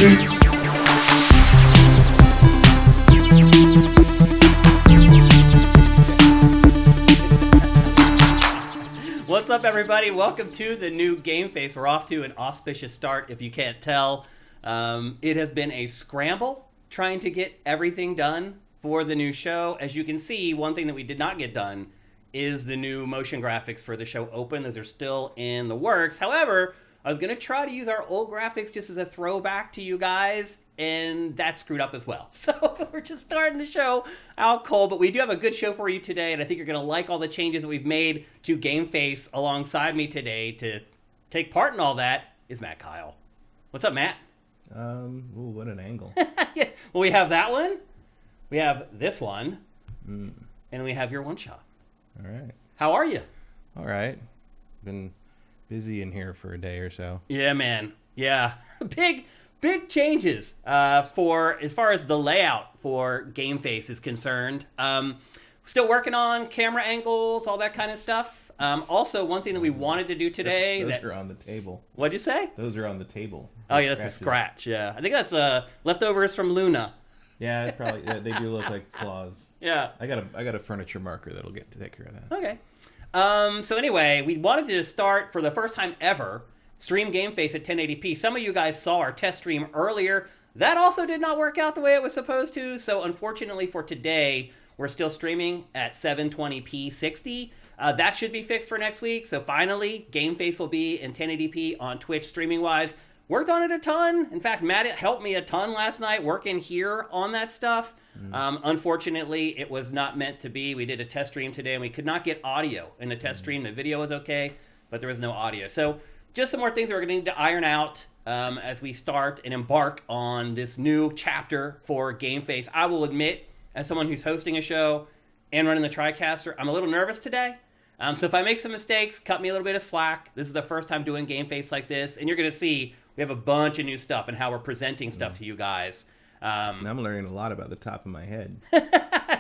What's up, everybody? Welcome to the new GameFace. We're off to an auspicious start, if you can't tell. It has been a scramble trying to get everything done for the new show. As you can see, one thing that we did not get done is the new motion graphics for the show Open. Those are still in the works. However, I was going to try to use our old graphics just as a throwback to you guys, and that screwed up as well. So we're just starting the show out cold, but we do have a good show for you today, and I think you're going to like all the changes that we've made to GameFace. Alongside me today to take part in all that is Matt Keil. What's up, Matt? Ooh, what an angle. Yeah. Well, we have that one, we have this one, and we have your one shot. All right. How are you? All right. Been busy in here for a day or so. Yeah, man. Yeah. Big changes for as far as the layout for GameFace is concerned. Still working on camera angles, all that kind of stuff. Also, one thing that we wanted to do today... Those are on the table. What'd you say? Those are on the table. Oh, yeah, that's a scratch, yeah. I think that's leftovers from Luna. Yeah, it probably. Yeah, they do look like claws. Yeah. I got a furniture marker that'll get to take care of that. Okay. So anyway, we wanted to start for the first time ever, stream GameFace at 1080p. Some of you guys saw our test stream earlier. That also did not work out the way it was supposed to. So unfortunately for today, we're still streaming at 720p 60. That should be fixed for next week. So finally, GameFace will be in 1080p on Twitch streaming-wise. Worked on it a ton. In fact, Matt helped me a ton last night working here on that stuff. Unfortunately, it was not meant to be. We did a test stream today, and we could not get audio in the test stream. The video was okay, but there was no audio. So just some more things that we're going to need to iron out as we start and embark on this new chapter for GameFace. I will admit, as someone who's hosting a show and running the TriCaster, I'm a little nervous today. So if I make some mistakes, cut me a little bit of slack. This is the first time doing GameFace like this, and you're going to see we have a bunch of new stuff and how we're presenting stuff to you guys. I'm learning a lot about the top of my head.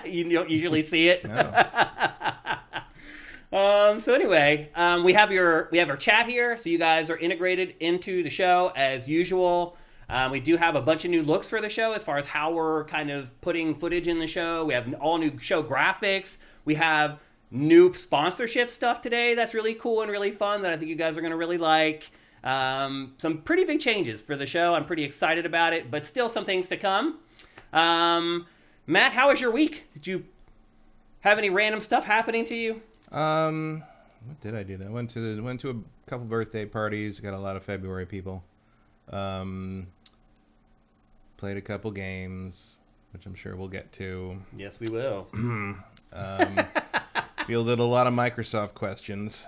You don't usually see it. No. So anyway, we have our chat here, so you guys are integrated into the show as usual. We do have a bunch of new looks for the show as far as how we're kind of putting footage in the show. We have all new show graphics. We have new sponsorship stuff today that's really cool and really fun that I think you guys are going to really like. Some pretty big changes for the show. I'm pretty excited about it, but still some things to come. Matt, how was your week? Did you have any random stuff happening to you? What did I do? I went to a couple birthday parties. Got a lot of February people. Played a couple games, which I'm sure we'll get to. Yes, we will. Fielded a lot of Microsoft questions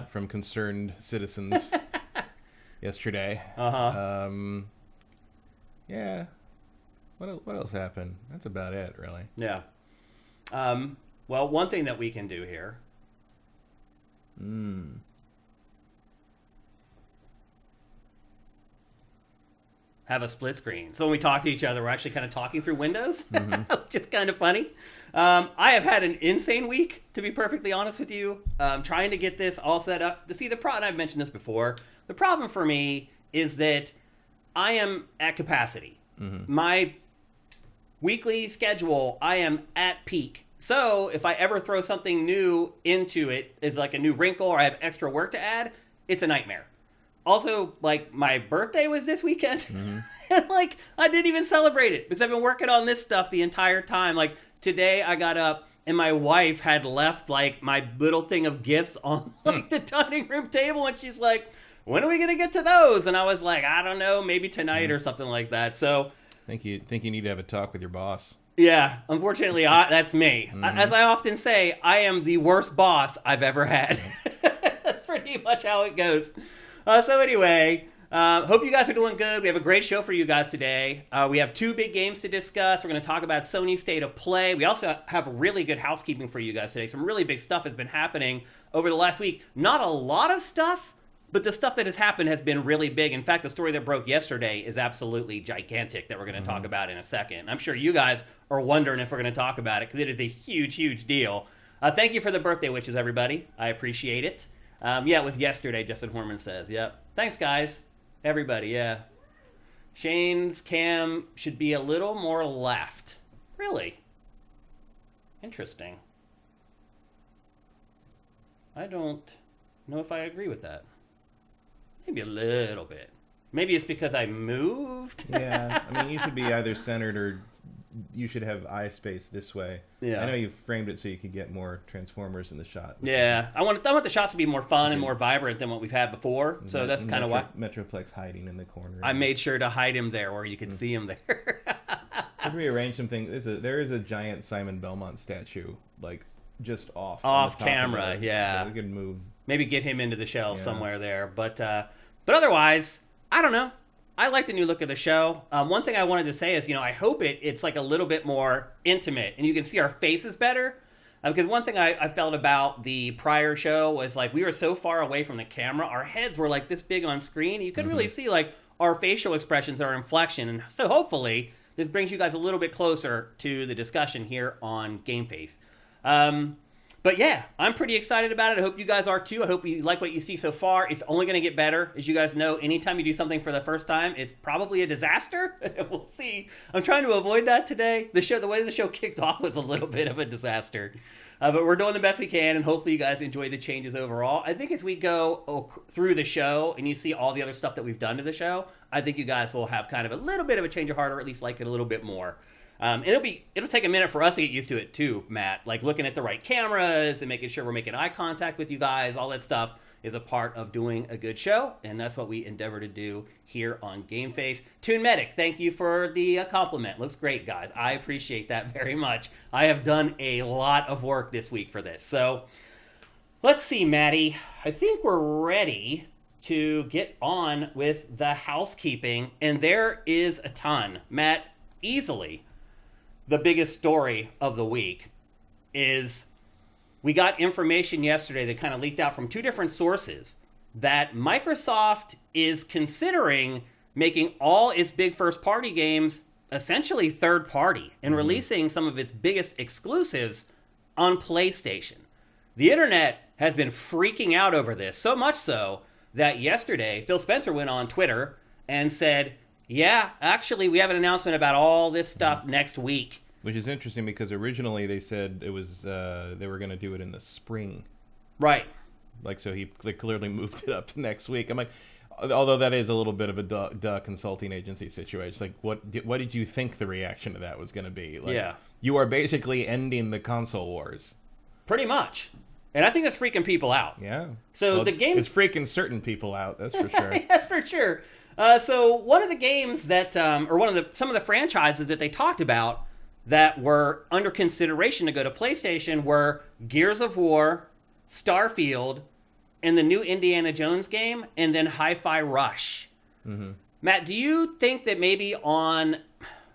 from concerned citizens yesterday. Yeah. What else happened? That's about it, really. Yeah. Well, one thing that we can do here. Have a split screen. So when we talk to each other, we're actually kind of talking through windows, which is kind of funny. I have had an insane week, to be perfectly honest with you, trying to get this all set up. See, the problem, I've mentioned this before, the problem for me is that I am at capacity. My weekly schedule, I am at peak. So if I ever throw something new into it, is like a new wrinkle or I have extra work to add, it's a nightmare. Also, like, my birthday was this weekend. And, like, I didn't even celebrate it because I've been working on this stuff the entire time. Like, today I got up and my wife had left, like, my little thing of gifts on, like, the dining room table. And she's like, when are we going to get to those? And I was like, I don't know, maybe tonight or something like that. So I think you need to have a talk with your boss. Yeah, unfortunately, that's me. As I often say, I am the worst boss I've ever had. That's pretty much how it goes. So anyway, hope you guys are doing good. We have a great show for you guys today. We have two big games to discuss. We're going to talk about Sony State of Play. We also have really good housekeeping for you guys today. Some really big stuff has been happening over the last week. Not a lot of stuff, but the stuff that has happened has been really big. In fact, the story that broke yesterday is absolutely gigantic that we're going to talk about in a second. I'm sure you guys are wondering if we're going to talk about it because it is a huge, huge deal. Thank you for the birthday wishes, everybody. I appreciate it. Yeah, it was yesterday, Justin Horman says. Yep. Thanks, guys. Everybody, yeah. Shane's cam should be a little more left. Really? Interesting. I don't know if I agree with that. Maybe a little bit. Maybe it's because I moved. Yeah, I mean, you should be either centered or you should have eye space this way. Yeah. I know you framed it so you could get more transformers in the shot. Yeah, I want the shots to be more fun and more vibrant than what we've had before. So that's kind of why Metroplex hiding in the corner. I made sure to hide him there where you could see him there. Could rearrange some things. There is a giant Simon Belmont statue, like just off camera. Yeah, so we could move. Maybe get him into the shelf somewhere there. But otherwise, I don't know. I like the new look of the show. One thing I wanted to say is, I hope it's like a little bit more intimate and you can see our faces better. Because one thing I felt about the prior show was like we were so far away from the camera. Our heads were like this big on screen. You couldn't really see like our facial expressions, our inflection. And so hopefully this brings you guys a little bit closer to the discussion here on GameFace. But yeah, I'm pretty excited about it. I hope you guys are too. I hope you like what you see so far. It's only going to get better. As you guys know, anytime you do something for the first time, it's probably a disaster. We'll see. I'm trying to avoid that today. The way the show kicked off was a little bit of a disaster. But we're doing the best we can, and hopefully you guys enjoy the changes overall. I think as we go through the show and you see all the other stuff that we've done to the show, I think you guys will have kind of a little bit of a change of heart, or at least like it a little bit more. It'll take a minute for us to get used to it too, Matt. Like looking at the right cameras and making sure we're making eye contact with you guys. All that stuff is a part of doing a good show, and that's what we endeavor to do here on GameFace. Toon Medic, thank you for the compliment. Looks great, guys. I appreciate that very much. I have done a lot of work this week for this. So let's see, Maddie. I think we're ready to get on with the housekeeping, and there is a ton. Matt, easily the biggest story of the week is we got information yesterday that kind of leaked out from two different sources that Microsoft is considering making all its big first-party games essentially third-party and releasing some of its biggest exclusives on PlayStation. The internet has been freaking out over this, so much so that yesterday Phil Spencer went on Twitter and said, yeah, actually, we have an announcement about all this stuff next week. Which is interesting because originally they said it was they were going to do it in the spring. Right. Like, so they clearly moved it up to next week. I'm like, although that is a little bit of a duh consulting agency situation. Like, what did you think the reaction to that was going to be? Like, yeah. You are basically ending the console wars. Pretty much. And I think that's freaking people out. Yeah. So the game is freaking certain people out. That's for sure. That's for sure. So one of the games that, or some of the franchises that they talked about that were under consideration to go to PlayStation were Gears of War, Starfield, and the new Indiana Jones game, and then Hi-Fi Rush. Mm-hmm. Matt, do you think that maybe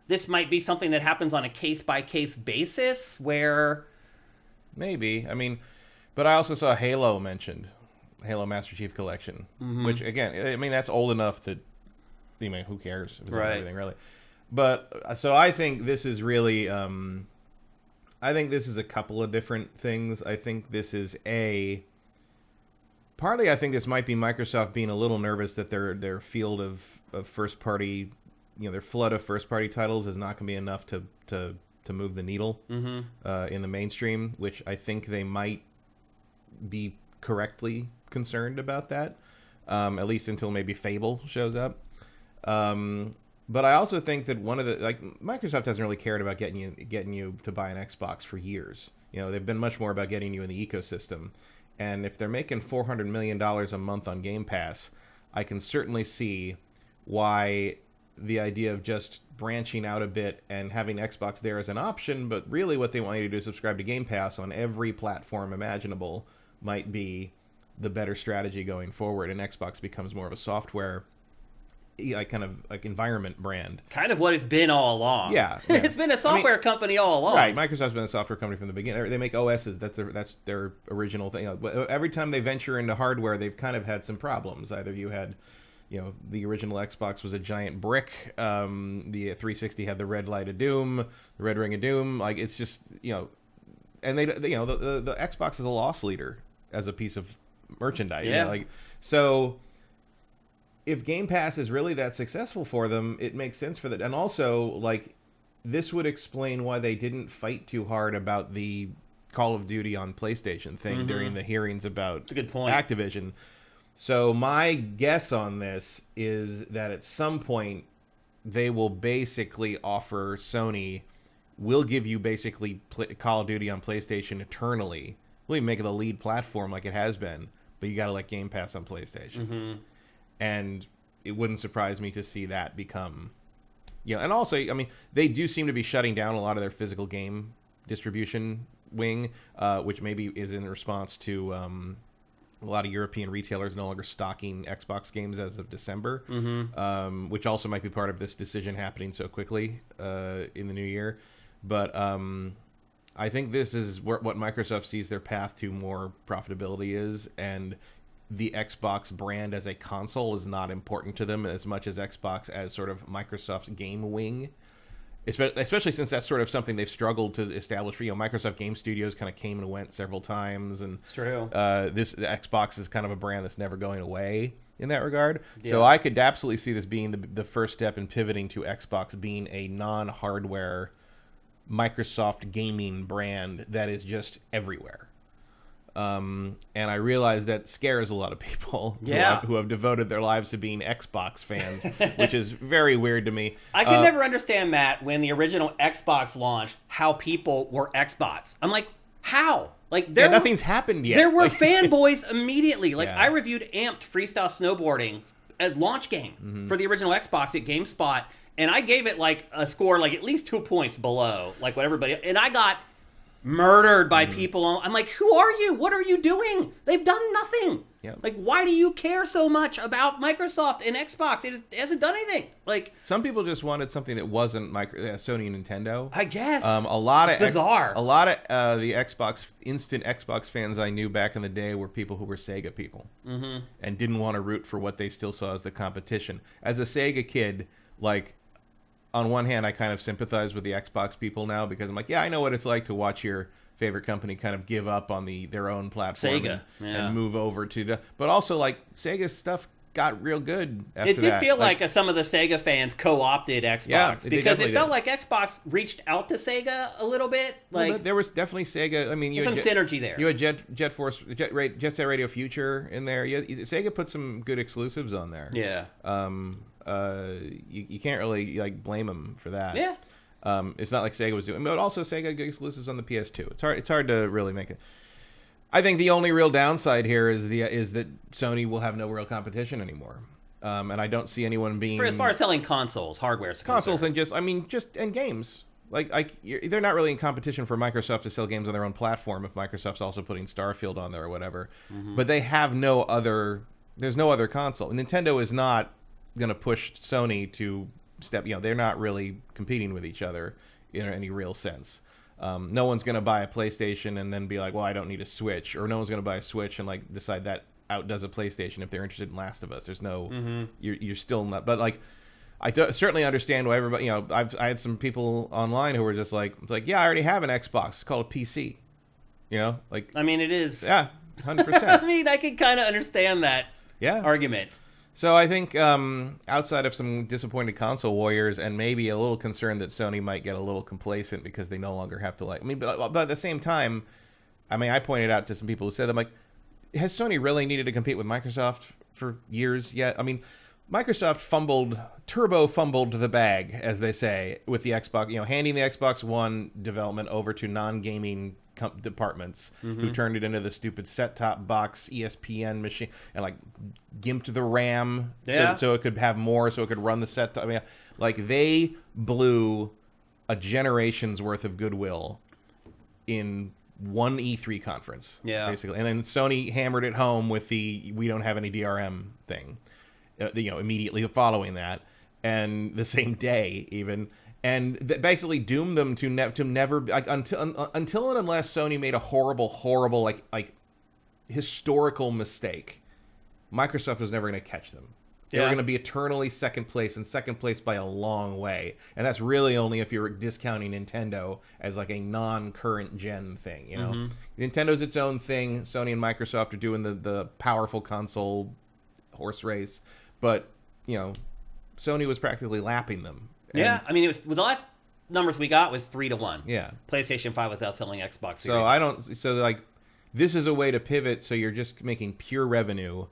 this might be something that happens on a case-by-case basis where... Maybe. I mean, but I also saw Halo mentioned. Halo Master Chief Collection, which, again, I mean, that's old enough that, I mean, who cares? It was on everything, really. But, so I think this is really, I think this is a couple of different things. I think this is partly I think this might be Microsoft being a little nervous that their field of first-party, their flood of first-party titles is not going to be enough to move the needle in the mainstream, which I think they might be correctly concerned about that, at least until maybe Fable shows up. But I also think that Microsoft hasn't really cared about getting you to buy an Xbox for years. They've been much more about getting you in the ecosystem. And if they're making $400 million a month on Game Pass, I can certainly see why the idea of just branching out a bit and having Xbox there as an option, but really what they want you to do is subscribe to Game Pass on every platform imaginable might be the better strategy going forward, and Xbox becomes more of a software kind of like environment brand. Kind of what it's been all along. Yeah. It's been a software company all along. Right. Microsoft's been a software company from the beginning. They make OSs. That's their original thing. Every time they venture into hardware, they've kind of had some problems. Either you had, the original Xbox was a giant brick. The 360 had the red light of doom, the red ring of doom. Like, it's just, and they, the Xbox is a loss leader as a piece of merchandise. Yeah. So if Game Pass is really that successful for them, it makes sense for that. And also, like, this would explain why they didn't fight too hard about the Call of Duty on PlayStation thing during the hearings about That's a good point. Activision. So my guess on this is that at some point they will basically offer Sony, we'll give you basically Call of Duty on PlayStation eternally. We'll even make it the lead platform like it has been, but you got to let Game Pass on PlayStation. And it wouldn't surprise me to see that become... Yeah, and also, I mean, they do seem to be shutting down a lot of their physical game distribution wing, which maybe is in response to a lot of European retailers no longer stocking Xbox games as of December, which also might be part of this decision happening so quickly in the new year. But I think this is what Microsoft sees their path to more profitability is, and the Xbox brand as a console is not important to them as much as Xbox as sort of Microsoft's game wing, especially since that's sort of something they've struggled to establish. For, Microsoft Game Studios kind of came and went several times, and it's true. The Xbox is kind of a brand that's never going away in that regard. Yeah. So I could absolutely see this being the first step in pivoting to Xbox being a non-hardware Microsoft gaming brand that is just everywhere. And I realize that scares a lot of people who have devoted their lives to being Xbox fans, which is very weird to me. I could never understand, Matt, when the original Xbox launched, how people were Xbox. I'm like, how? Like, nothing's happened yet. There were fanboys immediately. Like, I reviewed Amped Freestyle Snowboarding, a launch game for the original Xbox at GameSpot, and I gave it like a score like at least 2 points below like what everybody, and I got murdered by people. I'm like, who are you? What are you doing? They've done nothing. Yep. Like, why do you care so much about Microsoft and Xbox? It hasn't done anything. Like, some people just wanted something that wasn't Sony and Nintendo. I guess. It's bizarre. A lot of the instant Xbox fans I knew back in the day were people who were Sega people and didn't want to root for what they still saw as the competition. As a Sega kid, like, on one hand, I kind of sympathize with the Xbox people now because I'm like, yeah, I know what it's like to watch your favorite company kind of give up on their own platform and move over to but also, like, Sega's stuff got real good after that. It did feel like some of the Sega fans co-opted Xbox because it felt like Xbox reached out to Sega a little bit. Like, well, there was definitely Sega. I mean, you had some synergy there. You had Jet Set Radio Future in there. Sega put some good exclusives on there. Yeah. You can't really like blame them for that. Yeah. It's not like Sega was doing, but also Sega had good exclusives on the PS2. It's hard to really make it. I think the only real downside here is that Sony will have no real competition anymore, and I don't see anyone being as far as selling consoles, consoles, and games. They're not really in competition for Microsoft to sell games on their own platform if Microsoft's also putting Starfield on there or whatever. But they have no other. There's no other console. Nintendo is not going to push Sony to step. They're not really competing with each other in any real sense. No one's going to buy a PlayStation and then be like, well, I don't need a Switch. Or no one's going to buy a Switch and like decide that outdoes a PlayStation if they're interested in Last of Us. There's no, you're still not. But like, certainly understand why everybody, I had some people online who were just like, it's like, yeah, I already have an Xbox. It's called a PC. Like. I mean, it is. Yeah, 100%. I mean, I can kind of understand that argument. So I think outside of some disappointed console warriors and maybe a little concern that Sony might get a little complacent because they no longer have to but at the same time, I pointed out to some people who said, I'm like, has Sony really needed to compete with Microsoft for years yet? I mean, Microsoft turbo fumbled the bag, as they say, with the Xbox, handing the Xbox One development over to non-gaming departments who turned it into the stupid set-top box ESPN machine and like gimped the RAM so it could have more, so it could run the set. They blew a generation's worth of goodwill in one E3 conference, basically, and then Sony hammered it home with the "we don't have any DRM" thing, immediately following that, and the same day even. And basically doomed them to never until and unless Sony made a horrible like historical mistake, Microsoft was never going to catch them. They were going to be eternally second place by a long way, and that's really only if you're discounting Nintendo as like a non-current gen thing. Nintendo's its own thing. Sony and Microsoft are doing the powerful console horse race. but Sony was practically lapping them. Yeah, I mean, it was the last numbers we got was 3-1. Yeah, PlayStation 5 was outselling Xbox Series. So I don't. So like, this is a way to pivot. So you're just making pure revenue,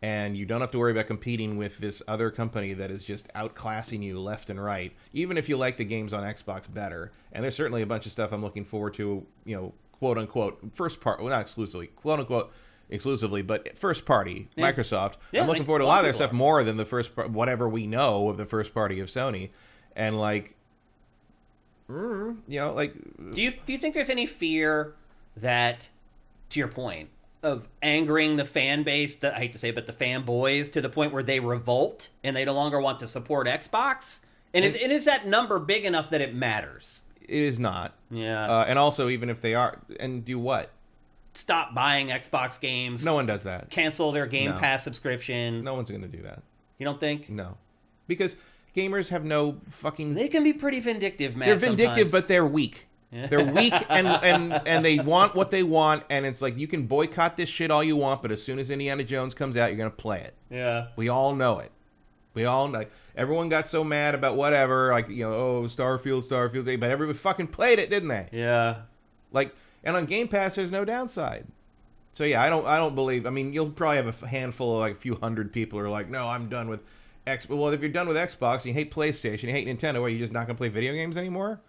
and you don't have to worry about competing with this other company that is just outclassing you left and right. Even if you like the games on Xbox better, and there's certainly a bunch of stuff I'm looking forward to. Quote unquote first part. Well, not exclusively. Quote unquote. Exclusively, but first party Microsoft. Yeah, I'm looking forward to a lot of their stuff more than the first whatever we know of the first party of Sony, and like. Like, do you think there's any fear that, to your point, of angering the fan base, I hate to say it, but the fanboys, to the point where they revolt and they no longer want to support Xbox? And is that number big enough that it matters? It is not. Yeah. And also, even if they are, and do what? Stop buying Xbox games. No one does that. Cancel their Game Pass subscription. No one's going to do that. You don't think? No. Because gamers have no fucking... They can be pretty vindictive, man. They're vindictive, sometimes. but they're weak. They're weak, and they want what they want, and it's like, you can boycott this shit all you want, but as soon as Indiana Jones comes out, you're going to play it. Yeah. We all know it. We all know. Everyone got so mad about whatever, like, Starfield, but everybody fucking played it, didn't they? Yeah. Like, and on Game Pass, there's no downside. So yeah, I don't believe. I mean, you'll probably have a handful of like a few hundred people who are like, no, I'm done with Well, if you're done with Xbox, and you hate PlayStation, you hate Nintendo, are you just not gonna play video games anymore?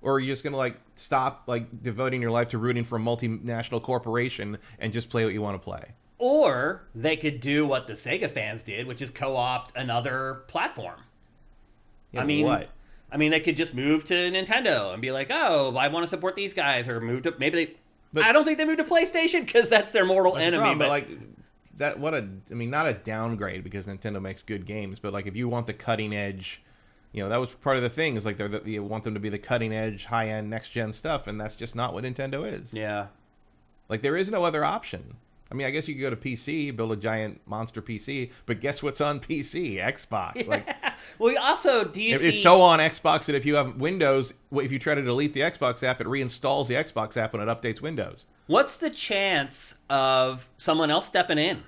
Or are you just gonna like stop like devoting your life to rooting for a multinational corporation and just play what you want to play? Or they could do what the Sega fans did, which is co-opt another platform. Yeah, I mean, what? I mean, they could just move to Nintendo and be like, "Oh, I want to support these guys," or move to But I don't think they moved to PlayStation because that's their mortal enemy. But like that, not a downgrade because Nintendo makes good games, but like if you want the cutting edge, that was part of the thing is like you want them to be the cutting edge, high end, next gen stuff, and that's just not what Nintendo is. Yeah, like there is no other option. I mean, I guess you could go to PC, build a giant monster PC, but guess what's on PC? Xbox. Like, well, also, it's so on Xbox that if you have Windows, if you try to delete the Xbox app, it reinstalls the Xbox app when it updates Windows. What's the chance of someone else stepping in?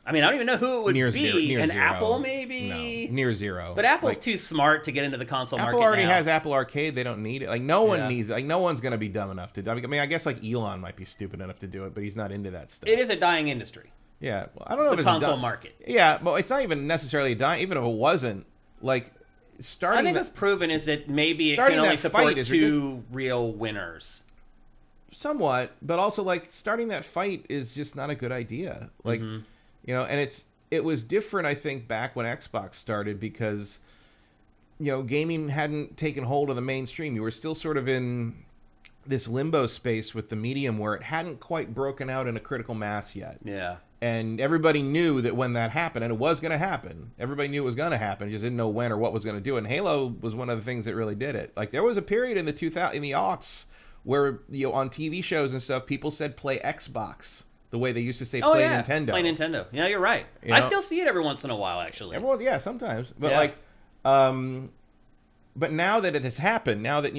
I mean, I don't even know who it would be. An zero. Apple, maybe? No, near zero. But Apple's too smart to get into the console market Apple already now. has Apple Arcade. They don't need it. Like, no one needs it. Like, no one's going to be dumb enough to do it. I mean, I guess, like, Elon might be stupid enough to do it, but he's not into that stuff. It is a dying industry. Yeah. Well, I don't know if the it's console market. Yeah, but it's not even necessarily dying. Even if it wasn't, like, starting... I think what's proven is that maybe it can only support two real winners. Somewhat, but also, like, starting that fight is just not a good idea. Like, and it was different, I think, back when Xbox started because, gaming hadn't taken hold of the mainstream. You were still sort of in this limbo space with the medium where it hadn't quite broken out in a critical mass yet. Yeah. And everybody knew that when that happened, and it was going to happen, everybody knew it was going to happen, just didn't know when or what was going to do it. And Halo was one of the things that really did it. Like, there was a period in the aughts where, on TV shows and stuff, people said play Xbox. The way they used to say play Nintendo. Play Nintendo. Yeah, you're right. I still see it every once in a while, actually. Sometimes. But but now that it has happened, now that,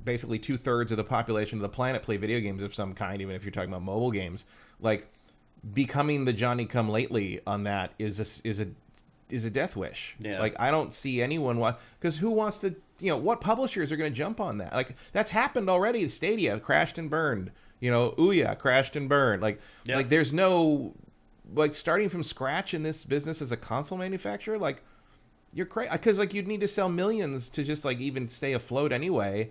basically 2/3 of the population of the planet play video games of some kind, even if you're talking about mobile games, like, becoming the Johnny-come-lately on that is a death wish. Yeah. Like, I don't see anyone because who wants to, what publishers are going to jump on that? Like, that's happened already. Stadia crashed and burned. Ouya crashed and burned. Like there's no, like, starting from scratch in this business as a console manufacturer, like, you're crazy. Because, like, you'd need to sell millions to just, like, even stay afloat anyway.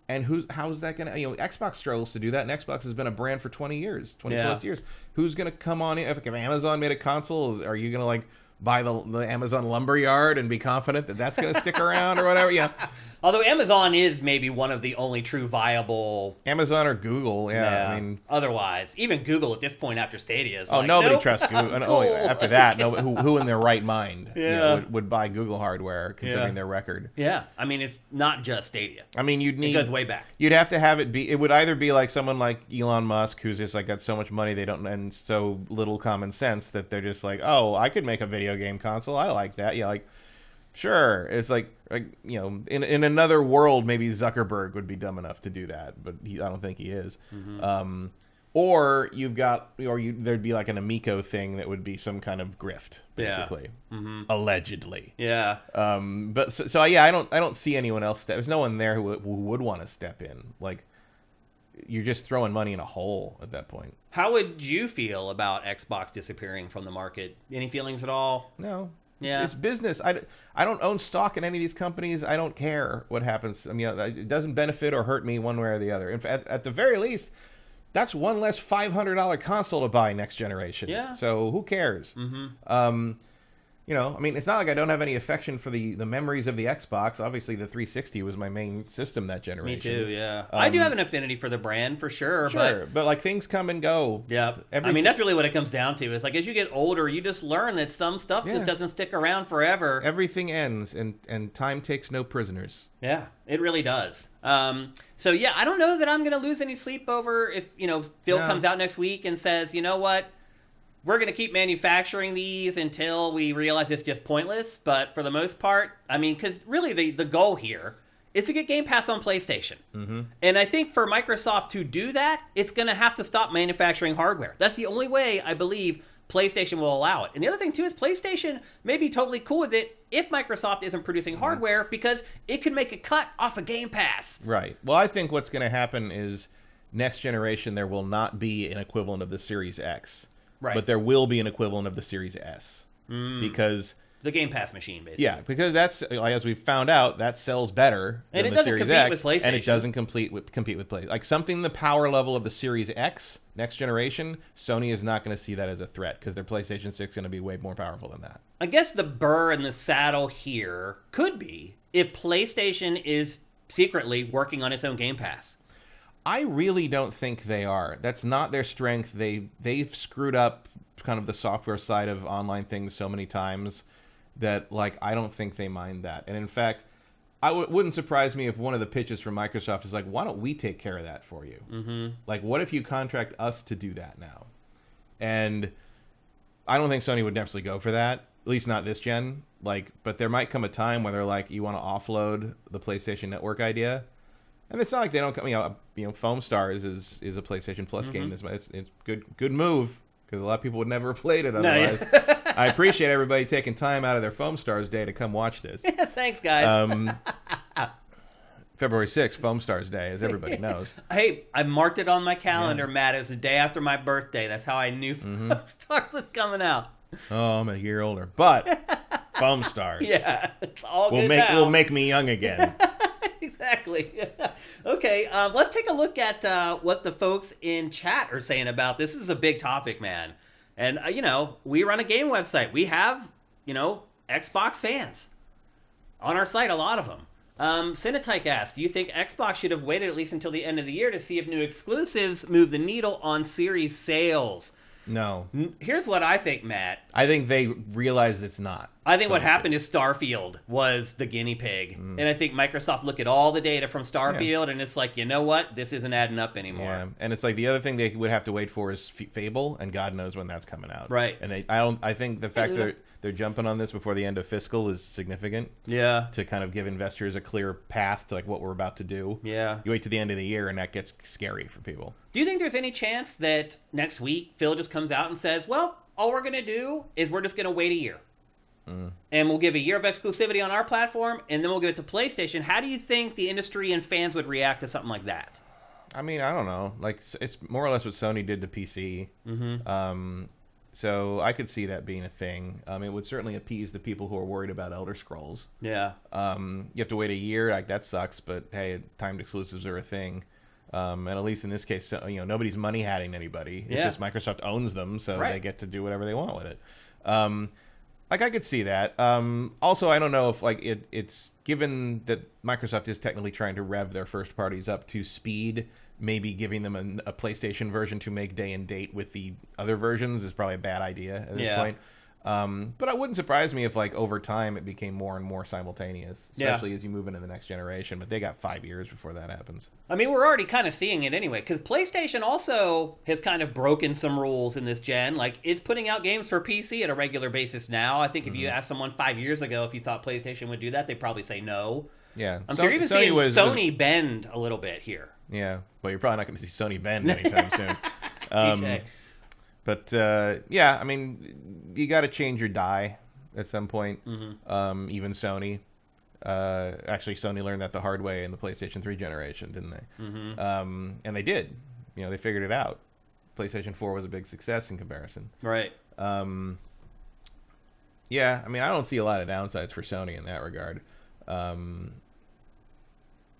And how's that going to, Xbox struggles to do that, and Xbox has been a brand for 20 plus years. Who's going to come on in? If Amazon made a console, are you going to, like, buy the Amazon lumberyard and be confident that that's going to stick around or whatever? Yeah. Although Amazon is maybe one of the only true viable... Amazon or Google, yeah. I mean, otherwise, even Google at this point after Stadia is nobody trusts Google. Cool. After that, who in their right mind would buy Google hardware, considering their record? Yeah. I mean, it's not just Stadia. I mean, it goes way back. You'd have to have it would either be like someone like Elon Musk, who's just, like, got so much money and so little common sense that they're just like, oh, I could make a video game console. I like that. Yeah, like, sure. It's like in another world, maybe Zuckerberg would be dumb enough to do that, but I don't think he is. Or there'd be like an Amico thing that would be some kind of grift, basically, allegedly. Yeah. But so yeah, I don't see anyone else. There's no one there who would want to step in. Like, you're just throwing money in a hole at that point. How would you feel about Xbox disappearing from the market? Any feelings at all? No. Yeah. It's business. I don't own stock in any of these companies. I don't care what happens. I mean, it doesn't benefit or hurt me one way or the other. In fact, at the very least, that's one less $500 console to buy next generation. Yeah. So who cares? I mean, it's not like I don't have any affection for the memories of the Xbox. Obviously, the 360 was my main system that generation. Me too, yeah. I do have an affinity for the brand, for sure. But like, things come and go. Yeah. I mean, that's really what it comes down to. Is like, as you get older, you just learn that some stuff just doesn't stick around forever. Everything ends, and time takes no prisoners. Yeah, it really does. So, yeah, I don't know that I'm going to lose any sleep over if, Phil comes out next week and says, you know what? We're going to keep manufacturing these until we realize it's just pointless. But for the most part, I mean, because really the goal here is to get Game Pass on PlayStation. And I think for Microsoft to do that, it's going to have to stop manufacturing hardware. That's the only way I believe PlayStation will allow it. And the other thing, too, is PlayStation may be totally cool with it if Microsoft isn't producing hardware, because it could make a cut off of Game Pass. Right. Well, I think what's going to happen is next generation there will not be an equivalent of the Series X. Right. But there will be an equivalent of the Series S. Because the Game Pass machine, basically. Yeah, because that's, as we found out, that sells better than the Series X. And it doesn't compete with PlayStation. And it doesn't compete with PlayStation. Like, something the power level of the Series X, next generation, Sony is not going to see that as a threat, because their PlayStation 6 is going to be way more powerful than that. I guess the burr in the saddle here could be if PlayStation is secretly working on its own Game Pass. I really don't think they are. That's not their strength. They've screwed up kind of the software side of online things so many times that, like, I don't think they mind that. And in fact, wouldn't surprise me if one of the pitches from Microsoft is like, why don't we take care of that for you? Like, what if you contract us to do that now? And I don't think Sony would necessarily go for that, at least not this gen. Like, but there might come a time where they're like, you want to offload the PlayStation Network idea? And it's not like they don't come, Foam Stars is a PlayStation Plus game. It's good move, because a lot of people would never have played it otherwise. No, yeah. I appreciate everybody taking time out of their Foam Stars day to come watch this. Thanks, guys. February 6th, Foam Stars Day, as everybody knows. Hey, I marked it on my calendar, Matt. It was the day after my birthday. That's how I knew Foam Stars was coming out. Oh, I'm a year older. But Foam Stars. Yeah, it's all good now. Will make me young again. Exactly. Okay, let's take a look at what the folks in chat are saying about this. This is a big topic, man. And, we run a game website. We have, Xbox fans on our site, a lot of them. Cinetike asked, do you think Xbox should have waited at least until the end of the year to see if new exclusives move the needle on series sales? No. Here's what I think, Matt. I think they realize it's not. I think what happened is Starfield was the guinea pig. And I think Microsoft looked at all the data from Starfield, and it's like, you know what? This isn't adding up anymore. Yeah. And it's like the other thing they would have to wait for is Fable, and God knows when that's coming out. Right. And I think the fact that they're jumping on this before the end of fiscal is significant. Yeah. To kind of give investors a clear path to like what we're about to do. Yeah. You wait to the end of the year, and that gets scary for people. Do you think there's any chance that next week Phil just comes out and says, well, all we're going to do is we're just going to wait a year. And we'll give a year of exclusivity on our platform, and then we'll give it to PlayStation. How do you think the industry and fans would react to something like that? I mean, I don't know. Like, it's more or less what Sony did to PC. So I could see that being a thing. It would certainly appease the people who are worried about Elder Scrolls. Yeah. You have to wait a year. Like, that sucks. But hey, timed exclusives are a thing. And at least in this case, nobody's money hatting anybody. It's just Microsoft owns them, so they get to do whatever they want with it. Like, I could see that. Also, I don't know if like it's given that Microsoft is technically trying to rev their first parties up to speed. Maybe giving them a PlayStation version to make day and date with the other versions is probably a bad idea at this point. But it wouldn't surprise me if, like, over time it became more and more simultaneous, especially as you move into the next generation. But they got 5 years before that happens. I mean, we're already kind of seeing it anyway, because PlayStation also has kind of broken some rules in this gen. Like, it's putting out games for PC at a regular basis now. I think if you asked someone 5 years ago if you thought PlayStation would do that, they'd probably say no. Yeah. I'm sure you're even seeing Sony bend a little bit here. Yeah, but you're probably not going to see Sony bend anytime soon. Touche. But yeah, I mean, you got to change your die at some point. Mm-hmm. Even Sony. Actually, Sony learned that the hard way in the PlayStation 3 generation, didn't they? Mm-hmm. And they did. You know, they figured it out. PlayStation 4 was a big success in comparison. Right. Yeah, I mean, I don't see a lot of downsides for Sony in that regard.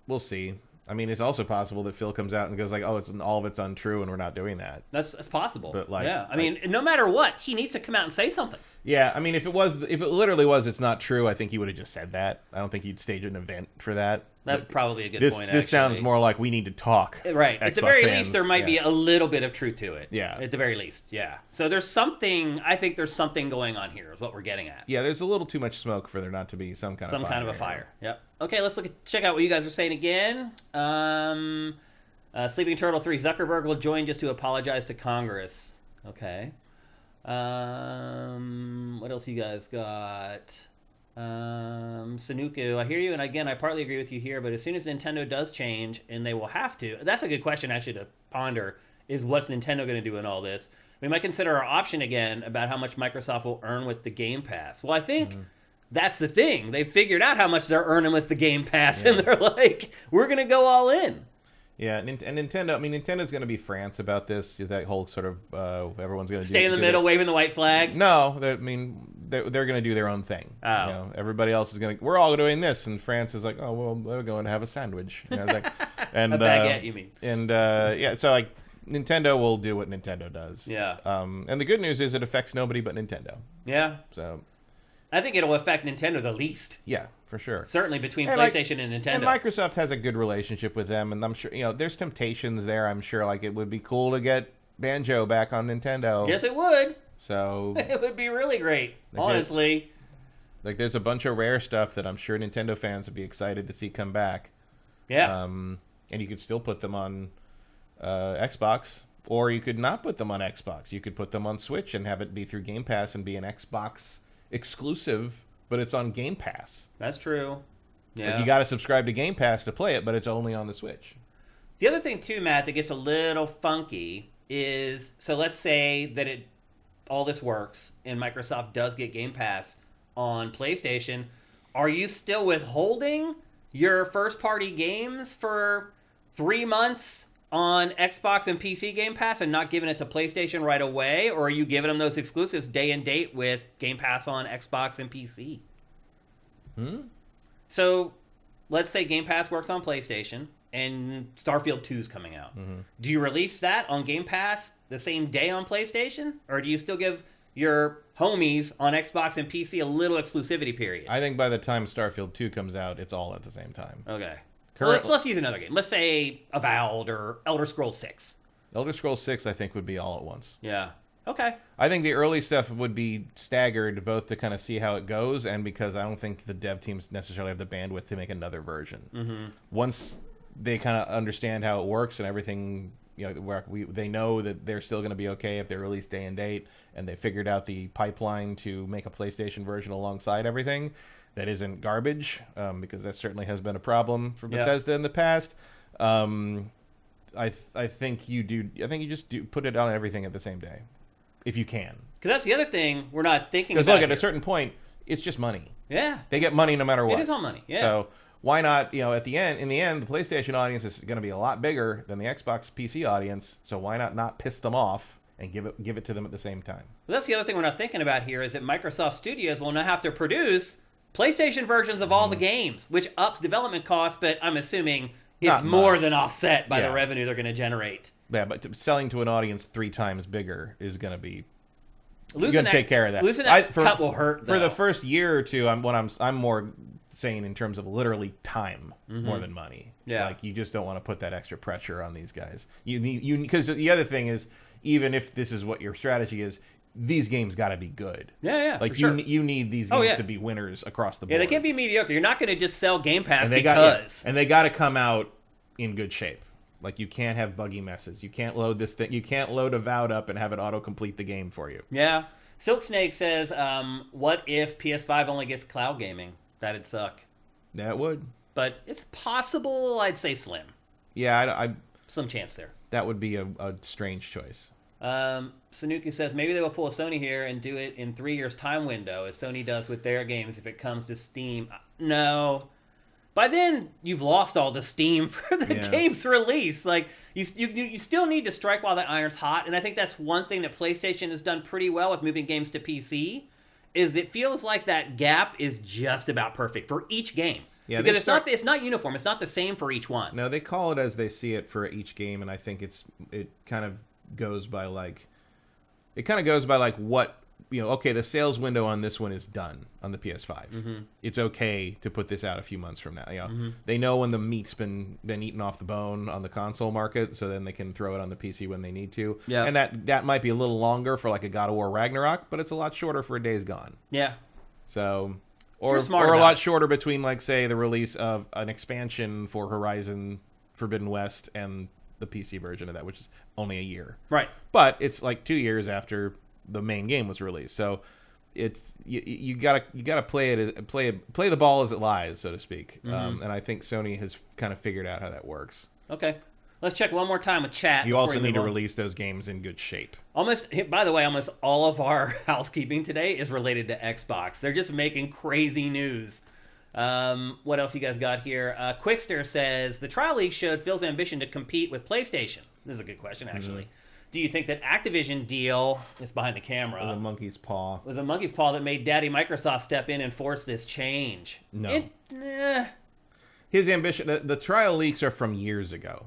We'll see. I mean, it's also possible that Phil comes out and goes like, "Oh, all of it's untrue, and we're not doing that." That's possible. But like, yeah, I mean, no matter what, he needs to come out and say something. Yeah, I mean, if it literally was, it's not true, I think he would have just said that. I don't think he'd stage an event for that. That's probably a good point. This sounds more like we need to talk. Right. At the very least, there might be a little bit of truth to it. Yeah. At the very least, yeah. So there's something. I think there's something going on here. Is what we're getting at. Yeah, there's a little too much smoke for there not to be some kind of a fire. Yep. Okay, let's check out what you guys are saying again. Sleeping Turtle 3, Zuckerberg will join just to apologize to Congress. Okay. What else you guys got? Sanuku, I hear you, and again, I partly agree with you here, but as soon as Nintendo does change, and they will have to, that's a good question actually to ponder, is what's Nintendo going to do in all this? We might consider our option again about how much Microsoft will earn with the Game Pass. Well, I think that's the thing. They figured out how much they're earning with the Game Pass, and they're like, we're going to go all in. Yeah, and Nintendo. I mean, Nintendo's going to be France about this. That whole sort of everyone's going to stay in the middle, waving the white flag. No, I mean they're going to do their own thing. Oh. You know, everybody else is going to. We're all doing this, and France is like, oh well, we're going to have a sandwich. You know, it's like, and a baguette, you mean? And yeah, so like Nintendo will do what Nintendo does. Yeah. And the good news is it affects nobody but Nintendo. Yeah. So. I think it'll affect Nintendo the least. Yeah, for sure. Certainly between PlayStation and Nintendo. And Microsoft has a good relationship with them, and I'm sure there's temptations there. I'm sure like it would be cool to get Banjo back on Nintendo. Yes, it would. So it would be really great, honestly. Like there's a bunch of rare stuff that I'm sure Nintendo fans would be excited to see come back. Yeah. And you could still put them on Xbox, or you could not put them on Xbox. You could put them on Switch and have it be through Game Pass and be an Xbox exclusive, but it's on Game Pass. That's true. Yeah. Like you got to subscribe to Game Pass to play it, but it's only on the Switch. The other thing too, Matt, that gets a little funky is, so let's say that all this works and Microsoft does get Game Pass on PlayStation. Are you still withholding your first party games for 3 months on Xbox and PC Game Pass and not giving it to PlayStation right away? Or are you giving them those exclusives day and date with Game Pass on Xbox and PC? So let's say Game Pass works on PlayStation and Starfield 2 is coming out. Do you release that on Game Pass the same day on PlayStation? Or do you still give your homies on Xbox and PC a little exclusivity period? I think by the time Starfield 2 comes out, it's all at the same time. Okay. Well, let's use another game. Let's say Avowed or Elder Scrolls 6. Elder Scrolls 6, I think, would be all at once. Yeah. Okay. I think the early stuff would be staggered, both to kind of see how it goes, and because I don't think the dev teams necessarily have the bandwidth to make another version. Once they kind of understand how it works and everything, they know that they're still going to be okay if they release day and date, and they figured out the pipeline to make a PlayStation version alongside everything that isn't garbage, because that certainly has been a problem for Bethesda in the past. I think you do. I think you just do put it on everything at the same day, if you can. Because that's the other thing we're not thinking about. Because look, at here. a certain point, it's just money. Yeah, they get money no matter what. It is all money. Yeah. So why not? In the end, the PlayStation audience is going to be a lot bigger than the Xbox PC audience. So why not piss them off and give it to them at the same time? Well, that's the other thing we're not thinking about here is that Microsoft Studios will now have to produce PlayStation versions of all the games, which ups development costs, but I'm assuming it's more than offset by the revenue they're going to generate. Yeah, but selling to an audience 3 times bigger is going to be... You're going to take care of that. Losing that cut will hurt, though. For the first year or two, I'm more saying in terms of literally time more than money. Yeah. Like, you just don't want to put that extra pressure on these guys. Because the other thing is, even if this is what your strategy is, these games got to be good. Yeah, like for you need these games to be winners across the board. Yeah, they can't be mediocre. You're not going to just sell Game Pass and they got to come out in good shape. Like, you can't have buggy messes. You can't load this thing. You can't load Avowed up and have it auto-complete the game for you. Yeah. Silk Snake says, what if PS5 only gets cloud gaming? That'd suck. That would. But it's possible, I'd say slim. Yeah, some chance there. That would be a strange choice. Sanuku says maybe they will pull a Sony here and do it in 3 years time window as Sony does with their games if it comes to Steam. No. By then, you've lost all the steam for the game's release. Like, you still need to strike while the iron's hot, and I think that's one thing that PlayStation has done pretty well with moving games to PC, is it feels like that gap is just about perfect for each game. Yeah, because it's not uniform. It's not the same for each one. No, they call it as they see it for each game, and I think it kind of goes by like what, okay, the sales window on this one is done on the PS5. Mm-hmm. It's okay to put this out a few months from now. Mm-hmm. They know when the meat's been eaten off the bone on the console market, so then they can throw it on the PC when they need to. Yeah. And that might be a little longer for like a God of War Ragnarok, but it's a lot shorter for a Days Gone. Yeah. So, or a lot shorter between, like, say, the release of an expansion for Horizon Forbidden West and the PC version of that, which is only a year. Right. But it's like 2 years after the main game was released, so it's you gotta play the ball as it lies, so to speak. Mm-hmm. And I think Sony has kind of figured out how that works. Okay, let's check one more time with chat. You also need to release those games in good shape. By the way, almost all of our housekeeping today is related to Xbox. They're just making crazy news. What else you guys got here? Quickster says the trial league showed Phil's ambition to compete with PlayStation. This is a good question, actually. Mm-hmm. Do you think that Activision deal is behind the camera? Was a monkey's paw. Was a monkey's paw that made Daddy Microsoft step in and force this change? No. His ambition. The trial leaks are from years ago.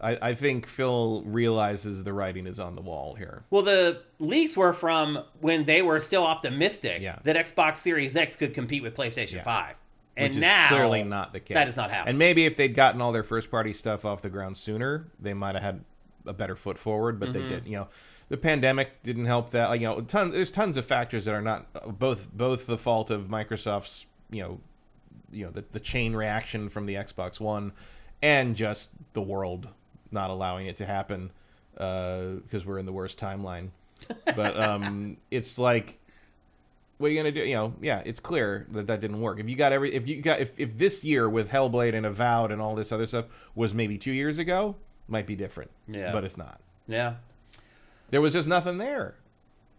I think Phil realizes the writing is on the wall here. Well, the leaks were from when they were still optimistic that Xbox Series X could compete with PlayStation 5. And now, clearly not the case. That is not happening. And maybe if they'd gotten all their first-party stuff off the ground sooner, they might have had a better foot forward, but they didn't. The pandemic didn't help that. There's tons of factors that are not both the fault of Microsoft's, the chain reaction from the Xbox One, and just the world not allowing it to happen because we're in the worst timeline. But it's like, what are you gonna do? It's clear that didn't work. If this year with Hellblade and Avowed and all this other stuff was maybe 2 years ago, might be different. Yeah, but it's not. Yeah, there was just nothing there.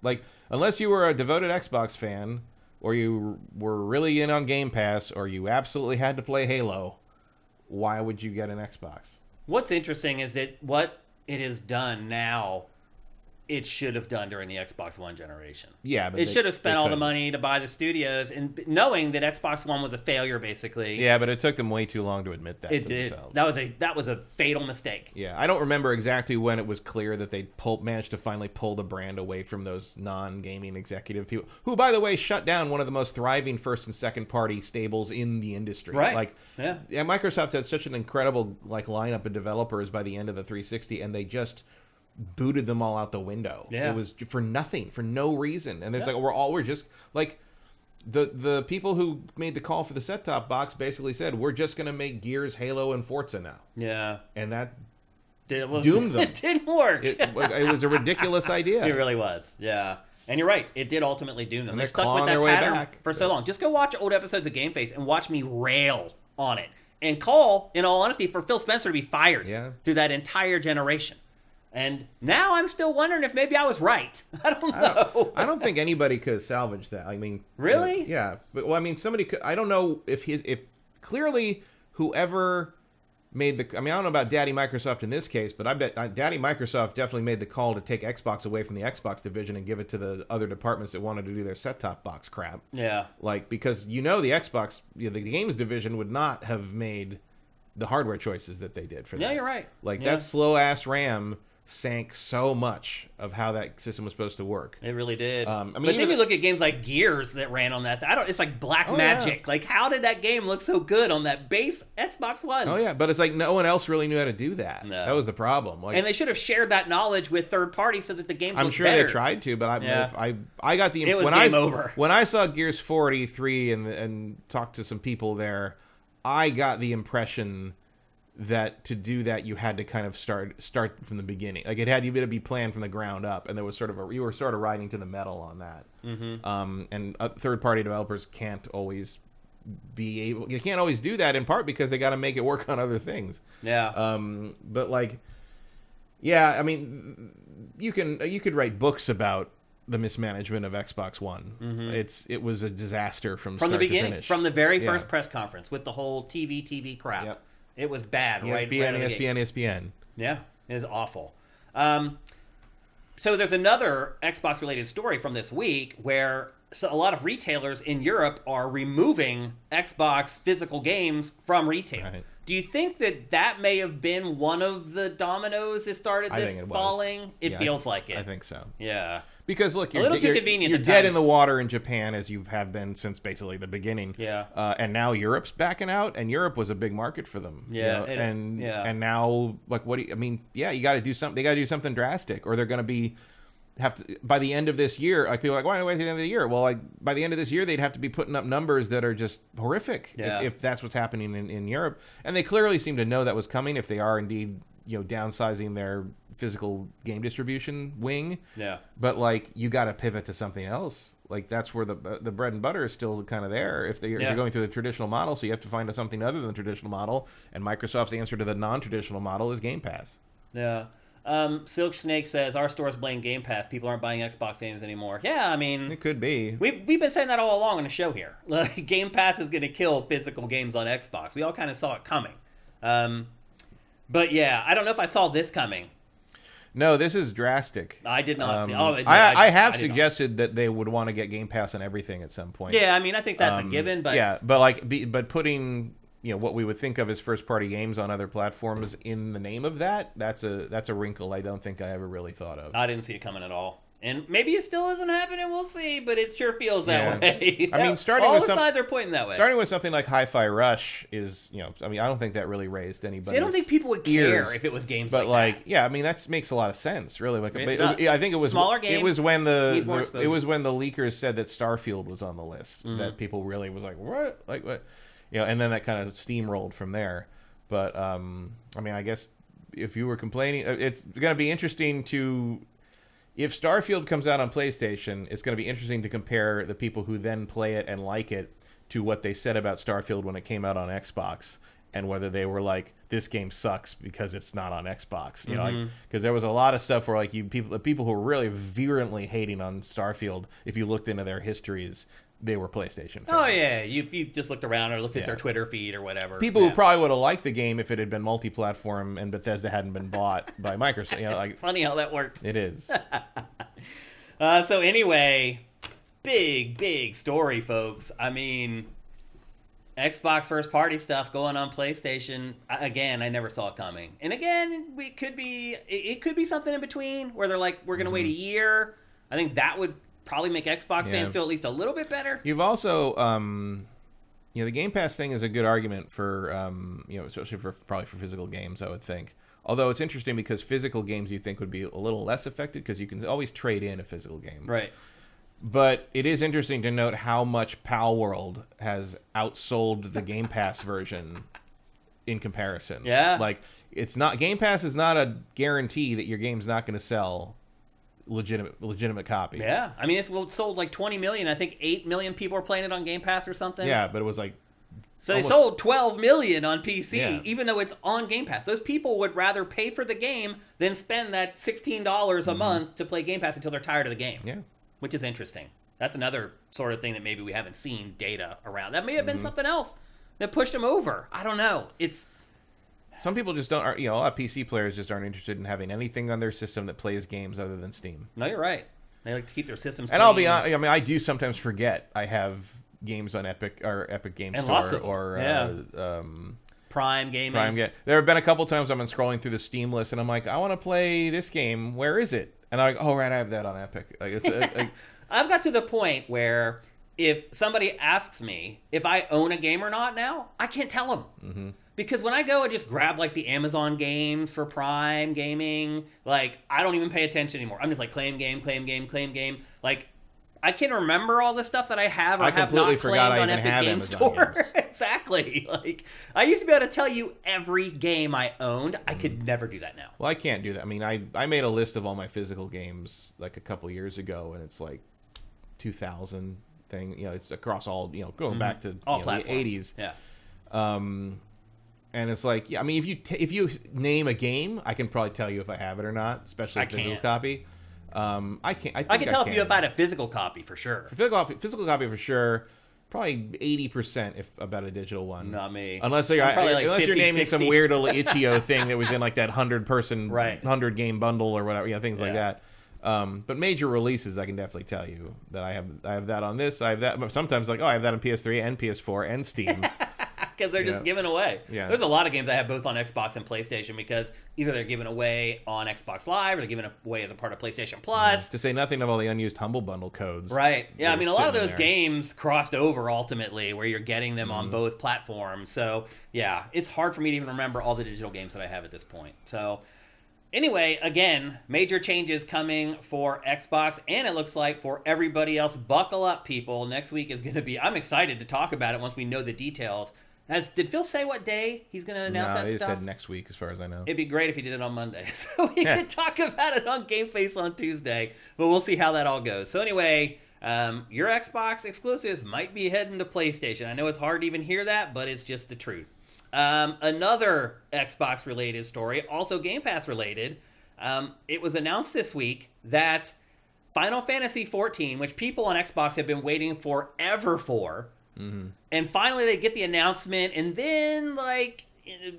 Like, unless you were a devoted Xbox fan, or you were really in on Game Pass, or you absolutely had to play Halo, why would you get an Xbox? What's interesting is that what it has done now, it should have done during the Xbox One generation. Yeah, but it should have spent all the money to buy the studios, and knowing that Xbox One was a failure, basically. Yeah, but it took them way too long to admit that. It did. Themselves. That was a fatal mistake. Yeah, I don't remember exactly when it was clear that they managed to finally pull the brand away from those non-gaming executive people, who, by the way, shut down one of the most thriving first and second party stables in the industry. Right. Microsoft had such an incredible lineup of developers by the end of the 360, and they just booted them all out the window. Yeah. It was for nothing, for no reason. And there's we're just like the people who made the call for the set-top box basically said, we're just going to make Gears, Halo, and Forza now. Yeah. And that doomed them. It didn't work. It was a ridiculous idea. It really was. Yeah. And you're right. It did ultimately doom them. And they stuck with that pattern for so long. Just go watch old episodes of GameFace and watch me rail on it. And call, in all honesty, for Phil Spencer to be fired through that entire generation. And now I'm still wondering if maybe I was right. I don't know. I don't think anybody could salvage that. I mean, really? Yeah. But somebody could. I don't know if clearly whoever made the. I mean, I don't know about Daddy Microsoft in this case, but I bet Daddy Microsoft definitely made the call to take Xbox away from the Xbox division and give it to the other departments that wanted to do their set-top box crap. Yeah. Because the Xbox, the games division would not have made the hardware choices that they did for that. Yeah, you're right. That slow ass RAM sank so much of how that system was supposed to work. It really did. But then you look at games like Gears that ran on that. It's like black magic. Yeah. Like, how did that game look so good on that base Xbox One? Oh yeah, but it's like no one else really knew how to do that. No. That was the problem. And they should have shared that knowledge with third parties so that the game. I'm sure better. They tried to, but I got the. It was game over. When I saw Gears 4 at E3 and talked to some people there, I got the impression that to do that you had to kind of start from the beginning. Like, it had to be planned from the ground up, and there was you were sort of riding to the metal on that. Mm-hmm. And third party developers can't always you can't always do that, in part because they got to make it work on other things. Yeah. But Yeah, I mean, you could write books about the mismanagement of Xbox One. Mm-hmm. It was a disaster from the start beginning, to finish. from the very first press conference with the whole TV crap. Yep. It was bad. Right out of the gate. ESPN. Yeah, it is awful. So there's another Xbox related story from this week where a lot of retailers in Europe are removing Xbox physical games from retail. Right. Do you think that may have been one of the dominoes that started this falling? It feels like it. I think so. Yeah. Because look, you're dead in the water in Japan, as you have been since basically the beginning. Yeah. And now Europe's backing out, and Europe was a big market for them. Yeah. And now, like, what do you? I mean, yeah, you got to do something. They got to do something drastic, or they're going to have to by the end of this year. Like, people are like, why wait to the end of the year? Well, like, by the end of this year, they'd have to be putting up numbers that are just horrific. Yeah. If that's what's happening in Europe, and they clearly seem to know that was coming. If they are indeed, downsizing their physical game distribution wing. Yeah. But like, you got to pivot to something else. Like, that's where the bread and butter is still kind of there. If you're going through the traditional model, so you have to find something other than the traditional model. And Microsoft's answer to the non-traditional model is Game Pass. Yeah. Silk Snake says our stores blame Game Pass. People aren't buying Xbox games anymore. Yeah, I mean, it could be. We've been saying that all along on the show here. Like, Game Pass is going to kill physical games on Xbox. We all kind of saw it coming. But yeah, I don't know if I saw this coming. No, this is drastic. I did not see. I have suggested that they would want to get Game Pass on everything at some point. Yeah, I mean, I think that's a given. But yeah, but putting what we would think of as first party games on other platforms in the name of that's a wrinkle I don't think I ever really thought of. I didn't see it coming at all. And maybe it still isn't happening. We'll see, but it sure feels that way. I mean, all the signs are pointing that way. Starting with something like Hi-Fi Rush is, I mean, I don't think that really raised anybody's See, I don't think people would care if it was games but like that. Yeah, I mean, that makes a lot of sense, really. Like, I think it was smaller game. It was when the leakers said that Starfield was on the list that people really was like, what, like what, and then that kind of steamrolled from there. But I mean, I guess if you were complaining, it's going to be interesting to. If Starfield comes out on PlayStation, it's going to be interesting to compare the people who then play it and like it to what they said about Starfield when it came out on Xbox, and whether they were like, this game sucks because it's not on Xbox. Because there was a lot of stuff where like the people who were really virulently hating on Starfield, if you looked into their histories, they were PlayStation fans. Oh yeah, if you just looked around or looked at their Twitter feed or whatever. People who probably would have liked the game if it had been multi-platform and Bethesda hadn't been bought by Microsoft. Funny how that works. It is. So anyway, big story, folks. I mean, Xbox first party stuff going on PlayStation. Again, I never saw it coming. And again, it could be something in between where they're like, we're going to wait a year. I think that would probably make Xbox fans feel at least a little bit better. You've also, the Game Pass thing is a good argument for, especially probably for physical games, I would think. Although it's interesting because physical games you think would be a little less affected because you can always trade in a physical game. Right. But it is interesting to note how much Pal World has outsold the Game Pass version in comparison. Yeah. Like, Game Pass is not a guarantee that your game's not going to sell legitimate copies. Yeah, I mean, it's sold like 20 million. I think 8 million people are playing it on Game Pass or something. Yeah, but it was like they sold 12 million on PC, even though it's on Game Pass. Those people would rather pay for the game than spend that $16 a month to play Game Pass until they're tired of the game. Yeah, which is interesting. That's another sort of thing that maybe we haven't seen data around. That may have been something else that pushed them over. I don't know. Some people just don't. A lot of PC players just aren't interested in having anything on their system that plays games other than Steam. No, you're right. They like to keep their systems clean. And I'll be honest. I mean, I do sometimes forget I have games on Epic Game and Store lots of Prime Gaming. There have been a couple times I've been scrolling through the Steam list and I'm like, I want to play this game. Where is it? And I'm like, oh right, I have that on Epic. Like, it's I've got to the point where if somebody asks me if I own a game or not now, I can't tell them. Mm-hmm. Because when I go and just grab like the Amazon games for Prime Gaming, like I don't even pay attention anymore. I'm just like claim game. Like I can remember all the stuff that I have or have not claimed on Epic Game Store. Exactly. Like I used to be able to tell you every game I owned. I could never do that now. Well, I can't do that. I mean, I made a list of all my physical games like a couple years ago, and it's like 2,000 thing. It's across all. Going back to all the platforms. 80s. Yeah. And it's like, yeah, I mean, if you name a game, I can probably tell you if I have it or not, especially a physical copy. I can't. I can tell if you have had a physical copy for sure. Physical copy for sure. Probably 80% if about a digital one. Not me. Unless you're like you're naming 60. some weird little itch.io thing that was in like that 100-person, right. 100-game bundle or whatever, things like that. But major releases, I can definitely tell you that I have that on this. I have that. Sometimes I have that on PS3 and PS4 and Steam. Because they're just given away. Yeah. There's a lot of games I have both on Xbox and PlayStation because either they're given away on Xbox Live or they're given away as a part of PlayStation Plus. To say nothing of all the unused Humble Bundle codes. Right. Yeah, I mean, a lot of those games crossed over ultimately where you're getting them on both platforms. So, yeah, it's hard for me to even remember all the digital games that I have at this point. So, anyway, again, major changes coming for Xbox, and it looks like for everybody else. Buckle up, people. Next week is going to be... I'm excited to talk about it once we know the details. Did Phil say what day he's going to announce that stuff? No, they said next week, as far as I know. It'd be great if he did it on Monday, so we could talk about it on GameFace on Tuesday. But we'll see how that all goes. So anyway, your Xbox exclusives might be heading to PlayStation. I know it's hard to even hear that, but it's just the truth. Another Xbox-related story, also Game Pass-related. It was announced this week that Final Fantasy XIV, which people on Xbox have been waiting forever for, and finally they get the announcement, and then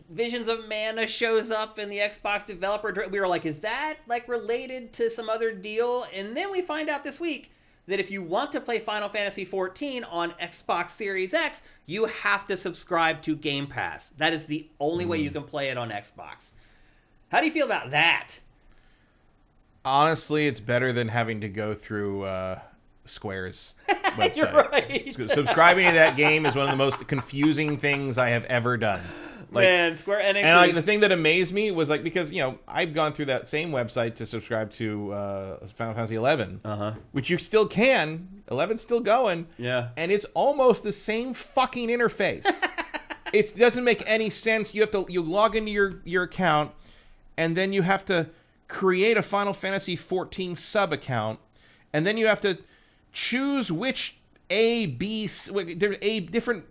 Visions of Mana shows up in the Xbox developer. We were like, is that related to some other deal? And then we find out this week that if you want to play Final Fantasy XIV on Xbox Series X, you have to subscribe to Game Pass. That is the only way you can play it on Xbox. How do you feel about that? Honestly, it's better than having to go through Square's website. You're right. Subscribing to that game is one of the most confusing things I have ever done. Man, Square Enix. And the thing that amazed me was because I've gone through that same website to subscribe to Final Fantasy 11, which you still can. 11's still going. Yeah. And it's almost the same fucking interface. It doesn't make any sense. You log into your account, and then you have to create a Final Fantasy 14 sub account, and then you have to choose which there's different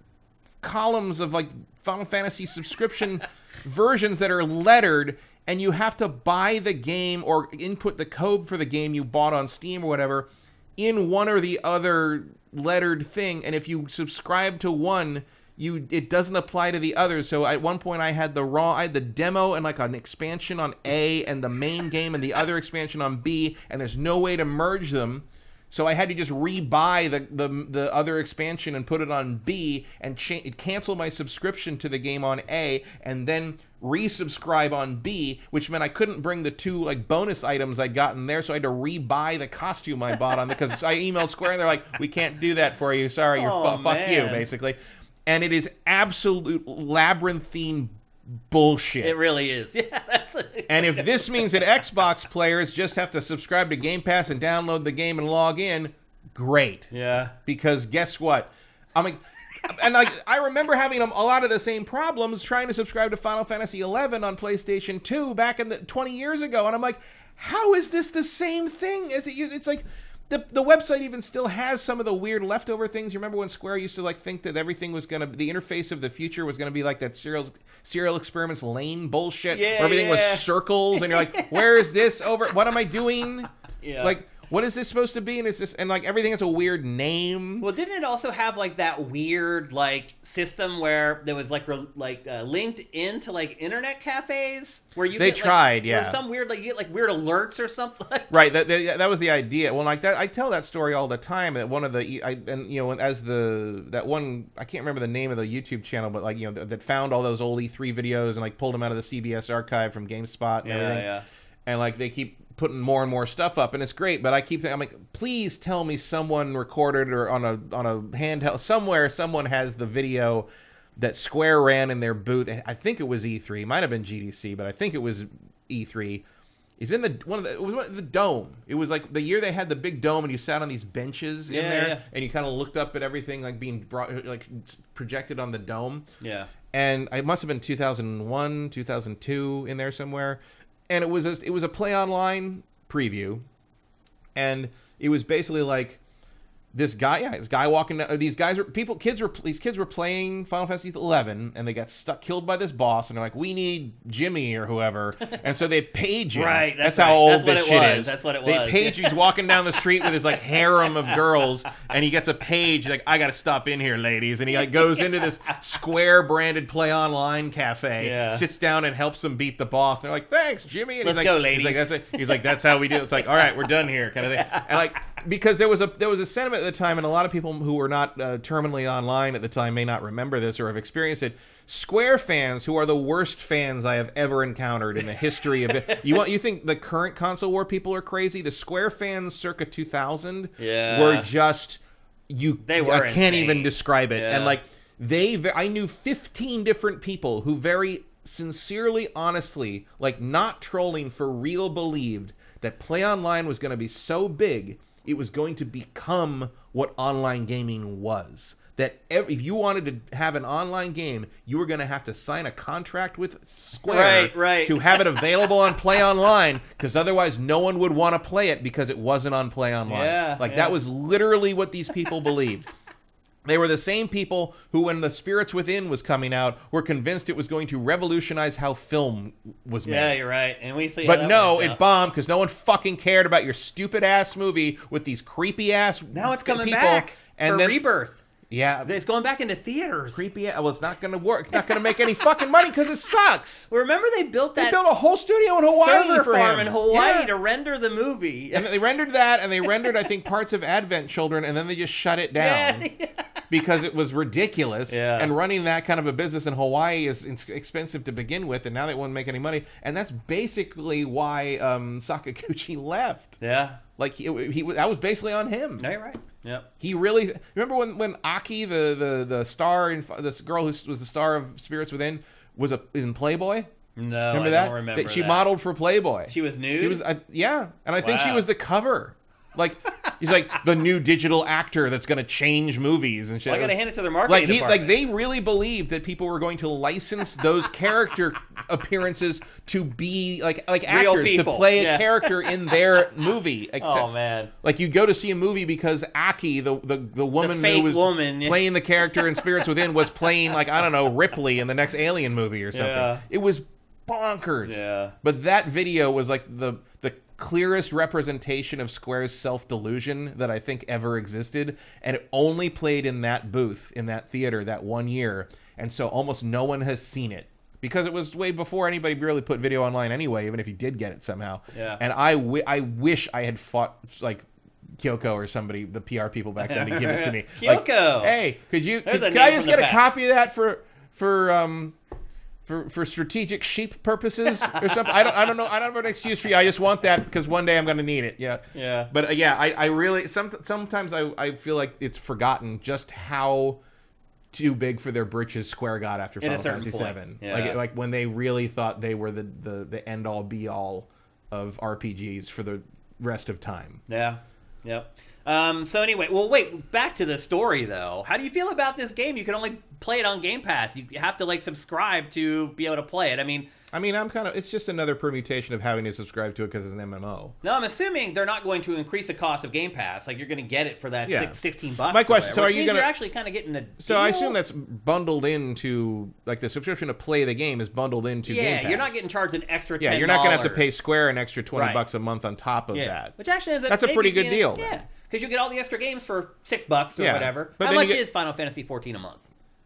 columns of Final Fantasy subscription versions that are lettered, and you have to buy the game or input the code for the game you bought on Steam or whatever in one or the other lettered thing. And if you subscribe to one, it doesn't apply to the other. So at one point I had the demo and an expansion on A and the main game and the other expansion on B, and there's no way to merge them. So I had to just rebuy the other expansion and put it on B and cancel my subscription to the game on A and then resubscribe on B, which meant I couldn't bring the two bonus items I'd gotten there, so I had to rebuy the costume I bought on because I emailed Square and they're like, we can't do that for you. Sorry, fuck you, basically. And it is absolute labyrinthine bullshit. It really is. Yeah, that's it. And if this means that Xbox players just have to subscribe to Game Pass and download the game and log in, great. Yeah. Because guess what? I remember having a lot of the same problems trying to subscribe to Final Fantasy 11 on PlayStation 2 back in 20 years ago, and I'm like, how is this the same thing? It's like the website even still has some of the weird leftover things. You remember when Square used to think that everything was the interface of the future was gonna be like that Serial Experiments Lane bullshit, where everything was circles, and you're like, where is this over? What am I doing? Yeah. What is this supposed to be? And it's just everything has a weird name. Well, didn't it also have that weird system where there was linked into internet cafes where you tried, yeah. There was some weird you get weird alerts or something. Right, that was the idea. Well, that I tell that story all the time. That one of the that one, I can't remember the name of the YouTube channel, but that found all those old E3 videos and pulled them out of the CBS archive from GameSpot and everything. Yeah. And they keep putting more and more stuff up, and it's great, but I keep thinking, I'm like, please tell me someone recorded or on a handheld somewhere, someone has the video that Square ran in their booth. I think it was E3, it might have been GDC, but I think it was E3. It's in the dome. It was the year they had the big dome, and you sat on these benches in there, and you kind of looked up at everything being brought, projected on the dome. Yeah. And it must have been 2001, 2002 in there somewhere. And it was a Play Online preview, and it was basically this guy walking down, these kids were playing Final Fantasy 11 and they got killed by this boss and they're like, we need Jimmy or whoever, and so they page him. Right, that's how old that's this shit is. That's what it was. They page. He's walking down the street with his like harem of girls, and he gets a page like, I gotta stop in here, ladies, and he like goes into this Square branded Play Online cafe, sits down and helps them beat the boss. And they're like, thanks, Jimmy. And Let's he's like, go, ladies. He's like, that's how we do it. It's like, all right, we're done here, kind of thing. And like, because there was a sentiment at the time, and a lot of people who were not terminally online at the time may not remember this or have experienced it. Square fans, who are the worst fans I have ever encountered in the history of it. You think the current console war people are crazy? The Square fans circa 2000 were just I can't even describe it. And like I knew 15 different people who very sincerely, honestly, like not trolling, for real, believed that Play Online was going to be so big it was going to become what online gaming was. That if you wanted to have an online game, you were going to have to sign a contract with Square to have it available on Play Online, because otherwise no one would want to play it because it wasn't on Play Online. That was literally what these people believed. They were the same people who, when The Spirits Within was coming out, were convinced it was going to revolutionise how film was made. Yeah, you're right. And we see. But no, it bombed because no one fucking cared about your stupid ass movie with these creepy ass. Now it's coming people. back And for then, Rebirth. Yeah, it's going back into theaters. Creepy. Well, it's not going to work. It's not going to make any fucking money because it sucks. Well, remember they built a whole studio in Hawaii server for farm him. in Hawaii to render the movie. And they rendered that, and they rendered, I think, parts of Advent Children, and then they just shut it down because it was ridiculous. And running that kind of a business in Hawaii is expensive to begin with, and now they won't make any money. And that's basically why Sakaguchi left. Yeah. Like that was basically on him. No, you're right. Yep. He really remember when Aki, the star, this girl who was the star of Spirits Within, was in Playboy. No, remember I that? don't remember She that. modeled for Playboy. She was nude. She was, and I think she was the cover. Like he's like the new digital actor that's going to change movies and shit. Well, I got to hand it to their marketing department. Like they really believed that people were going to license those character appearances to be like real actors people. to play a character in their movie. Oh man! Like you go to see a movie because Aki, the woman who was playing the character in Spirits Within, was playing like, I don't know, Ripley in the next Alien movie or something. Yeah. It was bonkers. Yeah. But that video was like the clearest representation of Square's self-delusion that I think ever existed, and it only played in that booth, in that theater, that 1 year, and so almost no one has seen it because it was way before anybody really put video online anyway, even if you did get it somehow. Yeah. And I wish I had fought like Kyoko or somebody, the PR people back then, to give it to me. Kyoko, like, hey, could I just get a copy of that for strategic sheep purposes or something? I don't know. I don't have an excuse for you. I just want that because one day I'm going to need it. Yeah. Yeah. But I really sometimes I feel like it's forgotten just how too big for their britches Square got after Final Fantasy VII. Yeah. Like when they really thought they were the end all be all of RPGs for the rest of time. Yeah. Yep. So anyway, wait, back to the story though. How do you feel about this game? You can only play it on Game Pass. You have to subscribe to be able to play it. I mean, it's just another permutation of having to subscribe to it because it's an MMO. No, I'm assuming they're not going to increase the cost of Game Pass. Like you're going to get it for that $16. My question: so are you going to actually kind of getting a deal? So I assume that's bundled into the subscription to play the game is bundled into Game Pass. Yeah, you're not getting charged an extra $10. Yeah, you're not going to have to pay Square an extra $20 a month on top of that. Which actually is that's a pretty good deal. Yeah, because you get all the extra games for $6 or whatever. But how much is Final Fantasy 14 a month?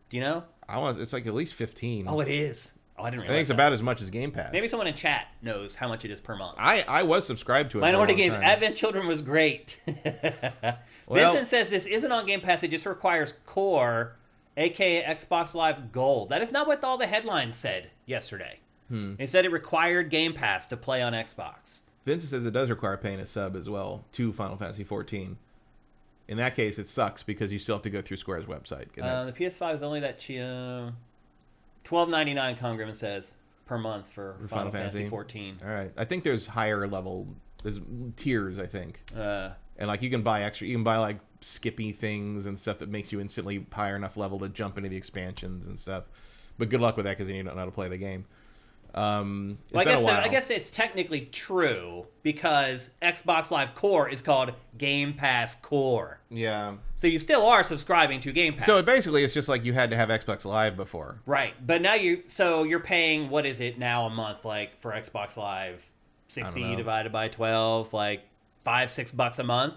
Do you know? It's like at least 15. Oh, it is. Oh, I didn't realize. I think it's about as much as Game Pass. Maybe someone in chat knows how much it is per month. I was subscribed to it. Minority Games Advent Children was great. Vincent says this isn't on Game Pass. It just requires Core, aka Xbox Live Gold. That is not what all the headlines said yesterday. It said it required Game Pass to play on Xbox. Vincent says it does require paying a sub as well to Final Fantasy 14. In that case, it sucks because you still have to go through Square's website. The PS5 is only that $12.99. Congressman says per month for Final Fantasy 14. All right, I think there's higher level, there's tiers. I think, and you can buy extra. You can buy Skippy things and stuff that makes you instantly higher enough level to jump into the expansions and stuff. But good luck with that because then you don't know how to play the game. Well, I guess it's technically true because Xbox Live Core is called Game Pass Core. Yeah. So you still are subscribing to Game Pass. So basically, it's just like you had to have Xbox Live before. Right. But now you're paying, what is it now a month, like for Xbox Live? 60 divided by 12, like $5-6 a month.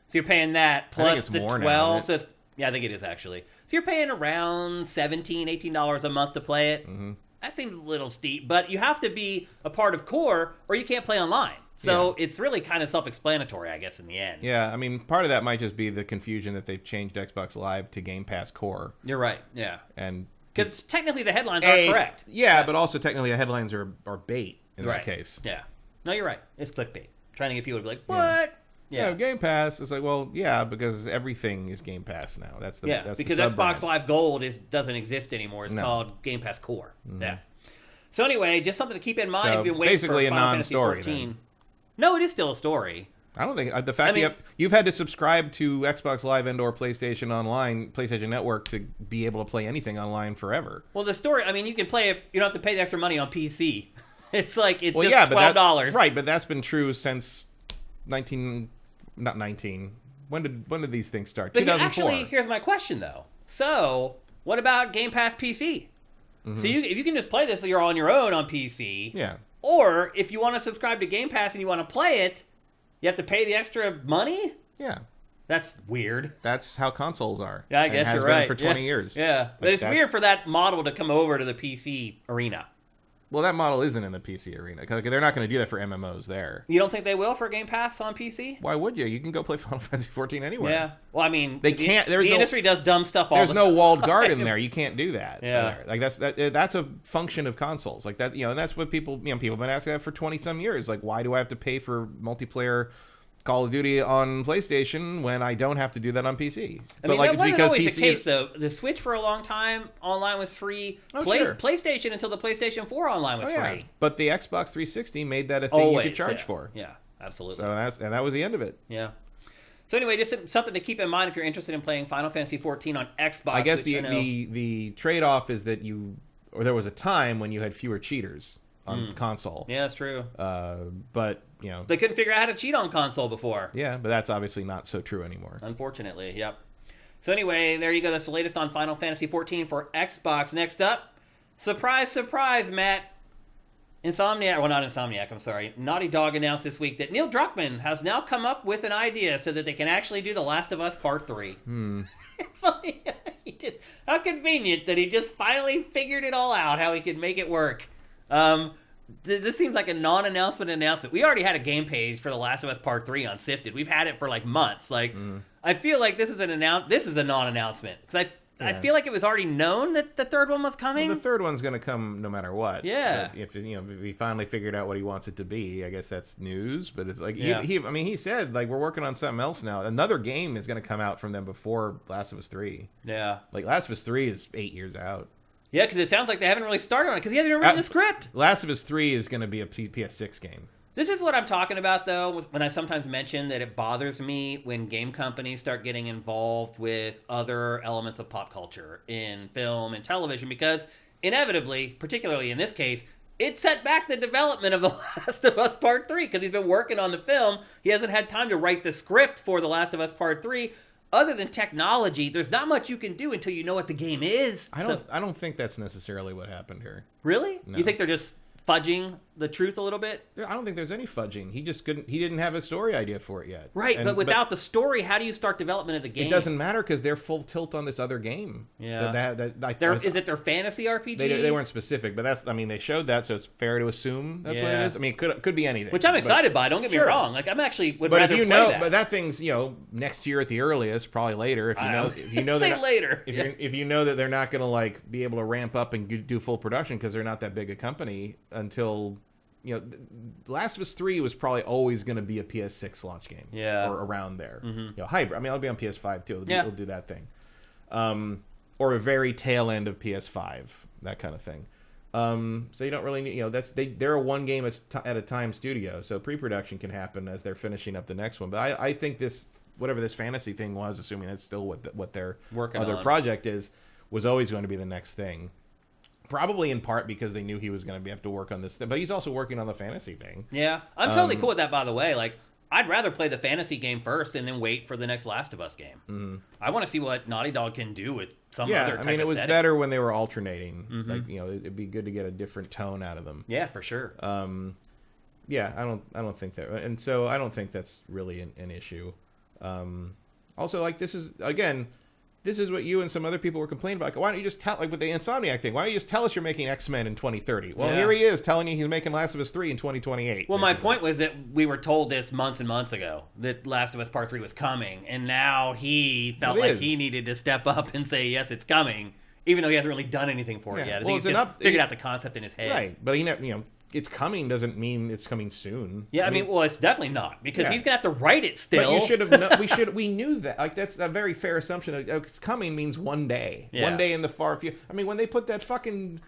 So you're paying that plus the 12. Now, so yeah, I think it is actually. So you're paying around $17-18 a month to play it. Mm-hmm. That seems a little steep, but you have to be a part of Core or you can't play online. So it's really kind of self-explanatory, I guess, in the end. Yeah, I mean, part of that might just be the confusion that they've changed Xbox Live to Game Pass Core. You're right, yeah. And because technically the headlines aren't correct. Yeah, but also technically the headlines are bait in that case. Yeah. No, you're right. It's clickbait. Trying to get people to be like, what? Yeah, Game Pass. It's like, well, yeah, because everything is Game Pass now. That's because the Xbox Live Gold doesn't exist anymore. It's called Game Pass Core. Mm-hmm. Yeah. So anyway, just something to keep in mind. You've been waiting basically for a Final non-story. Fantasy 14. No, it is still a story. I don't think the fact that you've had to subscribe to Xbox Live and/or PlayStation Online, PlayStation Network to be able to play anything online forever. Well, the story. I mean, you can play if you don't have to pay the extra money on PC. It's like it's just $12. Right, but that's been true since not 19. When did these things start? 2004. Actually, here's my question though. So, what about Game Pass PC? Mm-hmm. So if you can just play this, you're on your own on PC. Yeah. Or if you want to subscribe to Game Pass and you want to play it, you have to pay the extra money? Yeah. That's weird. That's how consoles are. Yeah, I guess you're right. It has been for 20 years. Yeah. But it's weird for that model to come over to the PC arena. Well, that model isn't in the PC arena. Because they're not going to do that for MMOs there. You don't think they will for Game Pass on PC? Why would you? You can go play Final Fantasy 14 anywhere. Yeah. Well, I mean, they can't. The industry does dumb stuff all the time. There's no walled garden there. You can't do that. Yeah. Like that's a function of consoles. Like that, and that's what people have been asking that for 20 some years. Like, why do I have to pay for multiplayer Call of Duty on PlayStation when I don't have to do that on PC? I mean, that wasn't always the case, though. The Switch for a long time, online was free. Sure. PlayStation until the PlayStation 4 online was free. But the Xbox 360 made that a thing you could charge for. Yeah, absolutely. So that was the end of it. Yeah. So anyway, just something to keep in mind if you're interested in playing Final Fantasy 14 on Xbox. I guess the trade-off is that there was a time when you had fewer cheaters on console. Yeah, that's true. But they couldn't figure out how to cheat on console before. Yeah, but that's obviously not so true anymore. Unfortunately, yep. So anyway, there you go. That's the latest on Final Fantasy 14 for Xbox. Next up, surprise, surprise, Matt. Naughty Dog announced this week that Neil Druckmann has now come up with an idea so that they can actually do The Last of Us Part 3. Funny. How convenient that he just finally figured it all out, how he could make it work. This seems like a non-announcement announcement. We already had a game page for The Last of Us Part 3 on SIFTD. We've had it for like months. I feel like this is a non-announcement because I feel like it was already known that the third one was coming. Well, the third one's going to come no matter what. Yeah. If he finally figured out what he wants it to be, I guess that's news. But it's like he said like we're working on something else now. Another game is going to come out from them before Last of Us 3. Yeah. Like Last of Us 3 is 8 years out. Yeah, because it sounds like they haven't really started on it because he hasn't even written the script. Last of Us 3 is going to be a PS6 game. This is what I'm talking about, though, when I sometimes mention that it bothers me when game companies start getting involved with other elements of pop culture in film and television, because inevitably, particularly in this case, it set back the development of The Last of Us Part 3, because he's been working on the film. He hasn't had time to write the script for The Last of Us Part 3. Other than technology, there's not much you can do until you know what the game is. I don't think that's necessarily what happened here. Really? No. You think they're just fudging the truth a little bit? I don't think there's any fudging. He didn't have a story idea for it yet. Right, but without the story, how do you start development of the game? It doesn't matter because they're full tilt on this other game. Yeah. Is it their fantasy RPG? They weren't specific, but they showed that, so it's fair to assume that's what it is. I mean, it could be anything. Which I'm excited by, don't get me wrong. Like, I'm actually would rather play that. But that thing's, next year at the earliest, probably later, if you know Say later. If you know that they're not going to be able to ramp up and do full production because they're not that big a company until Last of Us 3 was probably always going to be a PS6 launch game, or around there. Hybrid. I mean, I'll be on PS5 too. It'll do that thing, or a very tail end of PS5, that kind of thing. So you don't really need, they're a one game at a time studio, so pre-production can happen as they're finishing up the next one. But I think this, whatever this fantasy thing was, assuming that's still what their working other on. Project is, was always going to be the next thing. Probably in part because they knew he was going to have to work on this thing, but he's also working on the fantasy thing. Yeah, I'm totally cool with that, by the way. Like, I'd rather play the fantasy game first and then wait for the next Last of Us game. Mm-hmm. I want to see what Naughty Dog can do with some other type of setting. it was better when they were alternating. Mm-hmm. Like, it'd be good to get a different tone out of them. Yeah, for sure. Yeah, I don't think that, and so I don't think that's really an issue. Also, like, this is what you and some other people were complaining about. Like, why don't you just tell, like with the Insomniac thing, why don't you just tell us you're making X-Men in 2030? Well, here he is telling you he's making Last of Us 3 in 2028. Well, my point was that we were told this months and months ago that Last of Us Part 3 was coming, and now he felt like he needed to step up and say, yes, it's coming, even though he hasn't really done anything for it yet. I think he's just figured out the concept in his head. Right, but he never, it's coming doesn't mean it's coming soon. Yeah, I mean, well, it's definitely not, because he's gonna have to write it still. But you should have. We knew that. Like, that's a very fair assumption. It's coming means one day. Yeah. One day in the far future. I mean, when they put that fucking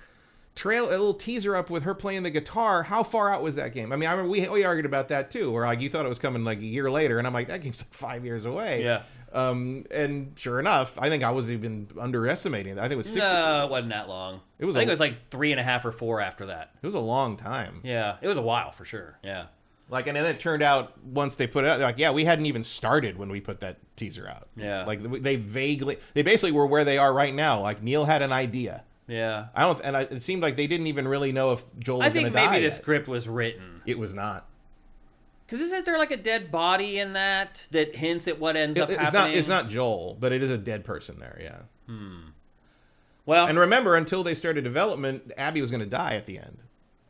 a little teaser up with her playing the guitar, how far out was that game? I mean, I remember we argued about that too, where like you thought it was coming like a year later, and I'm like, that game's like 5 years away. Yeah. And sure enough, I think I was even underestimating that. I think it was 6 years. No, it wasn't that long. I think it was like 3.5 or 4 after that. It was a long time. Yeah, it was a while for sure. Yeah. Like, and then it turned out once they put it out, they're like, yeah, we hadn't even started when we put that teaser out. Yeah. Like, they basically were where they are right now. Like, Neil had an idea. Yeah. It seemed like they didn't even really know if Joel was going to die. I think maybe the script was written. It was not. Because isn't there like a dead body in that hints at what ends up happening? It's not Joel, but it is a dead person there, yeah. Well, and remember, until they started development, Abby was going to die at the end.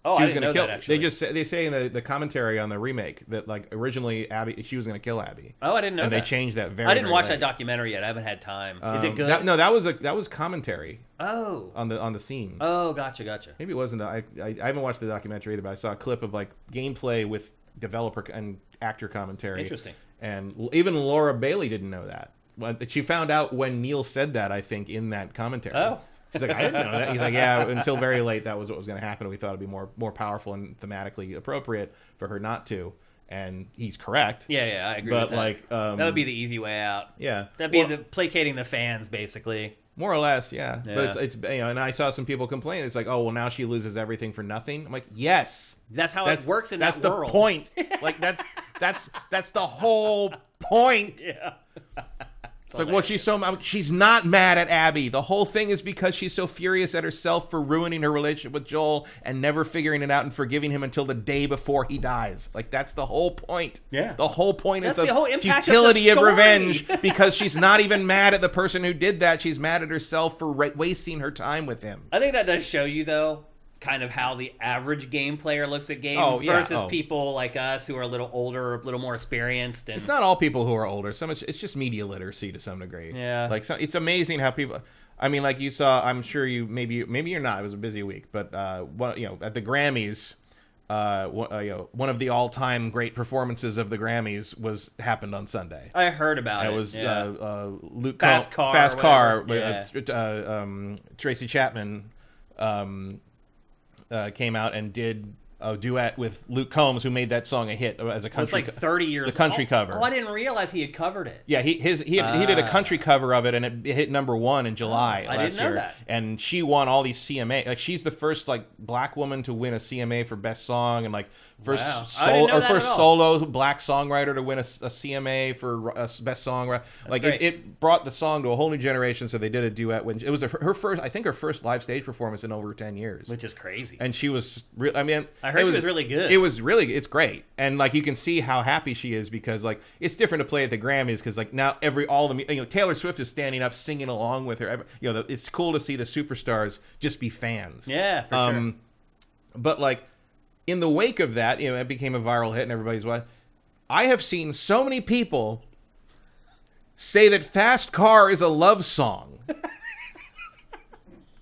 Oh, I didn't know that, actually. They say in the commentary on the remake that, like, originally she was going to kill Abby. Oh, I didn't know that. And they changed that I didn't watch that documentary yet. I haven't had time. Is it good? That was commentary. Oh. On the scene. Oh, gotcha. Maybe it wasn't. I haven't watched the documentary either, but I saw a clip of like gameplay with developer and actor commentary. Interesting. And even Laura Bailey didn't know that. She found out when Neil said that, I think, in that commentary. Oh. She's like, I didn't know that. He's like, yeah, until very late, that was what was going to happen. We thought it'd be more powerful and thematically appropriate for her not to. And he's correct. Yeah, I agree with that. Like, that would be the easy way out. Yeah. That'd be placating the fans, basically. More or less, yeah. But it's and I saw some people complain. It's like, oh, well, now she loses everything for nothing. I'm like, yes. That's how it works in that world. That's the point. Like, that's the whole point. Yeah. It's like, well, she's not mad at Abby. The whole thing is because she's so furious at herself for ruining her relationship with Joel and never figuring it out and forgiving him until the day before he dies. Like, that's the whole point. Yeah. The whole point is the whole impact futility of of revenge, because she's not even mad at the person who did that. She's mad at herself for wasting her time with him. I think that does show you, though, kind of how the average game player looks at games versus people like us who are a little older, a little more experienced. And it's not all people who are older. It's just media literacy to some degree. Yeah. Like, so it's amazing how people. I mean, like you saw. I'm sure you maybe you're not. It was a busy week, but at the Grammys, one of the all-time great performances of the Grammys happened on Sunday. I heard about it. It was Luke Fast Car. Tracy Chapman. Came out and did a duet with Luke Combs, who made that song a hit as a country. It's like 30 years. The country cover. Oh, I didn't realize he had covered it. Yeah, he did a country cover of it, and it hit #1 in July last year. I didn't know that. And she won all these CMA. Like, she's the first like black woman to win a CMA for best song, and like first solo black songwriter to win a CMA for best songwriter. Like, it brought the song to a whole new generation. So they did a duet when it was her first live stage performance in over 10 years, which is crazy. And she was I mean, I heard she was really good. It's great. And like, you can see how happy she is, because like, it's different to play at the Grammys, because like now Taylor Swift is standing up singing along with her. It's cool to see the superstars just be fans. Yeah, for sure. But like, in the wake of that, it became a viral hit and everybody's what. I have seen so many people say that Fast Car is a love song.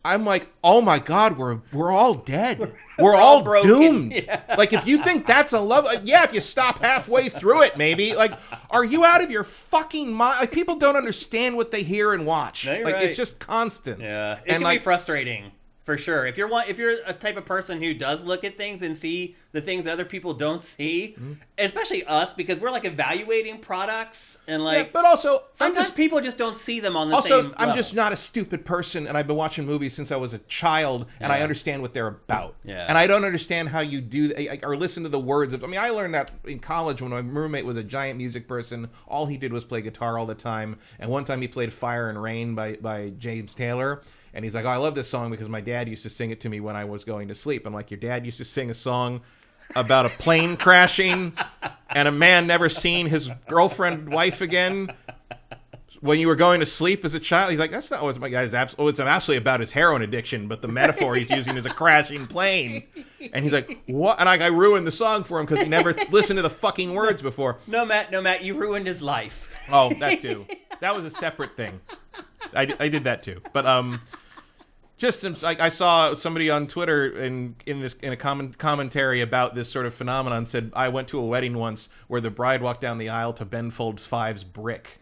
I'm like, oh my God, we're all dead. We're all doomed. Yeah. Like, if you think that's a love, if you stop halfway through it, maybe. Like, are you out of your fucking mind? Like, people don't understand what they hear and watch. No, like, right. It's just constant. Yeah, it can be frustrating for sure. If you're a type of person who does look at things and see the things that other people don't see, especially us, because we're like evaluating products and like. Yeah, but also, sometimes people just don't see them on the same also, level. I'm just not a stupid person, and I've been watching movies since I was a child, and I understand what they're about. Yeah. And I don't understand how you do or listen to the words of. I mean, I learned that in college when my roommate was a giant music person. All he did was play guitar all the time, and one time he played "Fire and Rain" by James Taylor. And he's like, oh, I love this song because my dad used to sing it to me when I was going to sleep. I'm like, your dad used to sing a song about a plane crashing and a man never seen his girlfriend, wife again when you were going to sleep as a child? He's like, that's not what my guy's it's absolutely about his heroin addiction, but the metaphor he's using is a crashing plane. And he's like, what? And I ruined the song for him because he never listened to the fucking words before. No, Matt, you ruined his life. Oh, that too. That was a separate thing. I did that too. But just since I saw somebody on Twitter in a commentary about this sort of phenomenon said, I went to a wedding once where the bride walked down the aisle to Ben Folds 5's Brick,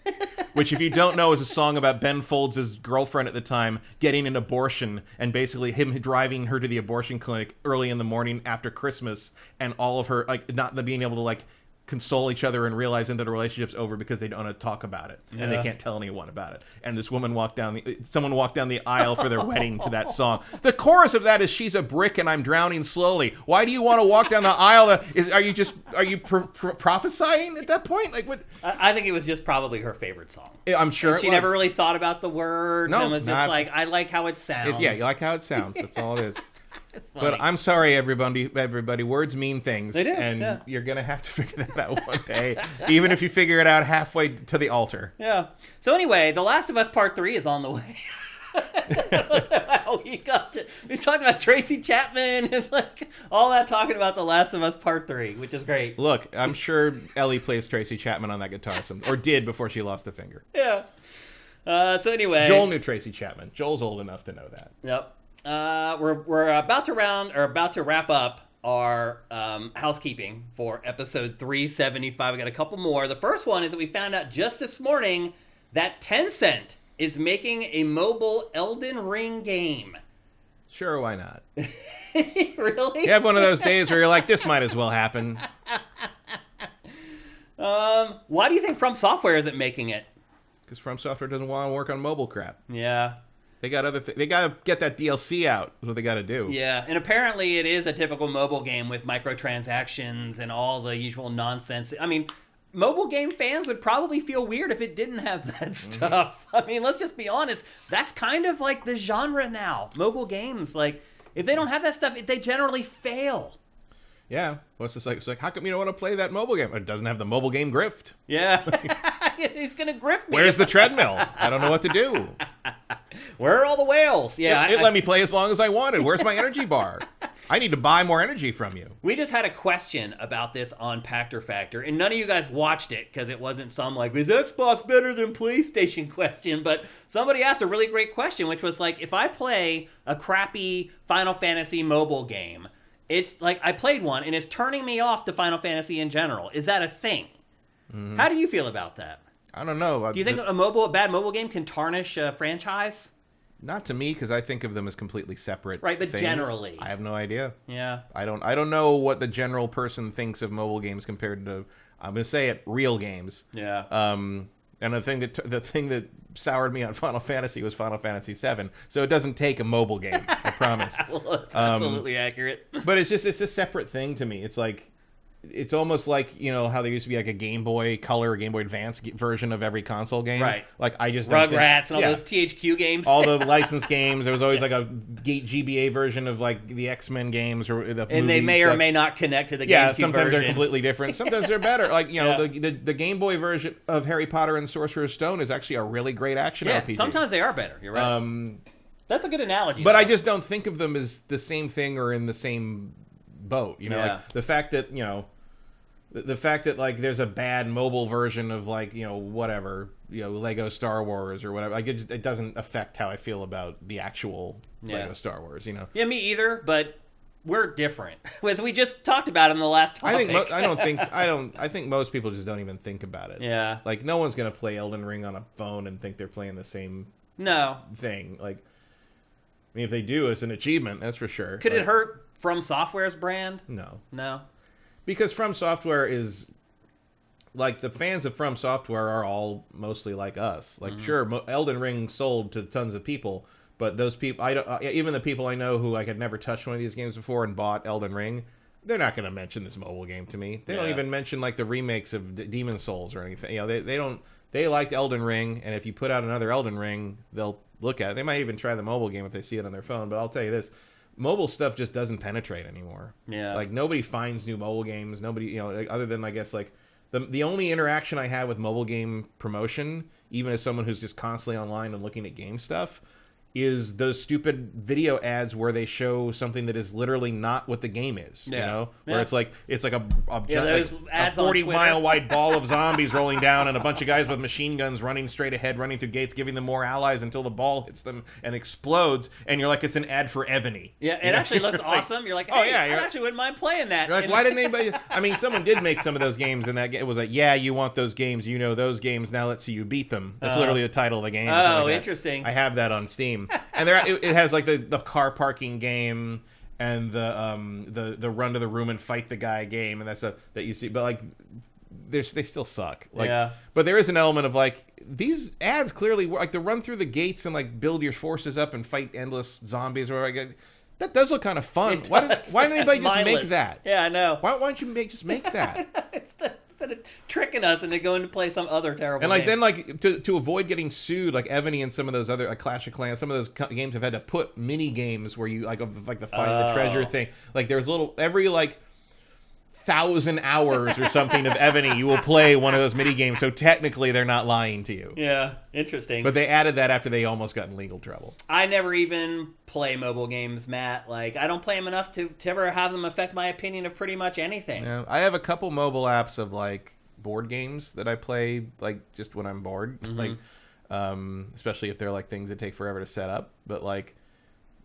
which, if you don't know, is a song about Ben Folds' girlfriend at the time getting an abortion and basically him driving her to the abortion clinic early in the morning after Christmas, and all of her like not being able to like console each other and realizing that a relationship's over because they don't want to talk about it and they can't tell anyone about it. And this woman someone walked down the aisle for their wedding to that song. The chorus of that is "She's a brick and I'm drowning slowly." Why do you want to walk down the aisle? Are you prophesying at that point? Like what? I think it was just probably her favorite song. I'm sure she never really thought about the words. No, and was just like, I like how it sounds. Yeah, you like how it sounds. That's all it is. But I'm sorry, everybody. Words mean things. They do, and you're going to have to figure that out one day, even if you figure it out halfway to the altar. Yeah. So anyway, The Last of Us Part 3 is on the way. We talked about Tracy Chapman and like all that, talking about The Last of Us Part 3, which is great. Look, I'm sure Ellie plays Tracy Chapman on that guitar, or did before she lost the finger. Yeah. So anyway, Joel knew Tracy Chapman. Joel's old enough to know that. Yep. We're about to wrap up our housekeeping for episode 375. We got a couple more. The first one is that we found out just this morning that Tencent is making a mobile Elden Ring game. Sure, why not? Really? You have one of those days where you're like, this might as well happen. Why do you think From Software isn't making it? Because From Software doesn't want to work on mobile crap. Yeah. They got other things. They got to get that DLC out. That's what they got to do. Yeah, and apparently it is a typical mobile game with microtransactions and all the usual nonsense. I mean, mobile game fans would probably feel weird if it didn't have that stuff. I mean, let's just be honest. That's kind of like the genre now. Mobile games, like, if they don't have that stuff, they generally fail. Yeah. Well, it's like, how come you don't want to play that mobile game? It doesn't have the mobile game grift. Yeah. He's going to grift me. Where's the treadmill? I don't know what to do. Where are all the whales? Yeah, It let me play as long as I wanted. Where's my energy bar? I need to buy more energy from you. We just had a question about this on Pactor Factor, and none of you guys watched it because it wasn't some like, is Xbox better than PlayStation question, but somebody asked a really great question, which was like, if I play a crappy Final Fantasy mobile game, it's like I played one and it's turning me off to Final Fantasy in general. Is that a thing? Mm-hmm. How do you feel about that? I don't know. Do you think a bad mobile game can tarnish a franchise? Not to me, because I think of them as completely separate. Right, but things. Generally, I have no idea. Yeah, I don't know what the general person thinks of mobile games compared to, I'm gonna say it, real games. Yeah. And the thing that soured me on Final Fantasy was Final Fantasy VII. So it doesn't take a mobile game. I promise. Well, that's absolutely accurate. But it's a separate thing to me. It's like. It's almost like, you know, how there used to be like a Game Boy Color or Game Boy Advance version of every console game. Right. Like, I just Rugrats and all those THQ games. All the licensed games. There was always like a GBA version of like the X-Men games or the and they may or may not connect to the GameCube Yeah, sometimes version. they're completely different. Sometimes they're better. Like, you know, the Game Boy version of Harry Potter and Sorcerer's Stone is actually a really great action RPG. Sometimes they are better. You're right. That's a good analogy. But I just don't think of them as the same thing or in the same boat. You know, like the fact that, you know, the fact that like there's a bad mobile version of like, you know, whatever, you know, Lego Star Wars or whatever, like it doesn't affect how I feel about the actual Lego Star Wars, you know. Yeah, me either, but we're different. As we just talked about in the last topic. I think most people just don't even think about it. Yeah. Like no one's gonna play Elden Ring on a phone and think they're playing the same thing. Like, I mean, if they do, it's an achievement, that's for sure. Could it hurt From Software's brand? No. No. Because From Software is... Like, the fans of From Software are all mostly like us. Like, sure, Elden Ring sold to tons of people, but those people... even the people I know who, like, had never touched one of these games before and bought Elden Ring, they're not going to mention this mobile game to me. They don't even mention, like, the remakes of Demon Souls or anything. You know, they don't... They liked Elden Ring, and if you put out another Elden Ring, they'll look at it. They might even try the mobile game if they see it on their phone, but I'll tell you this. Mobile stuff just doesn't penetrate anymore. Yeah. Like, nobody finds new mobile games. Nobody, you know, other than, I guess, like... The only interaction I have with mobile game promotion, even as someone who's just constantly online and looking at game stuff, is those stupid video ads where they show something that is literally not what the game is. You know, where it's like a those ads 40-mile wide ball of zombies rolling down and a bunch of guys with machine guns running straight ahead, running through gates, giving them more allies until the ball hits them and explodes. And you're like, it's an ad for Ebony. Yeah, it actually looks awesome. You're like, hey, I actually wouldn't mind playing that. You're like, why didn't anybody? I mean, someone did make some of those games, and that it was like, yeah, you want those games, you know those games. Now let's see you beat them. That's literally the title of the game. Oh, interesting. I have that on Steam, and it has like the car parking game and the run to the room and fight the guy game, and that's that you see. But like, they still suck. Like, but there is an element of like these ads clearly like the run through the gates and like build your forces up and fight endless zombies or like. That does look kind of fun. Why didn't anybody just make that? Yeah, I know. Why don't you just make that? Instead of tricking us into going to play some other terrible and like game. then like to avoid getting sued, like Ebony and some of those other like Clash of Clans, some of those games have had to put mini games where you like the find the treasure thing. Like there's every like 1,000 hours or something of Ebony, you will play one of those mini games. So technically, they're not lying to you. Yeah, interesting. But they added that after they almost got in legal trouble. I never even play mobile games, Matt. Like I don't play them enough to ever have them affect my opinion of pretty much anything. Yeah, I have a couple mobile apps of like board games that I play like just when I'm bored, like especially if they're like things that take forever to set up. But like.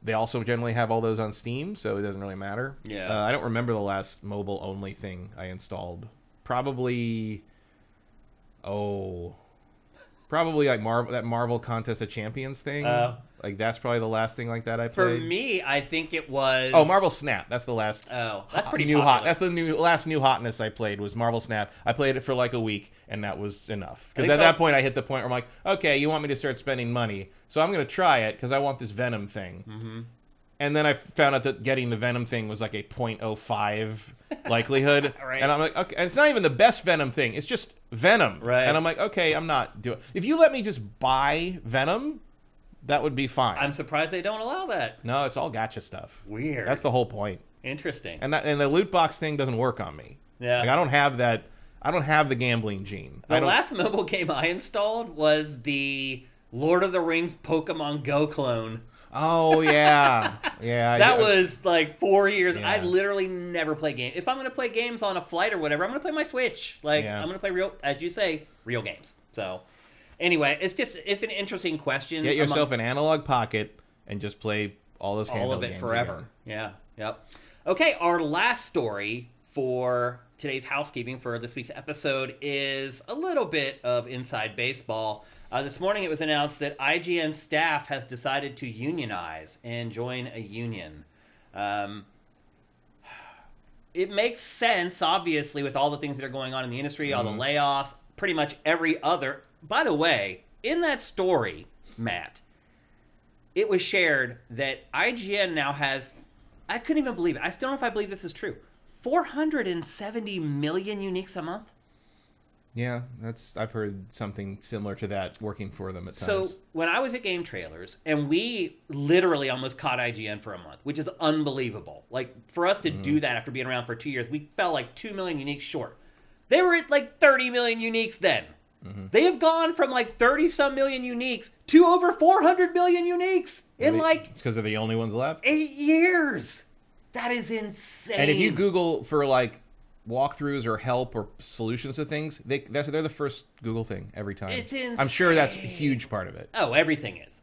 They also generally have all those on Steam, so it doesn't really matter. Yeah. I don't remember the last mobile-only thing I installed. Probably like that Marvel Contest of Champions thing. Like that's probably the last thing like that I played. For me, I think it was. Oh, Marvel Snap. That's the last. Oh, that's pretty new popular. hot. That's the last new hotness I played was Marvel Snap. I played it for like a week, and that was enough. Because at that point, I hit the point where I'm like, okay, you want me to start spending money, so I'm going to try it because I want this Venom thing. Mm-hmm. And then I found out that getting the Venom thing was like a 0.05 likelihood. Right. And I'm like, okay, and it's not even the best Venom thing. It's just Venom. Right. And I'm like, okay, I'm not doing. If you let me just buy Venom, that would be fine. I'm surprised they don't allow that. No, it's all gacha stuff. Weird. That's the whole point. Interesting. And the loot box thing doesn't work on me. Yeah. Like, I don't have that. I don't have the gambling gene. The last mobile game I installed was the Lord of the Rings Pokemon Go clone. Oh, yeah. Yeah. That was like 4 years. Yeah. I literally never play games. If I'm going to play games on a flight or whatever, I'm going to play my Switch. Like, I'm going to play real, as you say, real games. So, anyway, it's an interesting question. Get yourself an analog pocket and just play all those handheld all of it games forever. Again. Yeah. Yep. Okay, our last story for today's housekeeping for this week's episode is a little bit of inside baseball. This morning it was announced that IGN staff has decided to unionize and join a union. It makes sense, obviously, with all the things that are going on in the industry, all the layoffs, pretty much every other. By the way, in that story, Matt, it was shared that IGN now has, I couldn't even believe it. I still don't know if I believe this is true, 470 million uniques a month. Yeah, I've heard something similar to that working for them at times. So when I was at Game Trailers, and we literally almost caught IGN for a month, which is unbelievable. Like, for us to do that after being around for 2 years, we fell like 2 million uniques short. They were at like 30 million uniques then. Mm-hmm. They have gone from like 30-some million uniques to over 400 million uniques in like... It's because they're the only ones left? 8 years. That is insane. And if you Google for like walkthroughs or help or solutions to things, they're the first Google thing every time. It's insane. I'm sure that's a huge part of it. Oh, everything is.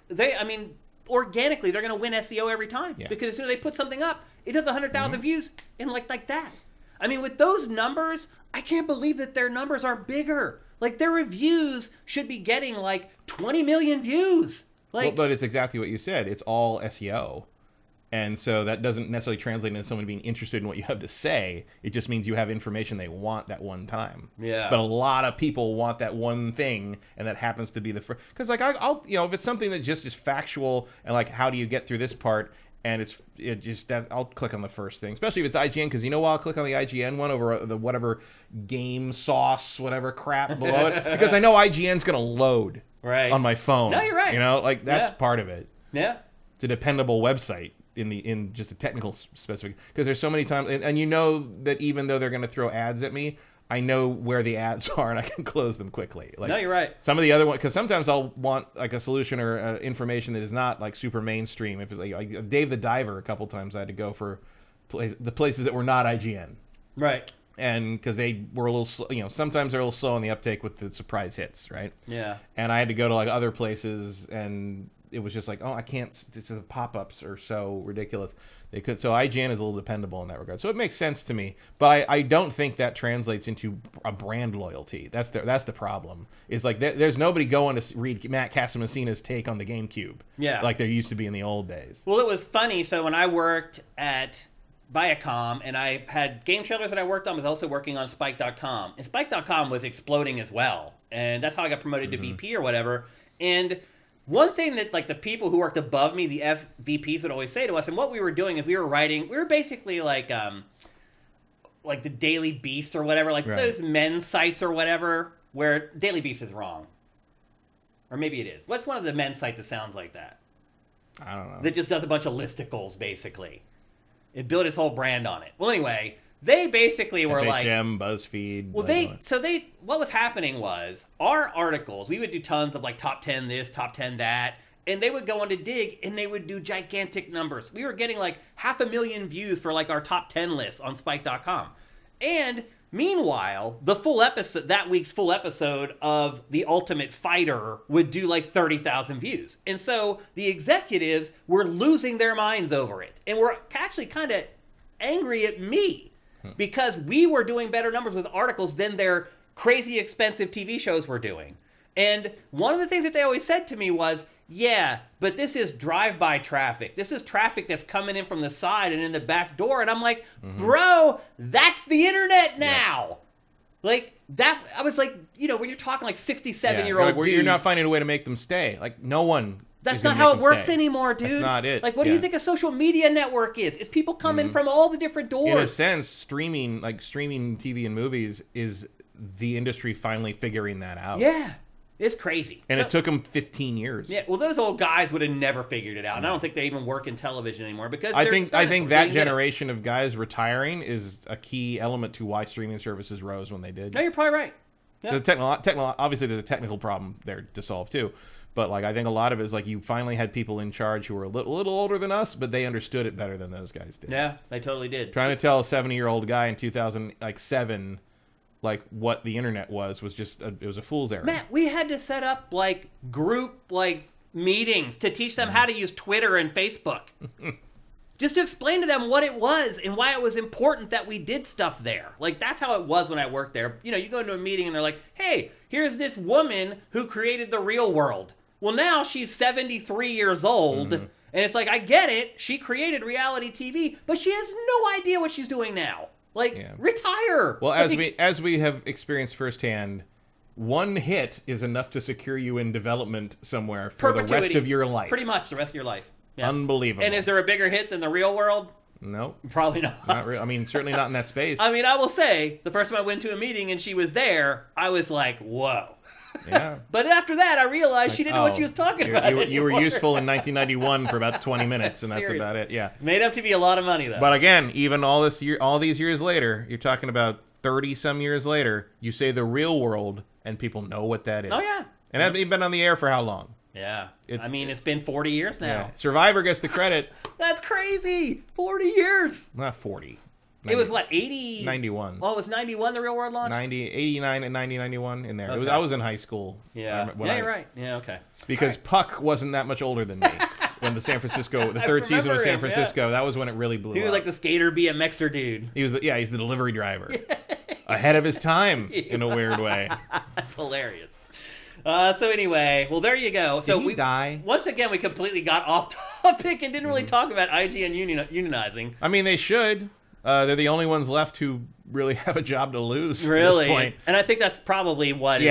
Organically, they're going to win SEO every time. Yeah. Because as soon as they put something up, it does 100,000 views in like that. I mean, with those numbers, I can't believe that their numbers are bigger. Like, their reviews should be getting like 20 million views. Like, But it's exactly what you said. It's all SEO. And so that doesn't necessarily translate into someone being interested in what you have to say. It just means you have information they want that one time. Yeah. But a lot of people want that one thing, and that happens to be the first. Because like I'll if it's something that just is factual and like how do you get through this part, and I'll click on the first thing, especially if it's IGN, because you know what, I'll click on the IGN one over the whatever game sauce whatever crap below it, because I know IGN's gonna load right on my phone. No, you're right. Like that's part of it. Yeah. It's a dependable website in just a technical specific, because there's so many times, and you know that even though they're going to throw ads at me, I know where the ads are and I can close them quickly. Like, no, you're right. Some of the other ones, because sometimes I'll want like a solution or information that is not like super mainstream. If it's like Dave the Diver, a couple times I had to go for the places that were not IGN, right? And because they were a little slow, sometimes they're a little slow on the uptake with the surprise hits, right? Yeah. And I had to go to like other places, and it was just like, oh, I can't. The pop-ups are so ridiculous. So IGN is a little dependable in that regard. So it makes sense to me, but I don't think that translates into a brand loyalty. That's the problem. It's like there's nobody going to read Matt Casamassina's take on the GameCube. Yeah. Like there used to be in the old days. Well, it was funny. So when I worked at Viacom and I had game trailers that I worked on, I was also working on Spike.com, and Spike.com was exploding as well, and that's how I got promoted to VP or whatever. And one thing that like the people who worked above me, the VPs, would always say to us, and what we were doing is we were basically like the Daily Beast or whatever, like those men's sites or whatever, where Daily Beast is wrong. Or maybe it is. What's one of the men's sites that sounds like that? I don't know. That just does a bunch of listicles, basically. It built its whole brand on it. Well, anyway, they basically were like BuzzFeed. Well, what was happening was our articles, we would do tons of like top 10 this, top 10 that, and they would go on to Dig and they would do gigantic numbers. We were getting like 500,000 views for like our top 10 lists on Spike.com. And meanwhile, that week's full episode of The Ultimate Fighter would do like 30,000 views. And so the executives were losing their minds over it and were actually kind of angry at me, because we were doing better numbers with articles than their crazy expensive TV shows were doing. And one of the things that they always said to me was, yeah, but this is drive-by traffic. This is traffic that's coming in from the side and in the back door. And I'm like, bro, that's the internet now. Yep. Like, that, I was like, when you're talking like 67-year-old dudes. You're not finding a way to make them stay. Like, no one. That's not how it works anymore, dude. That's not it. Like, what do you think a social media network is? It's people coming from all the different doors. In a sense, streaming TV and movies is the industry finally figuring that out. Yeah. It's crazy. And it took them 15 years. Yeah, well, those old guys would have never figured it out. And I don't think they even work in television anymore, because I think that generation of guys retiring is a key element to why streaming services rose when they did. No, you're probably right. Yeah. Obviously, there's a technical problem there to solve too. But like, I think a lot of it is like you finally had people in charge who were a little older than us, but they understood it better than those guys did. Yeah, they totally did. Trying to tell a 70-year-old guy in 2007 like what the internet was just it was a fool's errand. Matt, we had to set up like group like meetings to teach them how to use Twitter and Facebook. Just to explain to them what it was and why it was important that we did stuff there. Like, that's how it was when I worked there. You go into a meeting and they're like, hey, here's this woman who created the real world. Well, now she's 73 years old. And it's like, I get it. She created reality TV, but she has no idea what she's doing now. Like, retire. Well, as we have experienced firsthand, one hit is enough to secure you in development somewhere for the rest of your life. Pretty much the rest of your life. Yeah. Unbelievable. And is there a bigger hit than the real world? No. Probably not. Not really. I mean, certainly not in that space. I mean, I will say, the first time I went to a meeting and she was there, I was like, whoa. Yeah. But after that, I realized she didn't know what she was talking about. You were useful in 1991 for about 20 minutes, and that's about it. Yeah. Made up to be a lot of money, though. But again, even all these years later, you're talking about 30-some years later, you say the real world, and people know what that is. Oh, yeah. And have been on the air for how long? Yeah. It's been 40 years now. Yeah. Survivor gets the credit. That's crazy. 40 years. Not 40. 90, it was what, 80? 91. Oh, it was 91 the real world launch? 89 and 90, 91 in there. Okay. I was in high school. Yeah. You're right. Yeah, okay. Because Puck wasn't that much older than me. When the third season of San Francisco, that was when it really blew up. He was like the skater BMXer dude. He's the delivery driver. Ahead of his time in a weird way. That's hilarious. So anyway, well, there you go. Did he die? Once again, we completely got off topic and didn't really talk about IGN unionizing. I mean, they should. They're the only ones left who really have a job to lose Really? at this point. And I think that's probably what is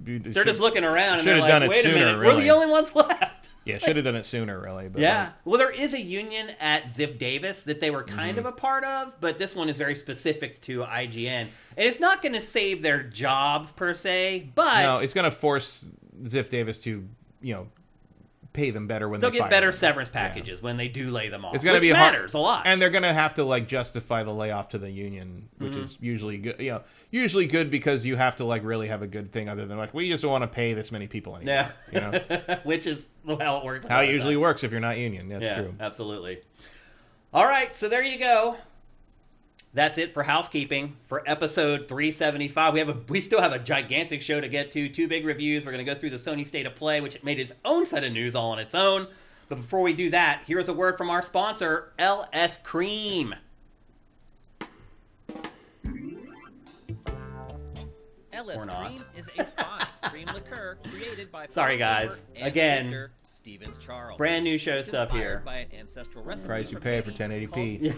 they're just looking around and they're like, wait a minute, really. we're the only ones left. Yeah, should have done it sooner, really. But yeah. Well, there is a union at Ziff Davis that they were kind of a part of, but this one is very specific to IGN. And it's not going to save their jobs, per se, but... No, it's going to force Ziff Davis to, pay them better when they'll they get fire better them. severance packages when they do lay them off. It's going to be matters a lot. And they're going to have to, justify the layoff to the union, which is usually good. Usually good because you have to, really have a good thing other than, we just don't want to pay this many people anymore. Yeah. Which is how it works. How it usually works if you're not union. That's true. Absolutely. All right, so there you go. That's it for housekeeping for episode 375. We still have a gigantic show to get to. 2 big reviews. We're going to go through the Sony State of Play, which made its own set of news all on its own. But before we do that, here's a word from our sponsor, LS Cream. LS Cream is a fine cream liqueur created by Sorry guys, again, Stevens Charles. Brand new show stuff here. By an ancestral recipe Price you pay for 1080p.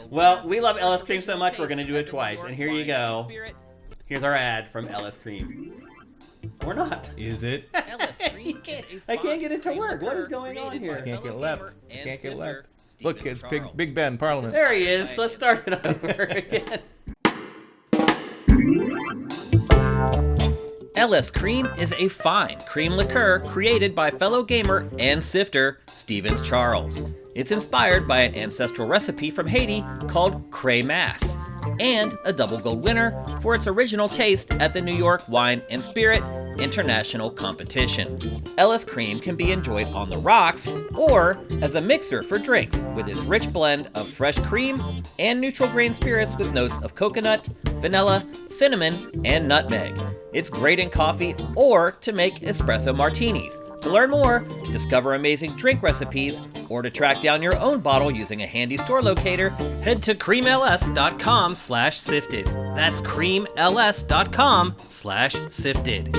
Well, we love LS Cream so much we're going to do it twice. And here you go. Here's our ad from LS Cream. Or not. Is it? LS Cream I can't get it to work. What is going on here? Can't get left. Can't get left. Look, it's Big Ben, Parliament. There he is. Let's start it over again. LS Cream is a fine cream liqueur created by fellow gamer and sifter Stevens Charles. It's inspired by an ancestral recipe from Haiti called Cray Mass, and a double gold winner for its original taste at the New York Wine and Spirit International Competition. LS Cream can be enjoyed on the rocks or as a mixer for drinks with its rich blend of fresh cream and neutral grain spirits with notes of coconut, vanilla, cinnamon, and nutmeg. It's great in coffee or to make espresso martinis. To learn more, discover amazing drink recipes, or to track down your own bottle using a handy store locator, head to creamls.com/sifted. That's creamls.com/sifted.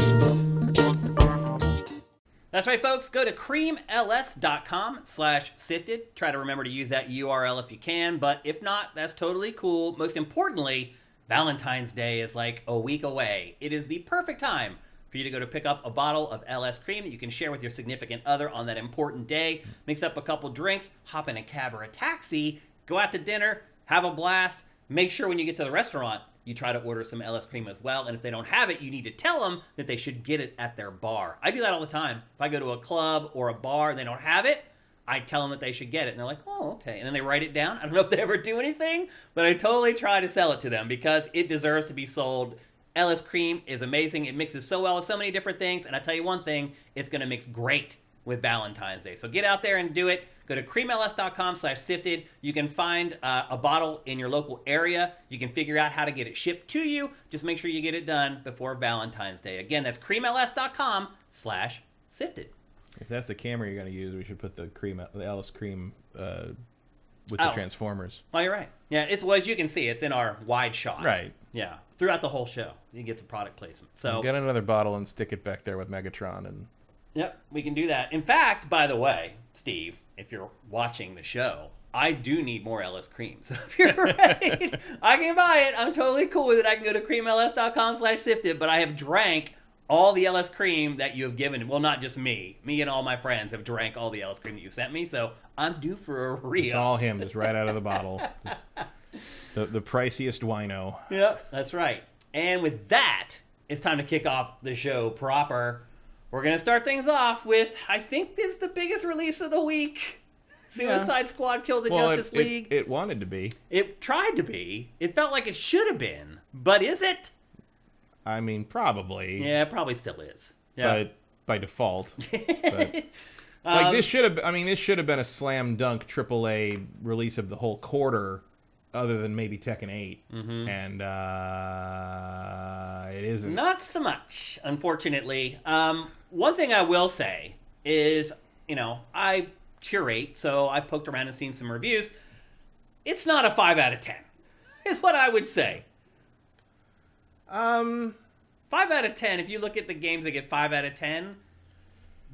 That's right, folks. Go to creamls.com/sifted. Try to remember to use that URL if you can, but if not, that's totally cool. Most importantly, Valentine's Day is like a week away. It is the perfect time for you to go to pick up a bottle of LS Cream that you can share with your significant other on that important day. Mix up a couple drinks, hop in a cab or a taxi, go out to dinner, have a blast. Make sure when you get to the restaurant, you try to order some LS Cream as well. And if they don't have it, you need to tell them that they should get it at their bar. I do that all the time. If I go to a club or a bar and they don't have it, I tell them that they should get it. And they're like, oh, okay. And then they write it down. I don't know if they ever do anything, but I totally try to sell it to them because it deserves to be sold. LS Cream is amazing. It mixes so well with so many different things. And I tell you one thing, it's going to mix great with Valentine's Day. So get out there and do it. Go to creamls.com/sifted. You can find a bottle in your local area. You can figure out how to get it shipped to you. Just make sure you get it done before Valentine's Day. Again, that's creamls.com/sifted. If that's the camera you're going to use, we should put the LS Cream with the Transformers. Oh, you're right. Yeah, as you can see, it's in our wide shot. Right. Yeah, throughout the whole show, you get some product placement. So get another bottle and stick it back there with Megatron, and yep, we can do that. In fact, by the way, Steve, if you're watching the show, I do need more LS Cream. So if you're ready, I can buy it. I'm totally cool with it. I can go to creamls.com/sifted, but I have drank all the LS Cream that you have given. Well, not just me. Me and all my friends have drank all the LS Cream that you sent me, so I'm due for a re-up. It's all him, just right out of the bottle. The priciest wino. Yep, that's right. And with that, it's time to kick off the show proper. We're going to start things off with, I think this is the biggest release of the week. Suicide Squad killed the Justice League. It wanted to be. It tried to be. It felt like it should have been. But is it? I mean, probably. Yeah, it probably still is. Yeah. But by default. But, this should have been a slam dunk AAA release of the whole quarter, other than maybe Tekken 8. Mm-hmm. And it isn't. Not so much, unfortunately. One thing I will say is, I curate, so I've poked around and seen some reviews. It's not a 5 out of 10, is what I would say. 5 out of 10, if you look at the games that get 5 out of 10,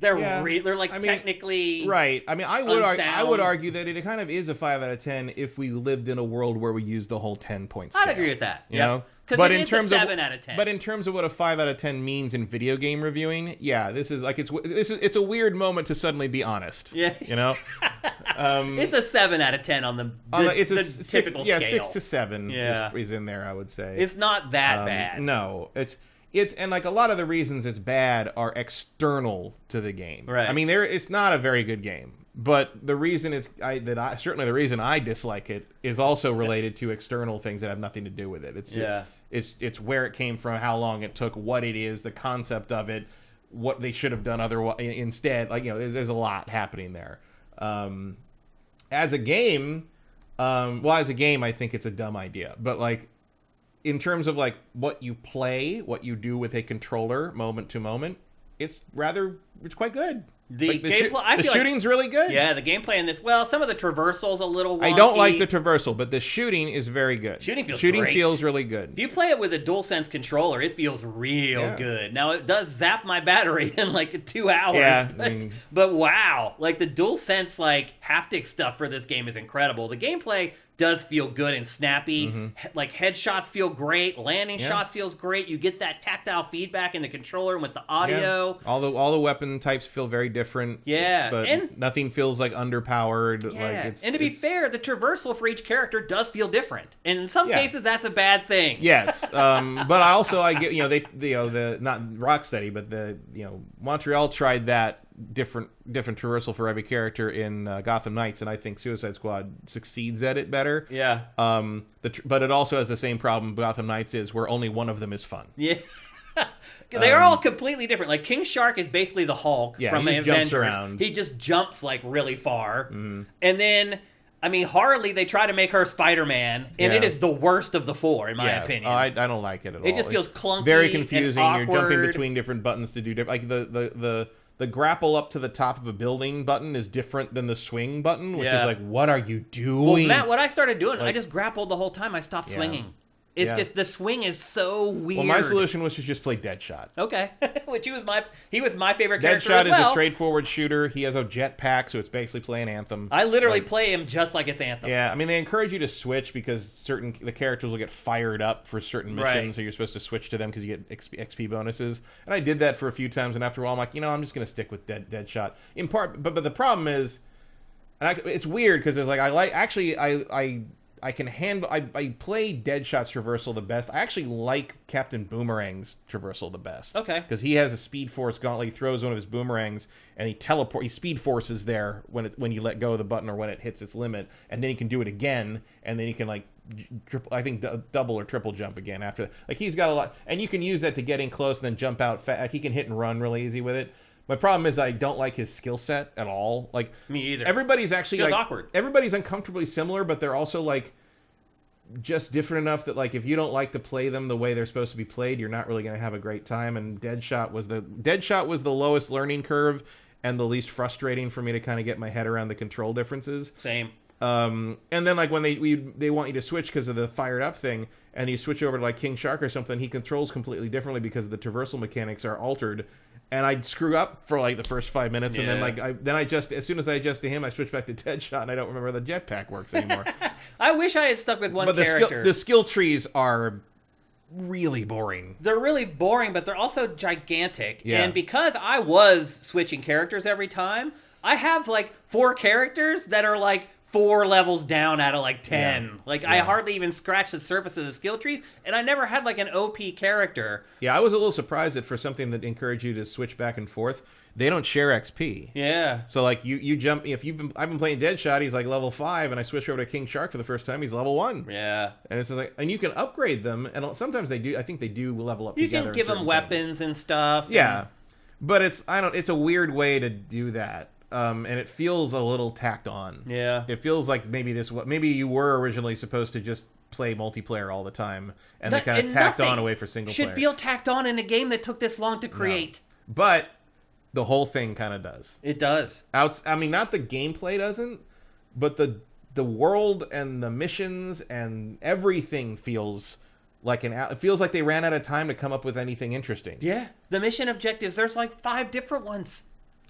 They're like technically right. I mean, I unsound. would argue that it kind of is a 5 out of 10 if we lived in a world where we used the whole 10-point scale. I'd agree with that. You know? Because it's a 7 out of 10. But in terms of what a 5 out of 10 means in video game reviewing, yeah, this is like it's a weird moment to suddenly be honest. Yeah. You know? It's a 7 out of 10 on the typical scale. Yeah, 6 to 7 Yeah. is in there, I would say. It's not that bad. No, it's and like a lot of the reasons it's bad are external to the game. Right. I mean, it's not a very good game, but the reason certainly the reason I dislike it is also related to external things that have nothing to do with it. It's where it came from, how long it took, what it is, the concept of it, what they should have done otherwise instead. Like, you know, there's a lot happening there. As a game, I think it's a dumb idea, but like, in terms of like what you play, what you do with a controller moment to moment, it's quite good. The gameplay, the shooting's really good. Yeah, the gameplay in this. Well, some of the traversal's a little wonky. I don't like the traversal, but the shooting is very good. Shooting great. Feels really good. If you play it with a DualSense controller, it feels real good. Now it does zap my battery in like 2 hours. Yeah, but wow, like the DualSense like haptic stuff for this game is incredible. The gameplay does feel good and snappy. Mm-hmm. Like headshots feel great, landing shots feels great. You get that tactile feedback in the controller and with the audio. Yeah. All the weapon types feel very different. Yeah, but and nothing feels like underpowered. Yeah, like and to be fair, the traversal for each character does feel different. And in some cases, that's a bad thing. Yes, but I get the not Rocksteady, but Montreal tried that different traversal for every character in Gotham Knights, and I think Suicide Squad succeeds at it better. Yeah. But it also has the same problem Gotham Knights is, where only one of them is fun. Yeah. They are all completely different. Like King Shark is basically the Hulk from the Avengers. Jumps around. He just jumps like really far. And then Harley, they try to make her Spider-Man, and it is the worst of the 4 in my opinion. I don't like it at all. It just feels clunky, very confusing. And You're jumping between different buttons to do different. Like the grapple up to the top of a building button is different than the swing button, which is like, what are you doing? Well, Matt, what I started doing, I just grappled the whole time. I stopped swinging. It's just the swing is so weird. Well, my solution was to just play Deadshot. Okay, which he was my favorite character Deadshot as well. is a straightforward shooter. He has a jetpack, so it's basically playing Anthem. I literally play him just like it's Anthem. Yeah, I mean, they encourage you to switch because the characters will get fired up for certain missions, so you're supposed to switch to them because you get XP bonuses. And I did that for a few times, and after a while, I'm like, I'm just going to stick with Deadshot. In part, but the problem is, it's weird because it's like I can handle. I play Deadshot's traversal the best. I actually like Captain Boomerang's traversal the best. Okay. Because he has a Speed Force gauntlet. He throws one of his boomerangs and he Speed Forces there when you let go of the button or when it hits its limit, and then he can do it again, and then he can like double or triple jump again after that. Like he's got a lot, and you can use that to get in close and then jump out. Like he can hit and run really easy with it. My problem is I don't like his skill set at all. Like me either. Everybody's actually feels like awkward. Everybody's uncomfortably similar, but they're also like just different enough that like if you don't like to play them the way they're supposed to be played, you're not really going to have a great time. And Deadshot was the lowest learning curve and the least frustrating for me to kind of get my head around the control differences. Same. And then like when they want you to switch because of the fired up thing, and you switch over to like King Shark or something, he controls completely differently because the traversal mechanics are altered. And I'd screw up for like the first 5 minutes, and then as soon as I adjust to him, I switch back to Deadshot, and I don't remember how the jetpack works anymore. I wish I had stuck with one character. The skill trees are really boring. They're really boring, but they're also gigantic. Yeah. And because I was switching characters every time, I have like 4 characters that are like 4 levels down out of like 10. I hardly even scratched the surface of the skill trees, and I never had like an OP character. Yeah, I was a little surprised that for something that encouraged you to switch back and forth, they don't share XP. Yeah. So like you jump, I've been playing Deadshot, he's like level 5, and I switch over to King Shark for the first time, he's level 1. Yeah. And it's like, and you can upgrade them, and sometimes they do. I think they do level up you together. You can give them weapons and stuff. Yeah. But it's a weird way to do that. And it feels a little tacked on. Yeah. It feels like maybe you were originally supposed to just play multiplayer all the time, and they kind of tacked on away for single player. Should feel tacked on in a game that took this long to create. No. But the whole thing kind of does. It does. I mean, not the gameplay doesn't, but the world and the missions and everything feels like it feels like they ran out of time to come up with anything interesting. Yeah. The mission objectives, there's like 5 different ones.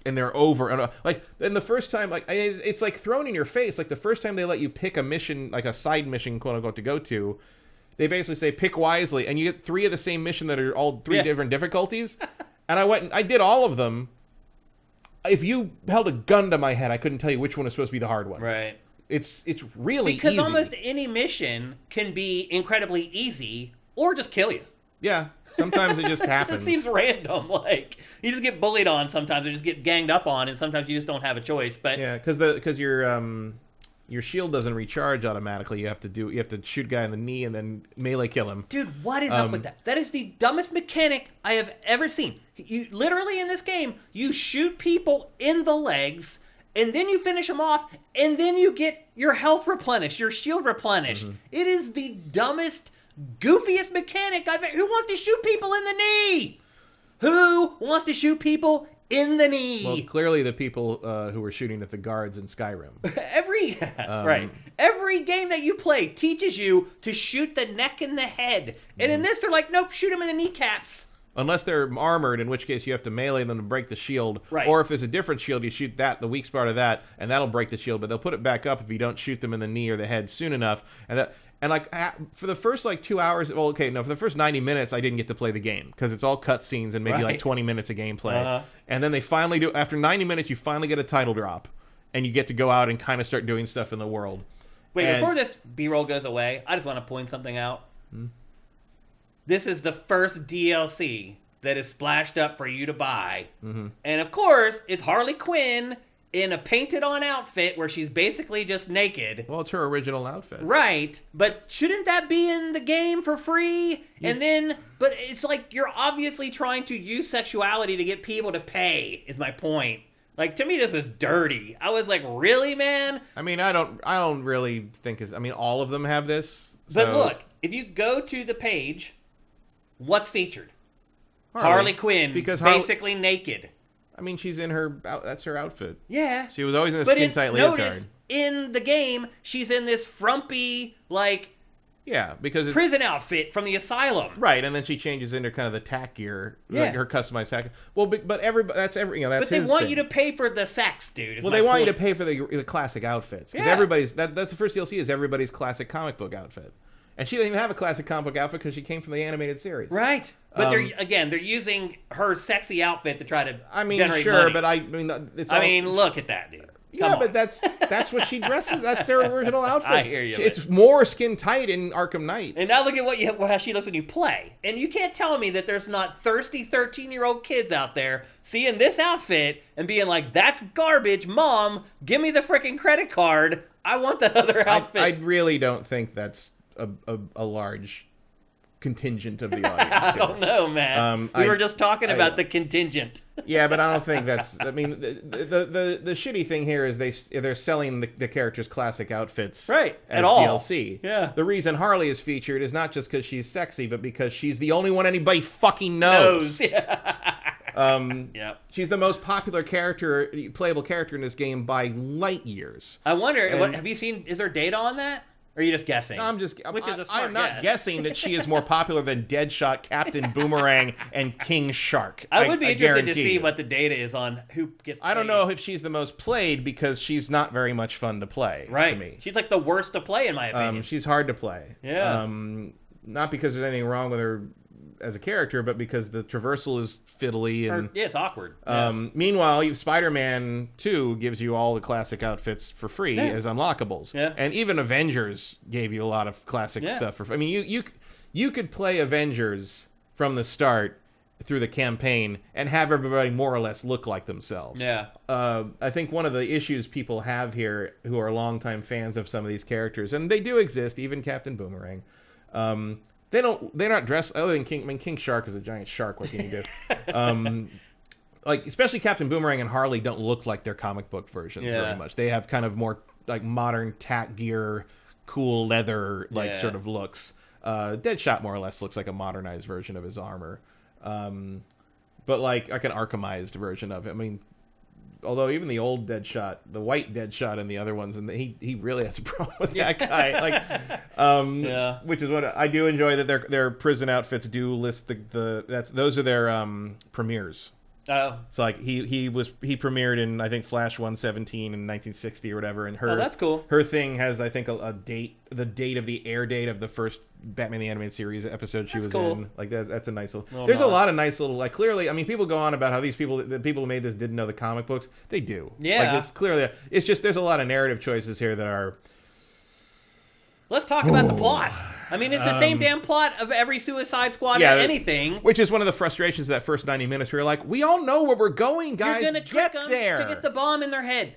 and they're over and like. And the first time, like it's like thrown in your face. Like the first time they let you pick a mission, like a side mission, quote unquote, to go to, they basically say pick wisely, and you get 3 of the same mission that are all 3 different difficulties. And I went and I did all of them. If you held a gun to my head, I couldn't tell you which one is supposed to be the hard one. Right. It's really because easy. almost any mission can be incredibly easy or just kill you. Yeah. Sometimes it just happens. It seems random. Like you just get bullied on sometimes, or just get ganged up on, and sometimes you just don't have a choice. But yeah, because your shield doesn't recharge automatically. You have to shoot a guy in the knee and then melee kill him. Dude, what is up with that? That is the dumbest mechanic I have ever seen. You literally in this game, you shoot people in the legs, and then you finish them off, and then you get your health replenished, your shield replenished. It is the dumbest, goofiest mechanic I've ever. Who wants to shoot people in the knee? Who wants to shoot people in the knee? Well, clearly the people who were shooting at the guards in Skyrim. Every game that you play teaches you to shoot the neck and the head. And in this, they're like, nope, shoot them in the kneecaps. Unless they're armored, in which case you have to melee them to break the shield. Right. Or if there's a different shield, you shoot the weak spot of that, and that'll break the shield. But they'll put it back up if you don't shoot them in the knee or the head soon enough. And like for the first like 2 hours, for the first 90 minutes, I didn't get to play the game because it's all cutscenes and maybe like 20 minutes of gameplay. And then they finally do. After 90 minutes, you finally get a title drop, and you get to go out and kind of start doing stuff in the world. Wait, before this B-roll goes away, I just want to point something out. This is the first DLC that is splashed up for you to buy. And of course, it's Harley Quinn in a painted-on outfit where she's basically just naked. Well, it's her original outfit. Right, but shouldn't that be in the game for free? But it's like you're obviously trying to use sexuality to get people to pay, is my point. Like, to me, this was dirty. I was like, really, man? I mean, I don't really think all of them have this. But look, if you go to the page, what's featured? Harley Quinn, basically naked. I mean, she's in that's her outfit. Yeah. She was always in a skin-tight leotard. Notice, in the game, she's in this frumpy, like, because it's prison outfit from the asylum. Right, and then she changes into kind of the tack gear, like her customized tack. Well, but everybody, that's But they want you to pay for the sex, dude. Well, they want you to pay for the classic outfits. Because everybody's, that's the first DLC is everybody's classic comic book outfit. And she doesn't even have a classic comic book outfit because she came from the animated series. Right. But they're using her sexy outfit to try to generate sure, money. But look at that, dude. But that's what she dresses. That's their original outfit. I hear you. It's more skin tight in Arkham Knight. And now look at how she looks when you play. And you can't tell me that there's not thirsty 13-year-old kids out there seeing this outfit and being like, "That's garbage, Mom. Give me the freaking credit card. I want that other outfit." I really don't think that's a large contingent of the audience. I don't know, man. We were just talking about the contingent. Yeah, but I don't think that's. I mean, the shitty thing here is they're selling the characters' classic outfits as DLC. Yeah. The reason Harley is featured is not just because she's sexy, but because she's the only one anybody fucking knows. She's the most popular playable character in this game by light years. I wonder. Have you seen? Is there data on that? Or are you just guessing? I'm not guessing that she is more popular than Deadshot, Captain Boomerang, and King Shark. I would be interested to see what the data is on who gets paid. I don't know if she's the most played because she's not very much fun to play. Right. To me. She's like the worst to play in my opinion. She's hard to play. Yeah. Not because there's anything wrong with her as a character, but because the traversal is fiddly and it's awkward. Meanwhile, Spider-Man 2 gives you all the classic outfits for free as unlockables. Yeah. And even Avengers gave you a lot of classic stuff for free. I mean, you could play Avengers from the start through the campaign and have everybody more or less look like themselves. Yeah. I think one of the issues people have here who are longtime fans of some of these characters, and they do exist, even Captain Boomerang, they're not dressed other than King. I mean, King Shark is a giant shark. What can you do? Like especially Captain Boomerang and Harley don't look like their comic book versions very much. They have kind of more like modern tack gear, cool leather sort of looks. Deadshot more or less looks like a modernized version of his armor, but like an Arkhamized version of it. I mean, although even the old Deadshot, the white Deadshot, and the other ones, and he really has a problem with that guy. Which is what I do enjoy that their prison outfits do list those are their premieres. Oh. So like he premiered in I think Flash 117 in 1960 or whatever, and her that's cool. Her thing has I think a date, the date of the air date of the first Batman the Animated Series episode she was cool. in. Like that's a nice little. Little There's nod. a lot of nice little like clearly. I mean, people go on about how the people who made this didn't know the comic books. They do. Yeah. Like it's clearly it's just there's a lot of narrative choices here that are. Let's talk about the plot. I mean, it's the same damn plot of every Suicide Squad or anything. Which is one of the frustrations of that first 90 minutes where you're like, we all know where we're going, guys. You're going to trick them there. to get the bomb in their head.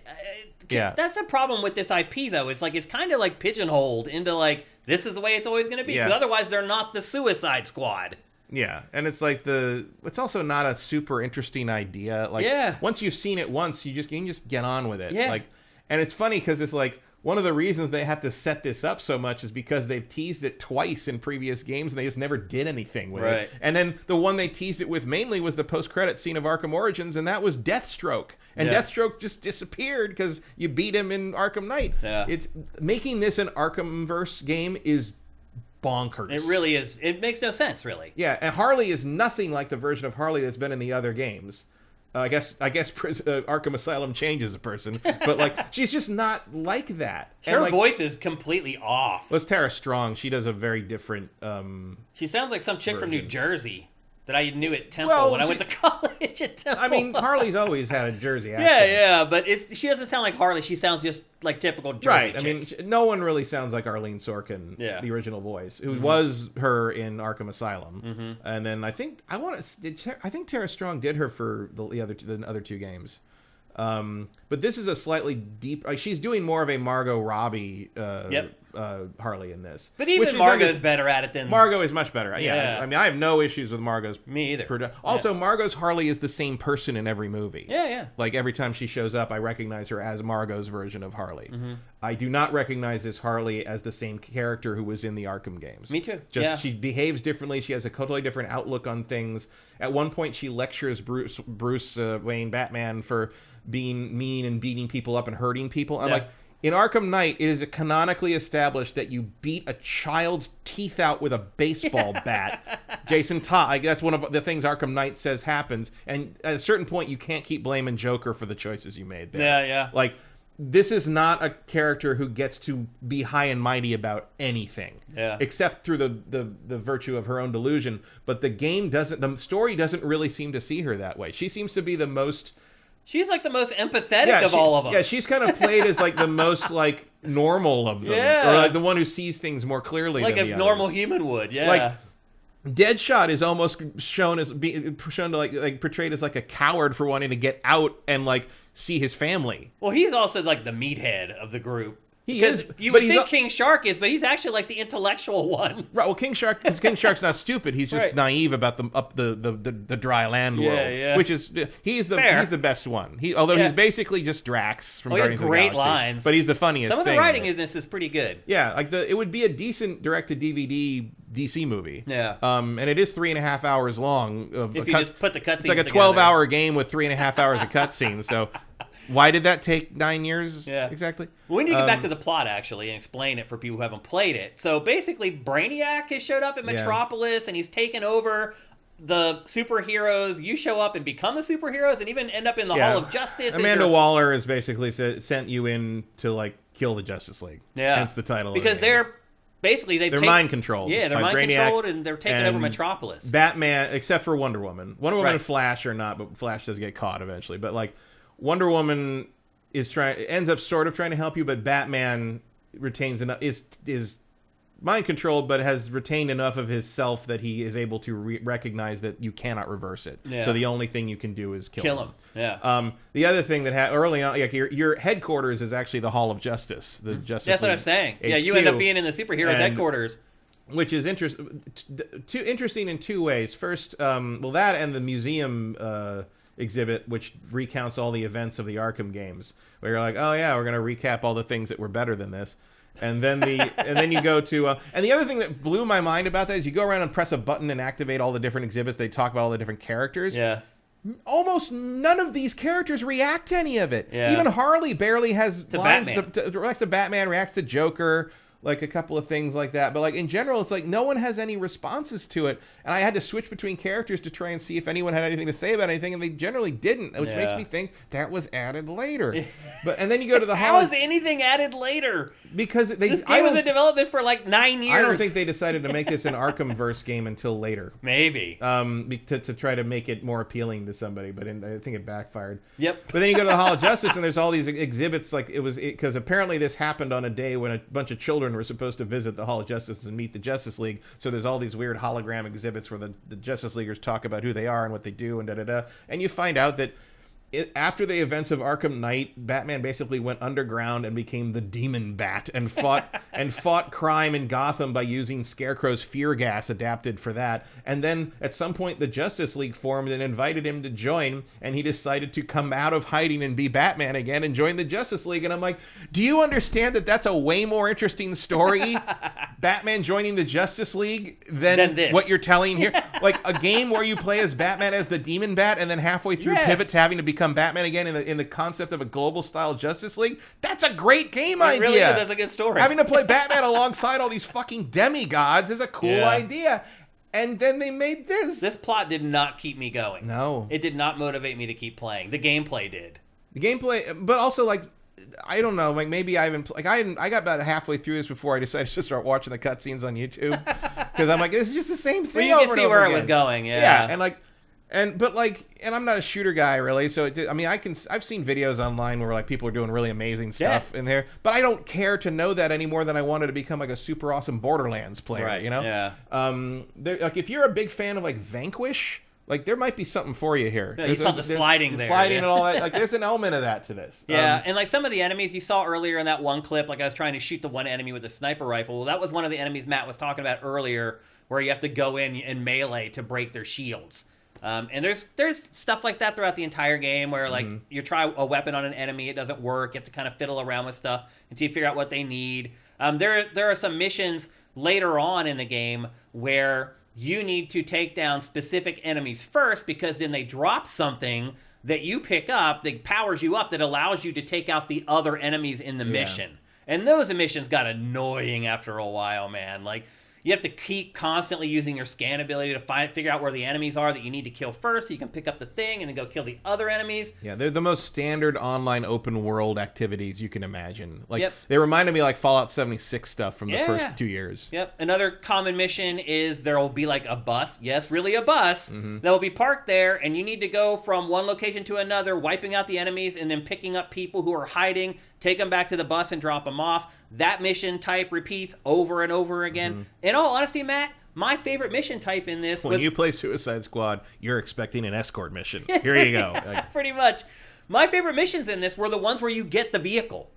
That's a problem with this IP, though. It's like it's kind of like pigeonholed into like, this is the way it's always going to be. Because otherwise, they're not the Suicide Squad. Yeah, and it's like it's also not a super interesting idea. Like, once you've seen it once, you can just get on with it. Yeah. Like, and it's funny because it's like, one of the reasons they have to set this up so much is because they've teased it twice in previous games and they just never did anything with it. And then the one they teased it with mainly was the post-credit scene of Arkham Origins, and that was Deathstroke. And Deathstroke just disappeared because you beat him in Arkham Knight. Yeah. It's making this an Arkhamverse game is bonkers. It really is. It makes no sense, really. Yeah, and Harley is nothing like the version of Harley that's been in the other games. I guess Arkham Asylum changes a person, but like she's just not like that. Her like, voice is completely off. Well, it's Tara Strong. She does a very different. She sounds like some chick from New Jersey that I knew at Temple when I went to college at Temple. I mean, Harley's always had a Jersey accent. Yeah, but she doesn't sound like Harley. She sounds just like typical Jersey Right. chick. I mean, no one really sounds like Arlene Sorkin, the original voice, who was her in Arkham Asylum, and then I think Tara Strong did her for the other two games. But this is a slightly deep. She's doing more of a Margot Robbie Harley in this. But even Margot's better at it than Margot is much better. Yeah. I mean, I have no issues with Margot's. Me either. Also, Margot's Harley is the same person in every movie. Yeah. Like every time she shows up, I recognize her as Margot's version of Harley. I do not recognize this Harley as the same character who was in the Arkham games. Me too. She behaves differently. She has a totally different outlook on things. At one point, she lectures Bruce Wayne Batman for being mean and beating people up and hurting people. I'm like, in Arkham Knight, it is canonically established that you beat a child's teeth out with a baseball bat. Jason Todd, that's one of the things Arkham Knight says happens. And at a certain point, you can't keep blaming Joker for the choices you made there. Yeah. Like, this is not a character who gets to be high and mighty about anything. Except through the virtue of her own delusion. But the story doesn't really seem to see her that way. She seems to be the most... She's like the most empathetic of all of them. Yeah, she's kind of played as like the most like normal of them, or like the one who sees things more clearly, like than a normal human would. Yeah, like Deadshot is almost shown to like portrayed as like a coward for wanting to get out and like see his family. Well, he's also like the meathead of the group. He is. You would think King Shark is, but he's actually like the intellectual one. Right. Well, King Shark's not stupid. He's just naive about the dry land world. Yeah. Which is he's the best one. Although he's basically just Drax from Guardians of the Galaxy. He has great lines. But he's the funniest. Some of the writing in this is pretty good. Yeah, like it would be a decent direct-to-DVD DC movie. Yeah. And it is 3.5 hours long. If you just put the cutscenes together. It's like a 12-hour game with 3.5 hours of cutscenes. So. Why did that take 9 years? Yeah. Exactly. We need to get back to the plot, actually, and explain it for people who haven't played it. So basically, Brainiac has showed up at Metropolis, and he's taken over the superheroes. You show up and become the superheroes, and even end up in the Hall of Justice. Amanda Waller has basically sent you in to, like, kill the Justice League. Yeah. Hence the title. Because they're mind controlled. Yeah, they're mind controlled, and they're taking over Metropolis. Batman, except for Wonder Woman. Wonder Woman and Flash are not, but Flash does get caught eventually. But, like, Wonder Woman ends up sort of trying to help you, but Batman retains enough is mind controlled, but has retained enough of his self that he is able to recognize that you cannot reverse it. Yeah. So the only thing you can do is kill him. Yeah. The other thing that early on, like your headquarters is actually the Hall of Justice. The Justice. That's what I'm saying. HQ, yeah, you end up being in the superheroes' headquarters. Which is interesting in two ways. First, that and the museum exhibit, which recounts all the events of the Arkham games, where you're like, oh yeah, we're gonna recap all the things that were better than this, and then you go to and the other thing that blew my mind about that is you go around and press a button and activate all the different exhibits. They talk about all the different characters. Yeah. Almost none of these characters react to any of it. Yeah. Even Harley barely has lines Batman. reacts to Batman, reacts to Joker. like a couple of things like that. But like in general, it's like no one has any responses to it. And I had to switch between characters to try and see if anyone had anything to say about anything, and they generally didn't, which makes me think that was added later. And then you go to the How is anything added later? Because this game was in development for like 9 years. I don't think they decided to make this an Arkhamverse game until later. Maybe. To try to make it more appealing to somebody, but I think it backfired. Yep. But then you go to the Hall of Justice, and there's all these exhibits. Like because apparently this happened on a day when a bunch of children were supposed to visit the Hall of Justice and meet the Justice League. So there's all these weird hologram exhibits where the Justice Leaguers talk about who they are and what they do and da-da-da. And you find out that after the events of Arkham Knight, Batman basically went underground and became the Demon Bat and fought crime in Gotham by using Scarecrow's fear gas adapted for that. And then at some point the Justice League formed and invited him to join, and he decided to come out of hiding and be Batman again and join the Justice League. And I'm like, do you understand that that's a way more interesting story, Batman joining the Justice League, than what you're telling here? Like a game where you play as Batman as the Demon Bat and then halfway through pivot to having to become Batman again in the concept of a global style Justice League. That's a great game idea. Really is. That's a good story. Having to play Batman alongside all these fucking demigods is a cool idea. And then they made this. This plot did not keep me going. No. It did not motivate me to keep playing. The gameplay did. The gameplay, but also like, I don't know, like maybe I haven't, like I got about halfway through this before I decided to start watching the cutscenes on YouTube. Because I'm like, this is just the same thing. Well, you can see where it was going, Yeah, and like, and I'm not a shooter guy really, so I've seen videos online where like people are doing really amazing stuff in there, but I don't care to know that any more than I wanted to become like a super awesome Borderlands player, right, you know? Yeah. Like if you're a big fan of like Vanquish, like there might be something for you here. Yeah, you saw the sliding there. Sliding and all that. Like there's an element of that to this. Yeah, and like some of the enemies you saw earlier in that one clip, like I was trying to shoot the one enemy with a sniper rifle. Well, that was one of the enemies Matt was talking about earlier, where you have to go in and melee to break their shields. And there's stuff like that throughout the entire game where like you try a weapon on an enemy, it doesn't work. You have to kind of fiddle around with stuff until you figure out what they need. There are some missions later on in the game where you need to take down specific enemies first, because then they drop something that you pick up that powers you up, that allows you to take out the other enemies in the mission. And those missions got annoying after a while, man. Like, you have to keep constantly using your scan ability to figure out where the enemies are that you need to kill first, so you can pick up the thing and then go kill the other enemies. Yeah, they're the most standard online open world activities you can imagine. Like they reminded me of like Fallout 76 stuff from the first 2 years. Yep. Another common mission is there will be like a bus. Yes, really a bus that will be parked there, and you need to go from one location to another, wiping out the enemies and then picking up people who are hiding, take them back to the bus and drop them off. That mission type repeats over and over again. In all honesty, Matt, my favorite mission type in this was... When you play Suicide Squad, you're expecting an escort mission. Here you go. Like, pretty much. My favorite missions in this were the ones where you get the vehicle.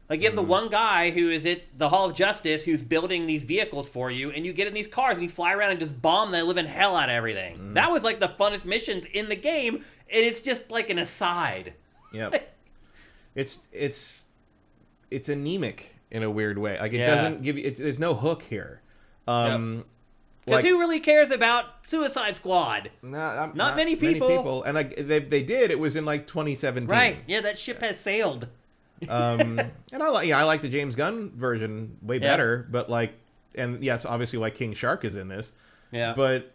Like, you have the one guy who is at the Hall of Justice who's building these vehicles for you, and you get in these cars and you fly around and just bomb the living hell out of everything. That was like the funnest missions in the game, and it's just like an aside. Yep. It's anemic in a weird way. Like, it doesn't give you... there's no hook here. Because who really cares about Suicide Squad? Not many people. And like they did. It was in like 2017. Right. Yeah, that ship has sailed. And I like the James Gunn version way better. But like, and yes, obviously why King Shark is in this. Yeah. But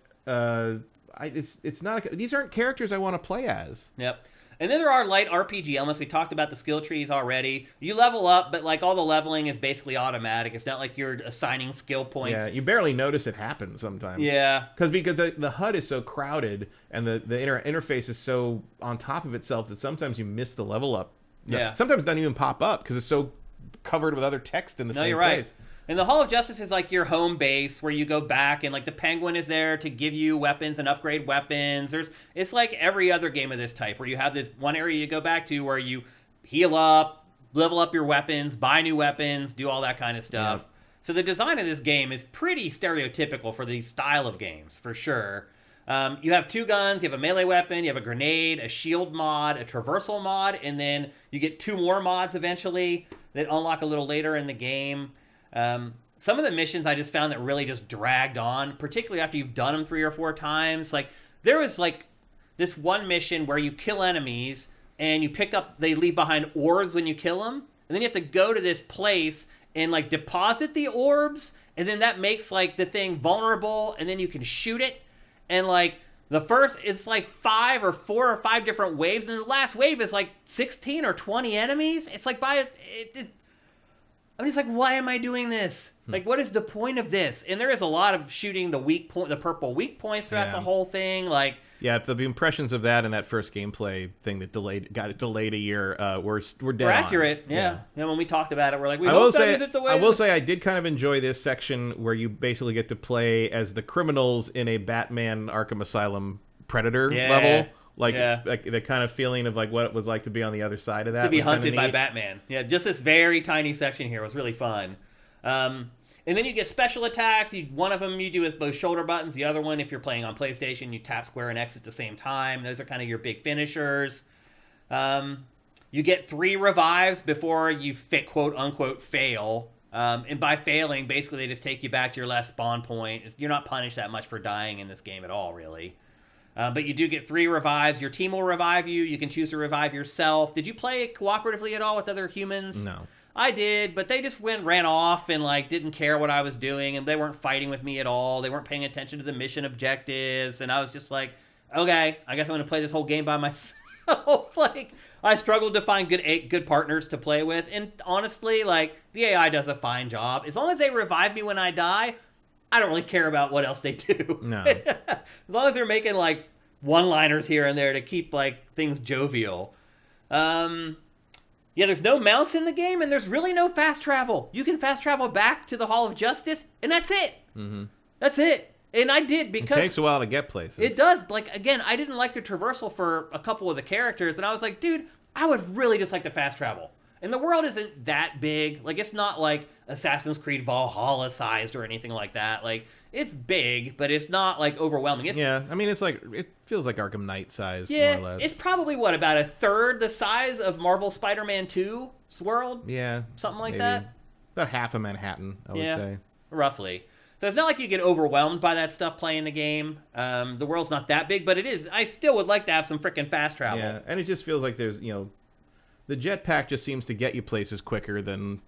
it's not. These aren't characters I want to play as. Yep. And then there are light RPG elements. We talked about the skill trees already. You level up, but like all the leveling is basically automatic. It's not like you're assigning skill points. Yeah, you barely notice it happen sometimes. Yeah. Because the HUD is so crowded and the interface is so on top of itself that sometimes you miss the level up. Yeah. Sometimes it doesn't even pop up because it's so covered with other text in the same place. Right. And the Hall of Justice is like your home base where you go back, and like the Penguin is there to give you weapons and upgrade weapons. It's like every other game of this type where you have this one area you go back to where you heal up, level up your weapons, buy new weapons, do all that kind of stuff. Yep. So the design of this game is pretty stereotypical for these style of games, for sure. You have two guns, you have a melee weapon, you have a grenade, a shield mod, a traversal mod, and then you get two more mods eventually that unlock a little later in the game. Some of the missions I just found that really just dragged on, particularly after you've done them 3 or 4 times. Like, there was like this one mission where you kill enemies and you pick up, they leave behind orbs when you kill them. And then you have to go to this place and like deposit the orbs, and then that makes like the thing vulnerable, and then you can shoot it, and like the first it's like 4 or 5 different waves, and the last wave is like 16 or 20 enemies. It's like I'm just like, why am I doing this? Like, what is the point of this? And there is a lot of shooting the purple weak points throughout the whole thing. Like, yeah, the impressions of that and that first gameplay thing that got it delayed a year were dead we're on. accurate. Yeah. When we talked about it, we're like, I will say I did kind of enjoy this section where you basically get to play as the criminals in a Batman Arkham Asylum Predator level. Like the kind of feeling of like what it was like to be on the other side of that. To be hunted by Batman. Yeah, just this very tiny section here was really fun. And then you get special attacks. One of them you do with both shoulder buttons. The other one, if you're playing on PlayStation, you tap square and X at the same time. Those are kind of your big finishers. You get 3 revives before you quote unquote fail. And by failing, basically they just take you back to your last spawn point. You're not punished that much for dying in this game at all, really. But you do get 3 revives. Your team will revive you. You can choose to revive yourself. Did you play cooperatively at all with other humans? No. I did, but they just ran off and like didn't care what I was doing, and they weren't fighting with me at all. They weren't paying attention to the mission objectives, and I was just like, okay, I guess I'm gonna play this whole game by myself. Like, I struggled to find good partners to play with, and honestly, like, the AI does a fine job. As long as they revive me when I die, I don't really care about what else they do. No. As long as they're making like one-liners here and there to keep like things jovial. Yeah, there's no mounts in the game, and there's really no fast travel. You can fast travel back to the Hall of Justice, and that's it. Mm-hmm. That's it. And I did because... It takes a while to get places. It does. Like, again, I didn't like the traversal for a couple of the characters, and I was like, dude, I would really just like to fast travel. And the world isn't that big. Like, it's not like Assassin's Creed Valhalla sized or anything like that. Like, it's big, but it's not like overwhelming. I mean, it's like, it feels like Arkham Knight sized, more or less. It's probably about a third the size of Marvel Spider-Man 2's world? Yeah. Something like maybe. that? About half of Manhattan, I would say. Roughly. So it's not like you get overwhelmed by that stuff playing the game. The world's not that big, but it is. I still would like to have some freaking fast travel. Yeah, and it just feels like there's, the jetpack just seems to get you places quicker than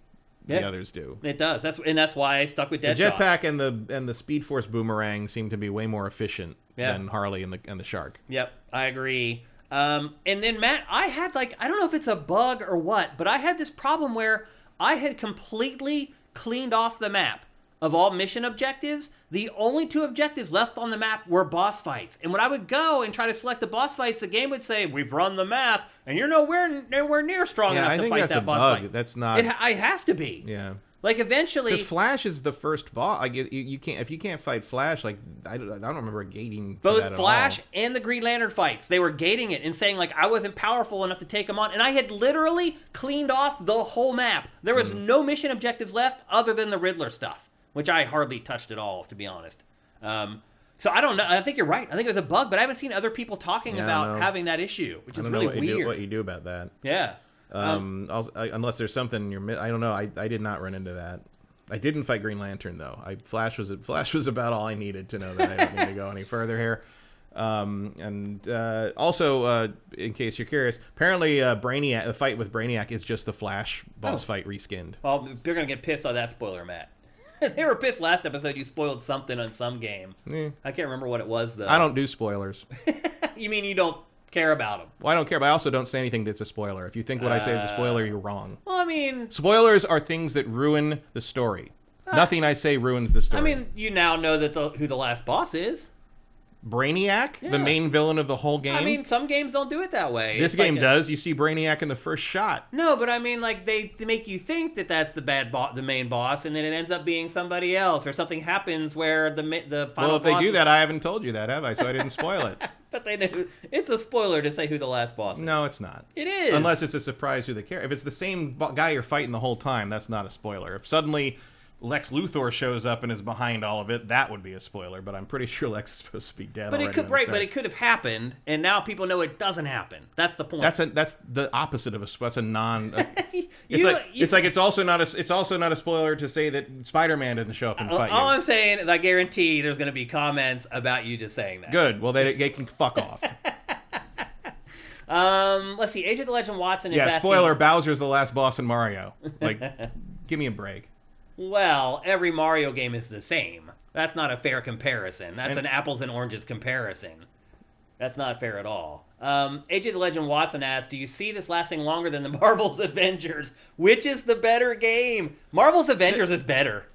the others do. It does. That's why I stuck with Deadshot. The jetpack and the Speed Force boomerang seem to be way more efficient than Harley and the Shark. Yep, I agree. And then Matt, I had I don't know if it's a bug or what, but I had this problem where I had completely cleaned off the map of all mission objectives. The only 2 objectives left on the map were boss fights. And when I would go and try to select the boss fights, the game would say, we've run the math, and you're nowhere near strong enough to fight that boss fight. That's not... It has to be. Yeah. Like, eventually... Because Flash is the first boss. Like, you can't... If you can't fight Flash, like, I don't remember gating both that at Flash all. and the Green Lantern fights, they were gating it and saying, like, I wasn't powerful enough to take them on. And I had literally cleaned off the whole map. There was no mission objectives left other than the Riddler stuff, which I hardly touched at all, to be honest. So I don't know. I think you're right. I think it was a bug, but I haven't seen other people talking about having that issue, which is really weird. What you do about that? Yeah. Unless there's something I don't know. I did not run into that. I didn't fight Green Lantern though. Flash was about all I needed to know that I don't need to go any further here. Also, in case you're curious, apparently Brainiac, the fight with Brainiac is just the Flash boss fight reskinned. Well, they're gonna get pissed on that spoiler, Matt. They were pissed last episode you spoiled something on some game. I can't remember what it was, though. I don't do spoilers. You mean you don't care about them? Well, I don't care, but I also don't say anything that's a spoiler. If you think what I say is a spoiler, you're wrong. Well, I mean... Spoilers are things that ruin the story. Nothing I say ruins the story. I mean, you now know that who the last boss is. Brainiac, the main villain of the whole game. I mean, some games don't do it that way. This game does. You see Brainiac in the first shot. No, but I mean, like they make you think that that's the main boss, and then it ends up being somebody else, or something happens where the final. Well, if they do that, I haven't told you that, have I? So I didn't spoil it. But they knew it's a spoiler to say who the last boss is. No, it's not. It is, unless it's a surprise who the character. If it's the same guy you're fighting the whole time, that's not a spoiler. If suddenly Lex Luthor shows up and is behind all of it, that would be a spoiler, but I'm pretty sure Lex is supposed to be dead but already. But it could have happened, and now people know it doesn't happen. That's the point. That's the opposite of that's a non. It's also not a spoiler to say that Spider-Man doesn't show up and fight you. All I'm saying is I guarantee there's going to be comments about you just saying that. Good. Well, they can fuck off. Let's see. Age of the Legend Watson is asking... spoiler, Bowser's the last boss in Mario. Like, give me a break. Well, every Mario game is the same. That's not a fair comparison. That's an apples and oranges comparison. That's not fair at all. AJ the Legend Watson asks, do you see this lasting longer than the Marvel's Avengers? Which is the better game? Marvel's Avengers is better.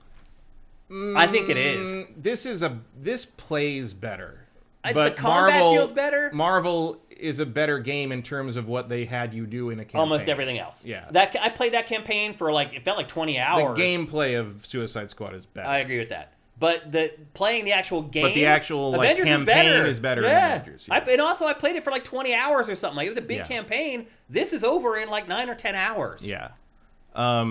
I think it is. This plays better. The combat feels better. Marvel is a better game in terms of what they had you do in a campaign. Almost everything else. Yeah. I played that campaign for it felt like 20 hours. The gameplay of Suicide Squad is better. I agree with that. But playing the actual game, but the actual Avengers campaign is better than Avengers. Yeah. And also I played it for 20 hours or something. It was a big campaign. This is over in 9 or 10 hours. Yeah.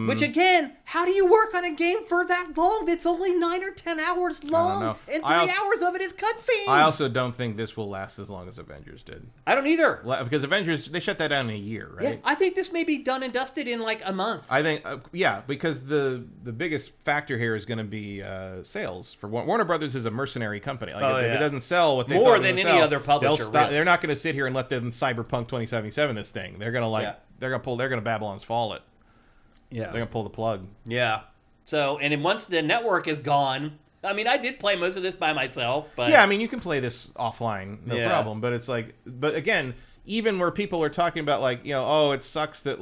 Which again, how do you work on a game for that long? That's only 9 or 10 hours long, and 3 hours of it is cutscenes. I also don't think this will last as long as Avengers did. I don't either, because Avengers, they shut that down in a year, right? Yeah, I think this may be done and dusted in a month. I think, because the biggest factor here is going to be sales. For Warner Brothers is a mercenary company. If it doesn't sell what they more thought than it would any sell, other publisher, they're not going to sit here and let them Cyberpunk 2077 this thing. They're going to they're going to Babylon's Fall it. Yeah. They're going to pull the plug. Yeah. So, and then once the network is gone, I mean, I did play most of this by myself, but... Yeah, I mean, you can play this offline, no problem, but it's but again, even where people are talking about, it sucks that,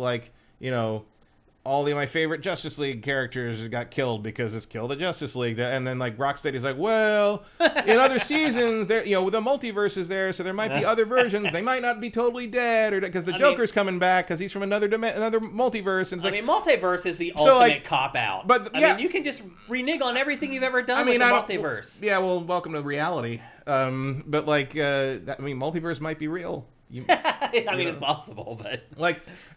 all of my favorite Justice League characters got killed because it's killed the Justice League. And then, Rocksteady's well, in other seasons, the multiverse is there, so there might be other versions. They might not be totally dead, or because the Joker's coming back because he's from another multiverse. And it's multiverse is the ultimate cop-out. But, you can just renege on everything you've ever done with the multiverse. Yeah, well, welcome to reality. Multiverse might be real. It's possible, but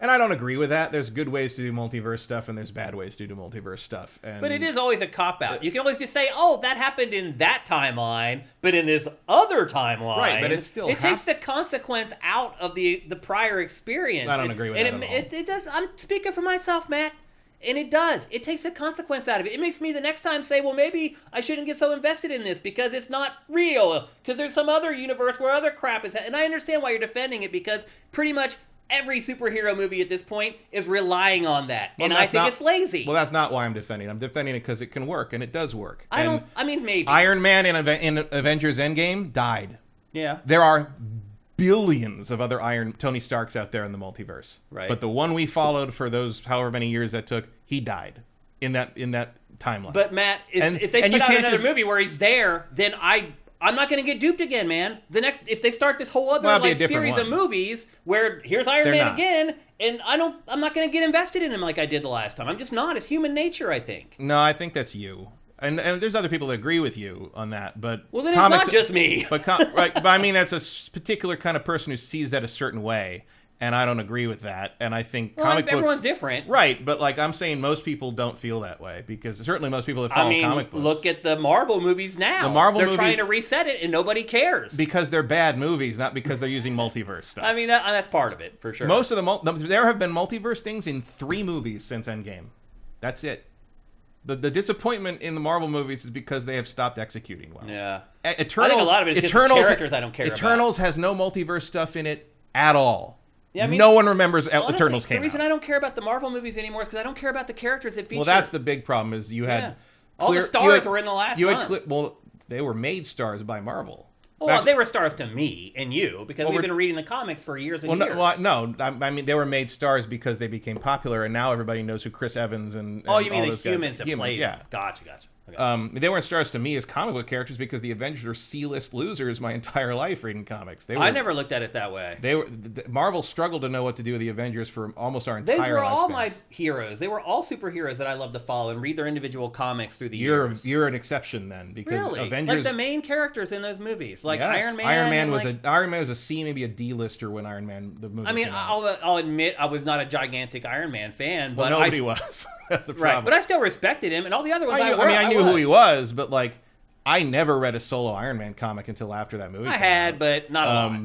and I don't agree with that. There's good ways to do multiverse stuff, and there's bad ways to do multiverse stuff. But it is always a cop out. You can always just say, "Oh, that happened in that timeline," but in this other timeline, right? But it takes the consequence out of the prior experience. I don't agree with that at all. It does. I'm speaking for myself, Matt. And it does. It takes the consequence out of it. It makes me the next time say, well, maybe I shouldn't get so invested in this because it's not real. Because there's some other universe where other crap is... And I understand why you're defending it, because pretty much every superhero movie at this point is relying on that. Well, and I think it's lazy. Well, that's not why I'm defending it. I'm defending it because it can work, and it does work. Maybe. Iron Man in Avengers Endgame died. Yeah. There are billions of other Tony Starks out there in the multiverse. Right. But the one we followed for those however many years that took, he died in that timeline. But Matt, if they put out another movie where he's there, then I'm not going to get duped again, man. If they start this whole other series of movies where here's Iron Man again, and I'm not going to get invested in him like I did the last time. I'm just not. It's human nature, I think. No, I think that's you. And there's other people that agree with you on that, but well, then it's not just me. But I mean, that's a particular kind of person who sees that a certain way, and I don't agree with that. And I think comic books, everyone's different, right? But I'm saying most people don't feel that way, because certainly most people that follow comic books. Look at the Marvel movies now. They're trying to reset it, and nobody cares because they're bad movies, not because they're using multiverse stuff. I mean, that's part of it for sure. Most of there have been multiverse things in 3 movies since Endgame. That's it. The disappointment in the Marvel movies is because they have stopped executing well. Yeah. I think a lot of it is just the characters I don't care about. Eternals has no multiverse stuff in it at all. Yeah, no one remembers Eternals came out. The reason I don't care about the Marvel movies anymore is because I don't care about the characters it features. Well, that's the big problem is you had... all the stars were in the last one. Well, they were made stars by Marvel. Well, they were stars to me and you because we've been reading the comics for years and years. No, I mean they were made stars because they became popular, and now everybody knows who Chris Evans and you mean all the those humans guys. that played? Yeah, gotcha. Okay. They weren't stars to me as comic book characters because the Avengers were C-list losers my entire life reading comics. I never looked at it that way. Marvel struggled to know what to do with the Avengers for almost our entire life. They were all my heroes. They were all superheroes that I love to follow and read their individual comics through the years. You're an exception then, because really? Avengers, like the main characters in those movies, like Iron Man. Iron Man was a C, maybe a D-lister when Iron Man the movie. I mean, came out. I'll admit I was not a gigantic Iron Man fan, but nobody was. That's the problem. Right, but I still respected him, and all the other ones I knew who he was, but I never read a solo Iron Man comic until after that movie. I had, but not a lot.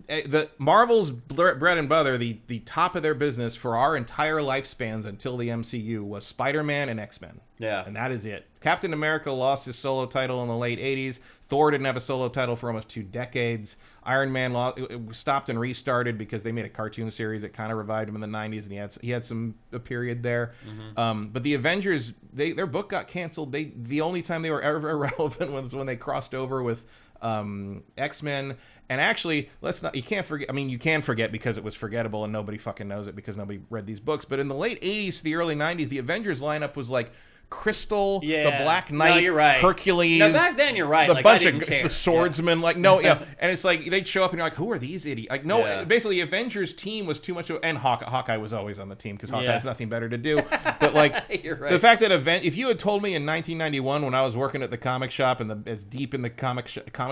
the Marvel's bread and butter, the top of their business for our entire lifespans until the MCU was Spider-Man and X-Men. Yeah. And that is it. Captain America lost his solo title in the late 80s. Thor didn't have a solo title for almost 2 decades. Iron Man it stopped and restarted because they made a cartoon series that kind of revived him in the 90s, and he had a period there. But the Avengers, their book got canceled. The only time they were ever relevant was when they crossed over with X-Men. And actually, you can't forget. I mean, you can forget because it was forgettable and nobody fucking knows it because nobody read these books. But in the late 80s to the early 90s, the Avengers lineup was like Crystal, the Black Knight, you're right. Hercules. No, back then you're right. The like, bunch I of didn't care. the swordsmen, and it's like they'd show up and you're like, who are these idiots? Like, no, basically, the Avengers team was too much of, and Hawkeye was always on the team because Hawkeye has nothing better to do. But like, you're right. the fact that if you had told me in 1991 when I was working at the comic shop and as deep in the comic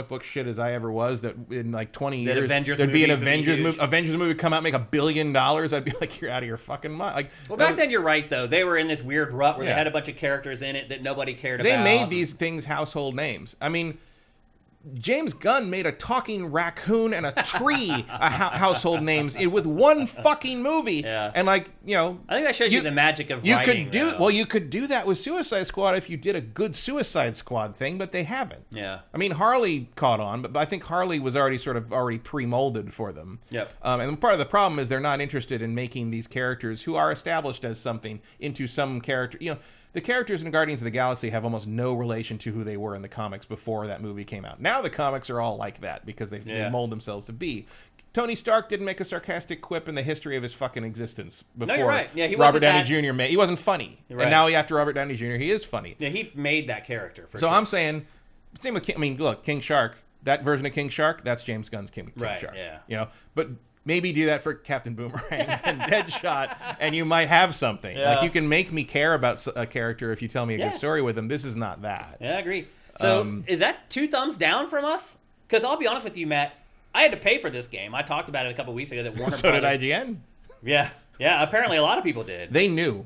book shit as I ever was, that in like 20 years there'd be an Avengers movie come out and make $1 billion, I'd be like, you're out of your fucking mind. Like, well, back then you're right though. They were in this weird rut where they had a bunch of characters in it that nobody cared about. They made these things household names. I mean, James Gunn made a talking raccoon and a tree household names with one fucking movie. Yeah. And like, I think that shows you the magic of writing. You could do that with Suicide Squad if you did a good Suicide Squad thing, but they haven't. Yeah. I mean, Harley caught on, but I think Harley was already pre-molded for them. Yep. And part of the problem is they're not interested in making these characters who are established as something into some character. The characters in Guardians of the Galaxy have almost no relation to who they were in the comics before that movie came out. Now the comics are all like that because they mold themselves to be. Tony Stark didn't make a sarcastic quip in the history of his fucking existence before. No, you're right. Yeah, Robert Downey Jr. He wasn't funny. Right. And now after Robert Downey Jr., he is funny. Yeah, he made that character. So sure. I'm saying, same with King. I mean, look, King Shark. That version of King Shark, that's James Gunn's King Shark. Yeah. But maybe do that for Captain Boomerang and Deadshot, and you might have something. Yeah. Like, you can make me care about a character if you tell me a good story with them. This is not that. Yeah, I agree. So, is that 2 thumbs down from us? Because I'll be honest with you, Matt, I had to pay for this game. I talked about it a couple weeks ago that Warner So Brothers... did IGN. Yeah. Apparently a lot of people did. They knew.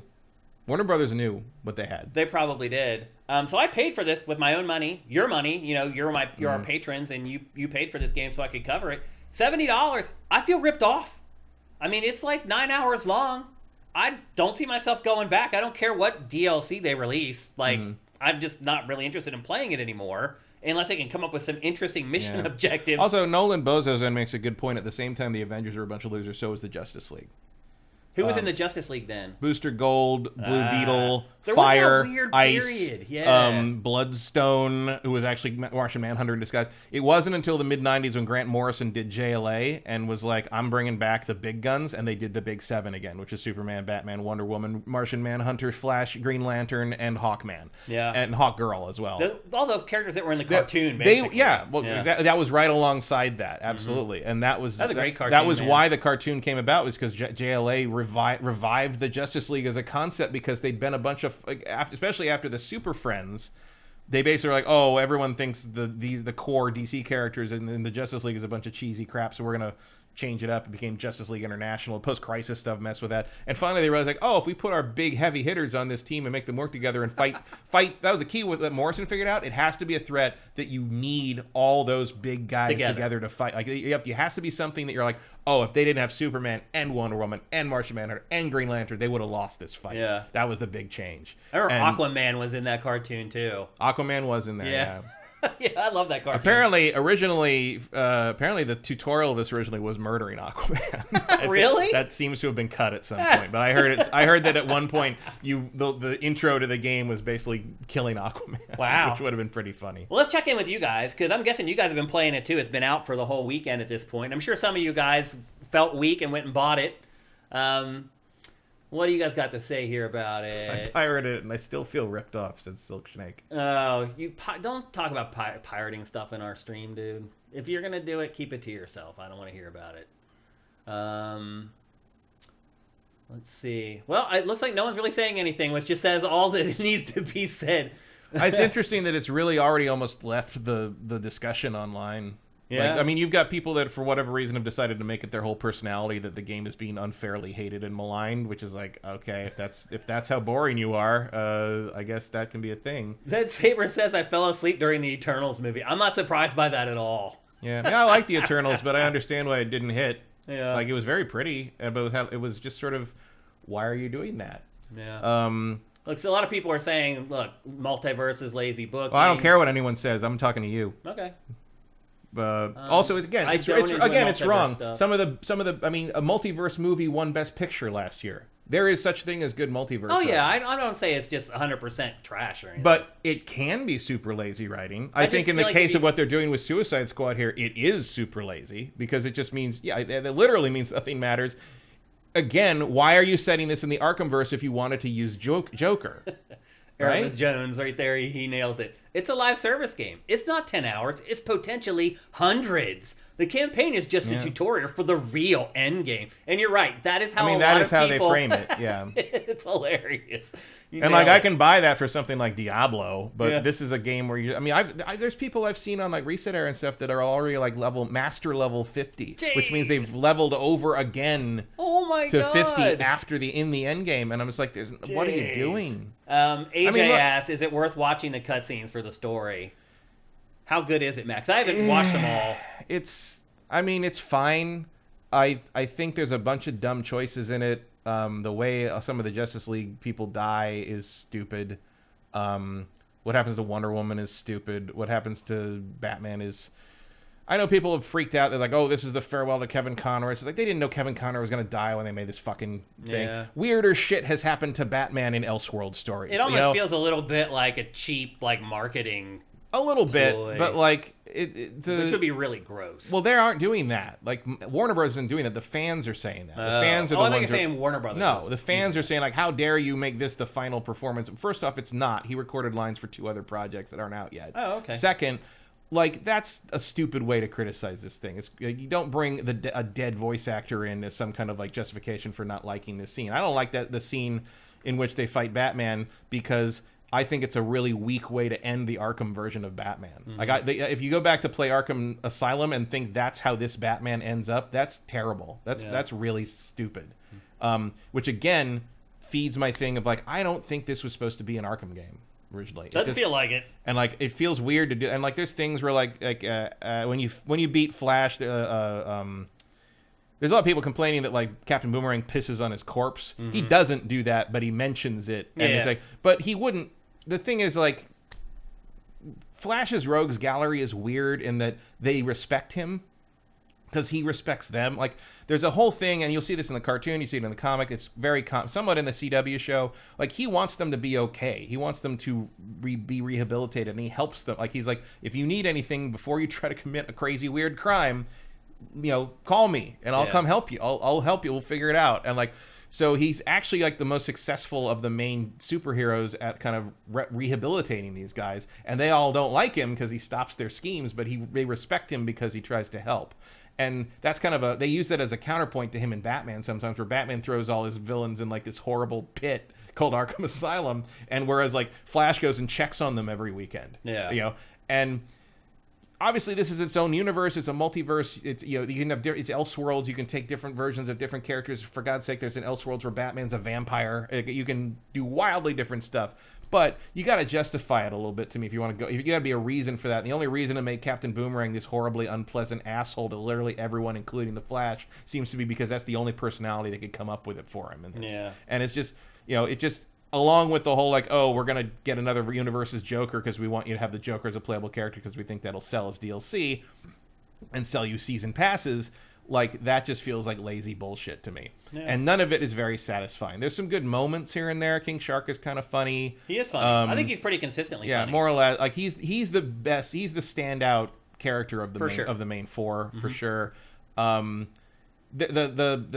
Warner Brothers knew what they had. They probably did. So I paid for this with my own money, your money. You're our patrons, and you paid for this game so I could cover it. $70. I feel ripped off. I mean, it's like 9 hours long. I don't see myself going back. I don't care what DLC they release. Like, I'm just not really interested in playing it anymore unless they can come up with some interesting mission objectives. Also, Nolan Bozo's makes a good point. At the same time, the Avengers are a bunch of losers. So is the Justice League. Who was in the Justice League then? Booster Gold, Blue Beetle, there Fire, was that weird Ice, period. Yeah. Bloodstone, who was actually Martian Manhunter in disguise. It wasn't until the mid-90s when Grant Morrison did JLA and was like, I'm bringing back the big guns, and they did the big 7 again, which is Superman, Batman, Wonder Woman, Martian Manhunter, Flash, Green Lantern, and Hawkman. Yeah. And Hawkgirl as well. All the characters that were in the cartoon, basically. Exactly, that was right alongside that, absolutely. And that was a great cartoon. That was why the cartoon came about, was because JLA revived the Justice League as a concept, because they'd been a bunch of, especially after the Super Friends, they basically were like, oh, everyone thinks the core DC characters in the Justice League is a bunch of cheesy crap, so we're gonna change it up. It became Justice League International. Post-Crisis stuff messed with that, and finally they realized, like, oh, if we put our big heavy hitters on this team and make them work together and fight that was the key that Morrison figured out. It has to be a threat that you need all those big guys together to fight. Like, it has to be something that you're like, oh, if they didn't have Superman and Wonder Woman and Martian Manhunter and Green Lantern, they would have lost this fight. Yeah, that was the big change. I remember Aquaman was in that cartoon too. Aquaman was in there. Yeah. Yeah, I love that cartoon. Apparently the tutorial of this originally was murdering Aquaman. Really? That seems to have been cut at some point. But I heard that at one point the intro to the game was basically killing Aquaman. Wow. Which would have been pretty funny. Well, let's check in with you guys, because I'm guessing you guys have been playing it too. It's been out for the whole weekend at this point. I'm sure some of you guys felt weak and went and bought it. What do you guys got to say here about it? I pirated it, and I still feel ripped off, said Silk Snake. Oh, don't talk about pirating stuff in our stream, dude. If you're going to do it, keep it to yourself. I don't want to hear about it. Let's see. Well, it looks like no one's really saying anything, which just says all that needs to be said. It's interesting that it's really already almost left the discussion online. Yeah. Like, I mean, you've got people that, for whatever reason, have decided to make it their whole personality that the game is being unfairly hated and maligned, which is like, okay, if that's how boring you are, I guess that can be a thing. Zed Saber says I fell asleep during the Eternals movie. I'm not surprised by that at all. Yeah, I like the Eternals, but I understand why it didn't hit. Yeah. Like, it was very pretty, but it was just sort of, why are you doing that? Yeah. Look, so a lot of people are saying, look, multiverse is lazy booking. Well, I don't care what anyone says. I'm talking to you. Okay. Also, again, it's wrong. Stuff. Some of the, I mean, a multiverse movie won Best Picture last year. There is such thing as good multiverse. Oh yeah, I don't say it's just 100% trash or anything. But it can be super lazy writing. I think in the case of what they're doing with Suicide Squad here, it is super lazy because it just means, it literally means nothing matters. Again, why are you setting this in the Arkhamverse if you wanted to use Joker? Right? Aramis Jones right there, he nails it. It's a live service game. It's not 10 hours. It's potentially hundreds. The campaign is just a tutorial for the real end game. And you're right. That is how they frame it. Yeah. It's hilarious. I can buy that for something like Diablo, but this is a game where there's people I've seen on like Reset Era and stuff that are already like master level 50, Jeez. which means they've leveled over again to 50 after in the end game. And I'm just like, what are you doing? AJ asks, is it worth watching the cutscenes for the story? How good is it, Max? I haven't watched them all. It's fine. I think there's a bunch of dumb choices in it. The way some of the Justice League people die is stupid. What happens to Wonder Woman is stupid. What happens to Batman is... I know people have freaked out. They're like, oh, this is the farewell to Kevin Conroy. It's like, they didn't know Kevin Conroy was going to die when they made this fucking thing. Yeah. Weirder shit has happened to Batman in Elseworld stories. It almost feels a little bit like a cheap, like, marketing... A little bit, but like which would be really gross. Well, they aren't doing that. Like Warner Brothers isn't doing that. The fans are saying that. The fans are the ones. I think you're saying Warner Brothers. No, the fans are saying like, "How dare you make this the final performance?" First off, it's not. He recorded lines for 2 other projects that aren't out yet. Oh, okay. Second, like that's a stupid way to criticize this thing. You don't bring a dead voice actor in as some kind of like justification for not liking this scene. I don't like the scene in which they fight Batman because I think it's a really weak way to end the Arkham version of Batman. Mm-hmm. Like, if you go back to play Arkham Asylum and think that's how this Batman ends up, that's terrible. That's really stupid. Which again feeds my thing of like, I don't think this was supposed to be an Arkham game originally. Doesn't feel like it. And like, it feels weird to do. And like, there's things where like when you beat Flash, there's a lot of people complaining that like Captain Boomerang pisses on his corpse. Mm-hmm. He doesn't do that, but he mentions it. And it's like, but he wouldn't. The thing is, like, Flash's Rogues Gallery is weird in that they respect him because he respects them. Like, there's a whole thing, and you'll see this in the cartoon, you see it in the comic, it's very somewhat in the CW show. Like, he wants them to be okay. He wants them to be rehabilitated, and he helps them. Like, he's like, if you need anything before you try to commit a crazy, weird crime, call me, and I'll come help you. I'll help you. We'll figure it out. And, like... So he's actually like the most successful of the main superheroes at kind of rehabilitating these guys. And they all don't like him because he stops their schemes, but they respect him because he tries to help. And that's kind of they use that as a counterpoint to him in Batman sometimes, where Batman throws all his villains in like this horrible pit called Arkham Asylum. And whereas like Flash goes and checks on them every weekend. Yeah. And... Obviously, this is its own universe. It's a multiverse. It's you can have it's Elseworlds. You can take different versions of different characters. For God's sake, there's an Elseworlds where Batman's a vampire. You can do wildly different stuff, but you got to justify it a little bit to me if you want to go. You got to be a reason for that. And the only reason to make Captain Boomerang this horribly unpleasant asshole to literally everyone, including the Flash, seems to be because that's the only personality that could come up with it for him. And it's just it just. Along with the whole, like, oh, we're going to get another universe's Joker because we want you to have the Joker as a playable character because we think that'll sell as DLC and sell you season passes, like, that just feels like lazy bullshit to me. Yeah. And none of it is very satisfying. There's some good moments here and there. King Shark is kind of funny. He is funny. I think he's pretty consistently funny. Yeah, more or less. Like, he's the best. He's the standout character of the main four, for sure. The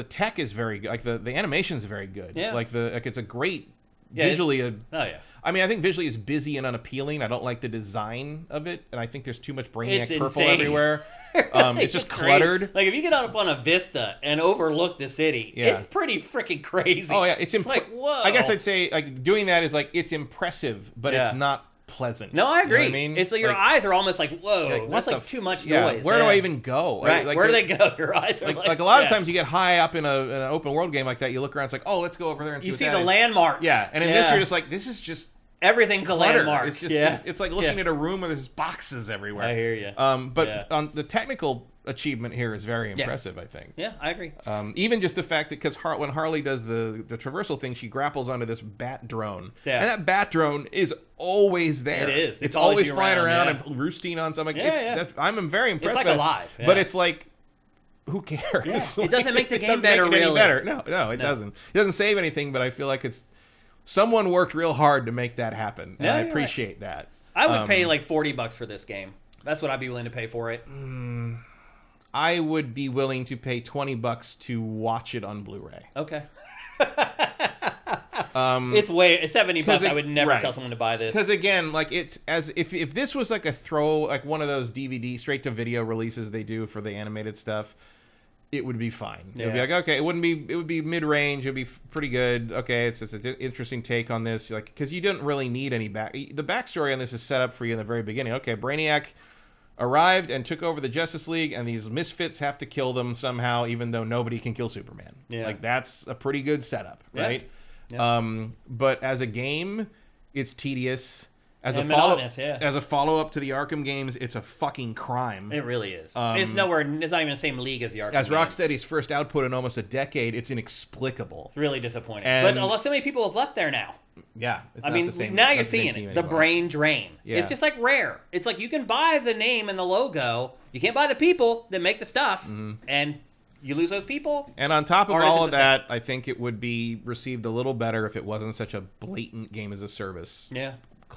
tech is very good. Like, the animation is very good. Yeah. Like, it's a great... visually, I mean, I think visually it's busy and unappealing. I don't like the design of it, and I think there's too much Brainiac purple everywhere. It's just cluttered. Crazy. Like if you get up on a vista and overlook the city, it's pretty freaking crazy. Oh yeah, it's like whoa. I guess I'd say like doing that is like it's impressive, but it's not pleasant. No, I agree. You know what I mean? It's like your eyes are almost like, whoa, that's like too much noise. Where do I even go? Right. Like, where do they go? Your eyes are like a lot of times you get high up in an open world game like that, you look around, it's like, oh, let's go over there and see the landmarks. Yeah, and in this you're just like, this is just everything's a clutter. landmark. It's just it's like looking at a room where there's boxes everywhere. I hear you. But on the technical achievement here is very impressive, I think. Yeah, I agree. Even just the fact that because when Harley does the traversal thing, she grapples onto this bat drone. Yeah. And that bat drone is always there. It is. It's always flying around and roosting on something. I'm very impressed. It's like alive. But it's like, who cares? Yeah. It doesn't make the game better, really. No, it doesn't. It doesn't save anything, but I feel like someone worked real hard to make that happen. And I appreciate that. I would pay like $40 for this game. That's what I'd be willing to pay for it. I would be willing to pay $20 to watch it on Blu-ray. Okay. It's $70. I would never tell someone to buy this. Because again, like it's as if this was like like one of those DVD straight to video releases they do for the animated stuff, it would be fine. It would be like, okay, it would be mid-range. It'd be pretty good. Okay, it's an interesting take on this, like, because you didn't really need any the backstory on this is set up for you in the very beginning. Okay, Brainiac arrived and took over the Justice League, and these misfits have to kill them somehow, even though nobody can kill Superman. Yeah. Like, that's a pretty good setup, right? Yeah. But as a game, it's tedious. As a follow-up to the Arkham games, it's a fucking crime. It really is. It's not even the same league as the Arkham games. As Rocksteady's first output in almost a decade, it's inexplicable. It's really disappointing. But so many people have left there now. Yeah. Now you're seeing it. The brain drain. Yeah. It's just like Rare. It's like you can buy the name and the logo. You can't buy the people that make the stuff. Mm-hmm. And you lose those people. And on top of all of that, I think it would be received a little better if it wasn't such a blatant game as a service. Yeah.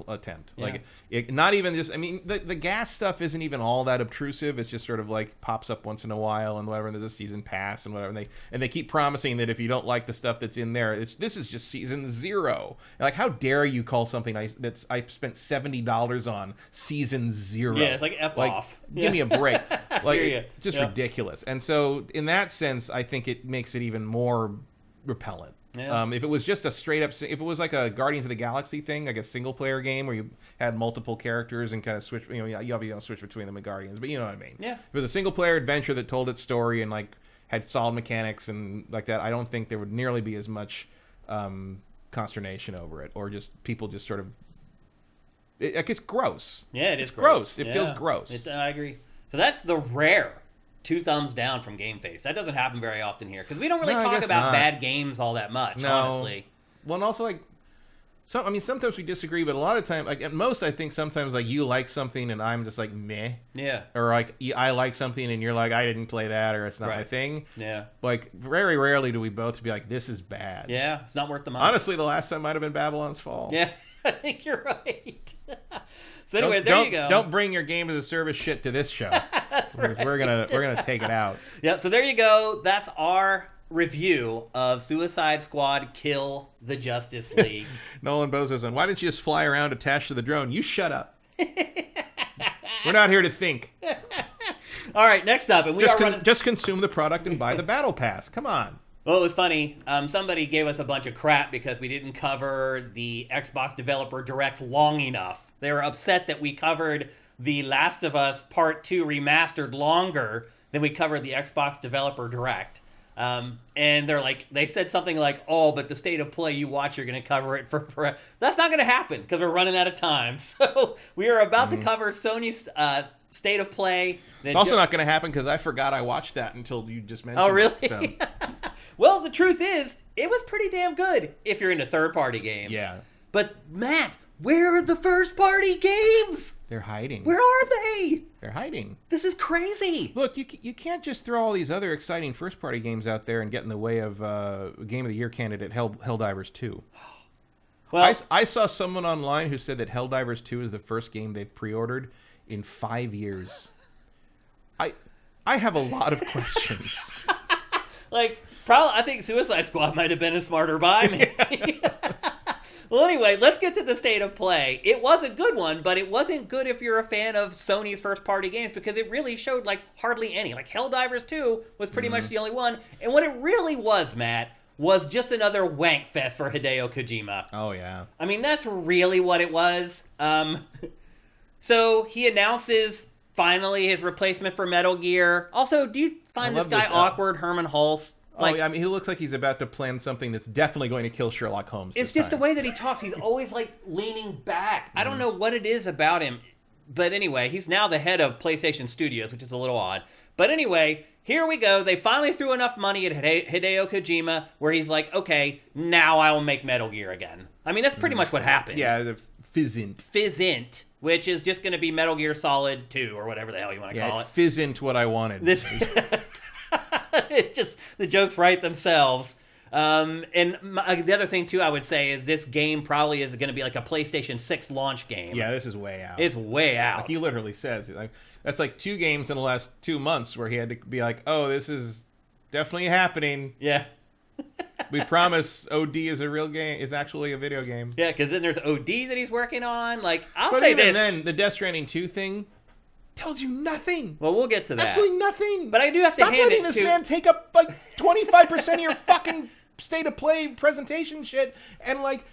Attempt. Yeah. Like not even this. I mean, the gas stuff isn't even all that obtrusive. It's just sort of like pops up once in a while and whatever. And there's a season pass and whatever. And they keep promising that if you don't like the stuff that's in there, this is just season 0. Like, how dare you call something I spent $70 on season 0? Yeah, it's like off. Give me a break. Like, just ridiculous. And so in that sense, I think it makes it even more repellent. Yeah. If it was just a straight up, if it was like a Guardians of the Galaxy thing, like a single player game where you had multiple characters and kind of switch, you obviously don't switch between them in Guardians, but you know what I mean. Yeah. If it was a single player adventure that told its story and like had solid mechanics and like that, I don't think there would nearly be as much consternation over it, or just people just sort of, it's gross. Yeah, it is gross. It feels gross. I agree. So that's the Rare 2 thumbs down from GameFace. That doesn't happen very often here because we don't really talk about bad games all that much, honestly. Well, and also like, sometimes we disagree, but a lot of times, like at most, I think sometimes like you like something and I'm just like meh. Yeah. Or like I like something and you're like, I didn't play that, or it's not my thing. Yeah. Like very rarely do we both be like, this is bad. Yeah, it's not worth the money. Honestly, the last time might have been Babylon's Fall. Yeah, I think you're right. So anyway, there you go. Don't bring your game as a service shit to this show. That's right. We're gonna take it out. Yep. So there you go. That's our review of Suicide Squad: Kill the Justice League. Nolan Bozo's on. Why didn't you just fly around attached to the drone? You shut up. We're not here to think. All right. Next up, and just consume the product and buy the battle pass. Come on. Well, it was funny. Somebody gave us a bunch of crap because we didn't cover the Xbox Developer Direct long enough. They were upset that we covered The Last of Us Part 2 Remastered longer than we covered the Xbox Developer Direct. And they said something like, oh, but the State of Play you watch, you're going to cover it for That's not going to happen because we're running out of time. So we are about to cover Sony's State of Play. It's also not going to happen because I forgot I watched that until you just mentioned it. Oh, really? It, so. Well, the truth is, it was pretty damn good if you're into third-party games. Yeah. But, Matt, where are the first-party games? They're hiding. Where are they? They're hiding. This is crazy. Look, you can't just throw all these other exciting first-party games out there and get in the way of Game of the Year candidate Helldivers 2. Well, I saw someone online who said that Helldivers 2 is the first game they've pre-ordered in 5 years. I have a lot of questions. I think Suicide Squad might have been a smarter buy, maybe. Well, anyway, let's get to the State of Play. It was a good one, but it wasn't good if you're a fan of Sony's first-party games because it really showed, hardly any. Helldivers 2 was pretty much the only one. And what it really was, Matt, was just another wank fest for Hideo Kojima. Oh, yeah. I mean, that's really what it was. So he announces, finally, his replacement for Metal Gear. Also, do you find this guy awkward, Herman Hulst? Like, I mean, he looks like he's about to plan something that's definitely going to kill Sherlock Holmes. It's just the way that he talks. He's always like leaning back. I don't know what it is about him. But anyway, he's now the head of PlayStation Studios, which is a little odd. But anyway, here we go. They finally threw enough money at Hideo Kojima where he's like, okay, now I will make Metal Gear again. I mean, that's pretty much what happened. Yeah, the Fizzint, which is just going to be Metal Gear Solid 2 or whatever the hell you want to call it. Fizzint what I wanted. It just, the jokes write themselves. The other thing, too, I would say is this game probably is going to be like a PlayStation 6 launch game. Yeah, this is way out. It's way out. Like he literally says, like, that's like 2 games in the last 2 months where he had to be like, oh, this is definitely happening. Yeah. We promise OD is a real game, is actually a video game. Yeah, because then there's OD that he's working on. Like, I'll but say even this. then, the Death Stranding 2 thing tells you nothing. Well, we'll get to that. Absolutely nothing. But I do have to hand it to... Stop letting this man take up like 25% of your fucking state of play presentation shit and like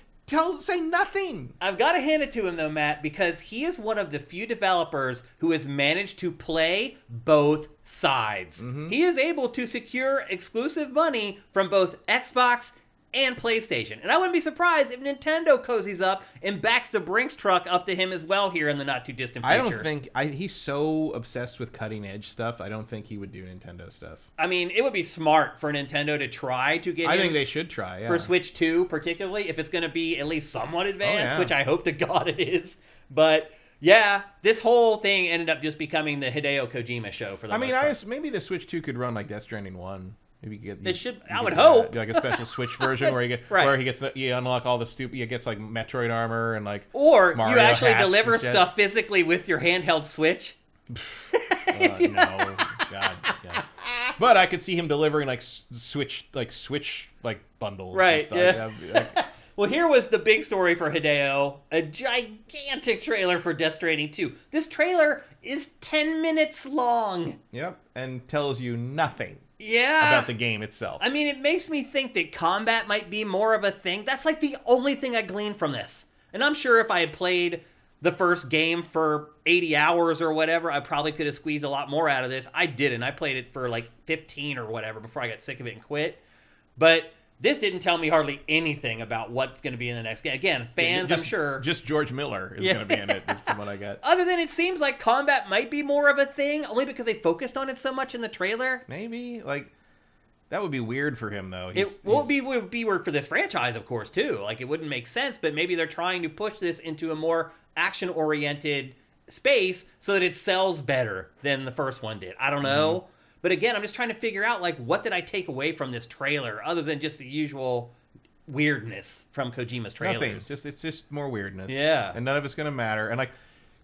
say nothing. I've got to hand it to him though, Matt, because he is one of the few developers who has managed to play both sides. Mm-hmm. He is able to secure exclusive money from both Xbox and PlayStation. And I wouldn't be surprised if Nintendo cozies up and backs the Brinks truck up to him as well here in the not-too-distant future. I don't think... he's so obsessed with cutting-edge stuff, I don't think he would do Nintendo stuff. I mean, it would be smart for Nintendo to try to get I think they should try, yeah. For Switch 2, particularly, if it's going to be at least somewhat advanced, which I hope to God it is. But... yeah, this whole thing ended up just becoming the Hideo Kojima show for the most part. Maybe the Switch 2 could run like Death Stranding 1. Maybe you get. It should. I would hope. Like a special Switch version where you get right. where you unlock all the stupid. You gets like Metroid armor and like. Or Mario you actually hats deliver instead. stuff physically with your handheld Switch. No, God. Yeah. But I could see him delivering like Switch bundles. Right. And stuff. Yeah. Well, here was the big story for Hideo. A gigantic trailer for Death Stranding 2. This trailer is 10 minutes long. Yep, and tells you nothing. Yeah. About the game itself. I mean, it makes me think that combat might be more of a thing. That's like the only thing I gleaned from this. And I'm sure if I had played the first game for 80 hours or whatever, I probably could have squeezed a lot more out of this. I didn't. I played it for like 15 or whatever before I got sick of it and quit. But this didn't tell me hardly anything about what's going to be in the next game. Again, fans, I'm sure. Just George Miller is going to be in it, from what I got. Other than it seems like combat might be more of a thing, only because they focused on it so much in the trailer. Maybe. Like, that would be weird for him, though. It would be weird for this franchise, of course, too. Like, it wouldn't make sense, but maybe they're trying to push this into a more action-oriented space so that it sells better than the first one did. I don't know. Mm-hmm. But again, I'm just trying to figure out, like, what did I take away from this trailer other than just the usual weirdness from Kojima's trailers? Nothing. It's just more weirdness. Yeah. And none of it's going to matter. And, like,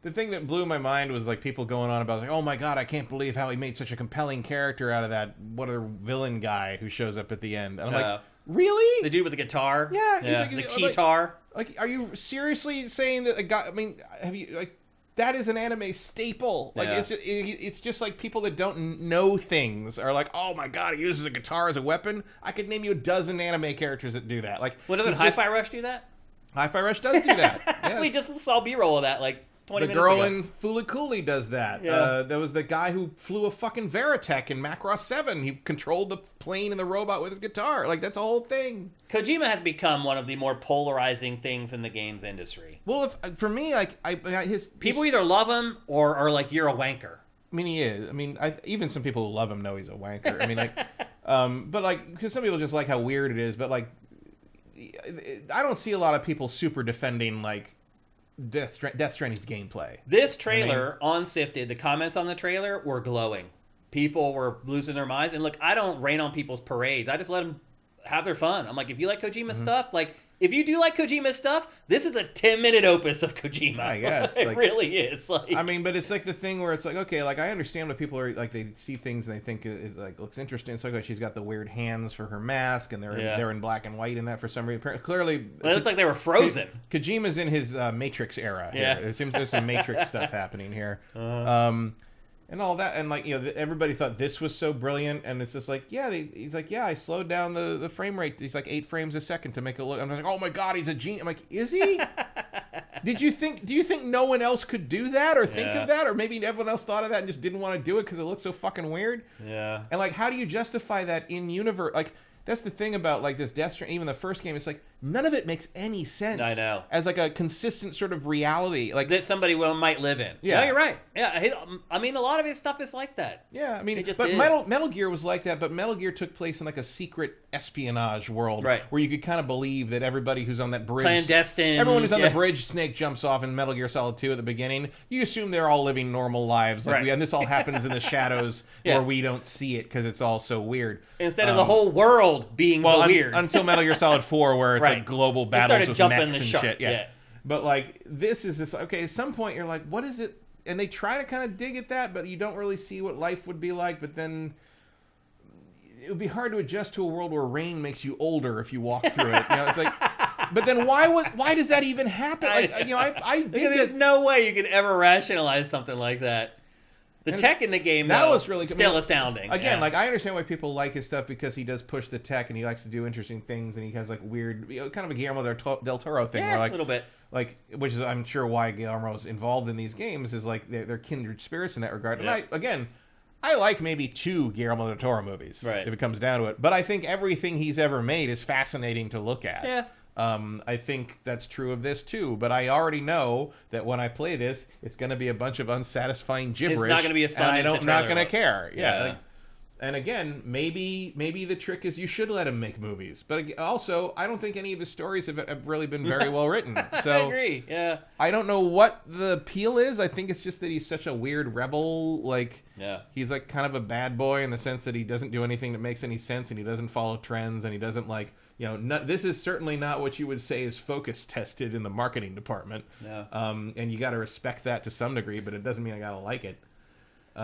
the thing that blew my mind was, like, people going on about, like, oh, my God, I can't believe how he made such a compelling character out of that villain guy who shows up at the end. And I'm like, really? The dude with the guitar? Yeah. He's like, the keytar? Like, are you seriously saying that a guy, I mean, have you, like, that is an anime staple. Like, it's just like people that don't know things are like, oh my God, he uses a guitar as a weapon. I could name you a dozen anime characters that do that. Like, doesn't Hi-Fi Rush do that? Hi-Fi Rush does do that. Yes. We just saw B-roll of that like 20 minutes ago. The girl in Fuliculi does that. Yeah. There was the guy who flew a fucking Veritech in Macross 7. He controlled the plane and the robot with his guitar. Like, that's a whole thing. Kojima has become one of the more polarizing things in the games industry. Well, for me, like, people either love him or are like, you're a wanker. I mean, he is. I mean, even some people who love him know he's a wanker. I mean, like, but like, because some people just like how weird it is. But like, I don't see a lot of people super defending like Death Stranding's gameplay. This trailer on SIFTD, the comments on the trailer were glowing. People were losing their minds. And look, I don't rain on people's parades. I just let them have their fun. I'm like, if you like Kojima stuff, like, if you do like Kojima stuff, this is a 10-minute opus of Kojima. I guess. It really is. Like, I mean, but it's like the thing where it's like, okay, like, I understand what people are, like, they see things and they think it like looks interesting. It's like, she's got the weird hands for her mask, and they're in black and white in that for some reason. Clearly, it looked like they were frozen. Kojima's in his Matrix era. Yeah. Here. It seems there's some Matrix stuff happening here. And all that, and like, you know, everybody thought this was so brilliant, and it's just like, yeah, he's like, yeah, I slowed down the frame rate. He's like 8 frames a second to make it look. I'm like, oh my God, he's a genius. I'm like, is he? Do you think no one else could do that or think of that, or maybe everyone else thought of that and just didn't want to do it because it looks so fucking weird? Yeah. And like, how do you justify that in universe? Like, that's the thing about like this Death Stranding, even the first game. It's like none of it makes any sense. I know. As like a consistent sort of reality, like that somebody might live in. Yeah. No, you're right. Yeah, I mean, a lot of his stuff is like that. Yeah, I mean, It just but is. Metal Gear was like that, but Metal Gear took place in like a secret espionage world, Right. where you could kind of believe that everybody who's on that bridge, Clandestine. everyone who's on yeah. the bridge, Snake jumps off in Metal Gear Solid 2 at the beginning. You assume they're all living normal lives, like Right. and this all happens in the shadows Yeah. where we don't see it because it's all so weird. Instead of the whole world being weird. Until Metal Gear Solid 4, where it's Right. like global They battles started with jumping mechs the and shark. shit. Yeah. But like this is just okay. At some point, you're like, what is it? And they try to kind of dig at that, but you don't really see what life would be like. But then it would be hard to adjust to a world where rain makes you older if you walk through it. You know, it's like, but then why does that even happen? Like, you know, I Because think there's no way you could ever rationalize something like that. The And tech in the game, that though, looks really good. still I mean, astounding. Again, Yeah. like I understand why people like his stuff because he does push the tech and he likes to do interesting things and he has like weird, kind of a Guillermo del Toro thing. yeah, where, like, a little bit. like, which is I'm sure why Guillermo's involved in these games is like they're kindred spirits in that regard. Yeah. And I like maybe 2 Guillermo del Toro movies, Right. if it comes down to it. But I think everything he's ever made is fascinating to look at. Yeah. I think that's true of this too, but I already know that when I play this, it's going to be a bunch of unsatisfying gibberish. It's not going to be as fun and as I'm the not trailer going to looks. care. Yeah. Yeah. Like, and again, maybe the trick is you should let him make movies. But also, I don't think any of his stories have really been very well written. So I agree. Yeah. I don't know what the appeal is. I think it's just that he's such a weird rebel. Like, Yeah. he's like kind of a bad boy in the sense that he doesn't do anything that makes any sense, and he doesn't follow trends, and he doesn't like, you know, this is certainly not what you would say is focus tested in the marketing department. Yeah. And you got to respect that to some degree, but it doesn't mean I got to like it.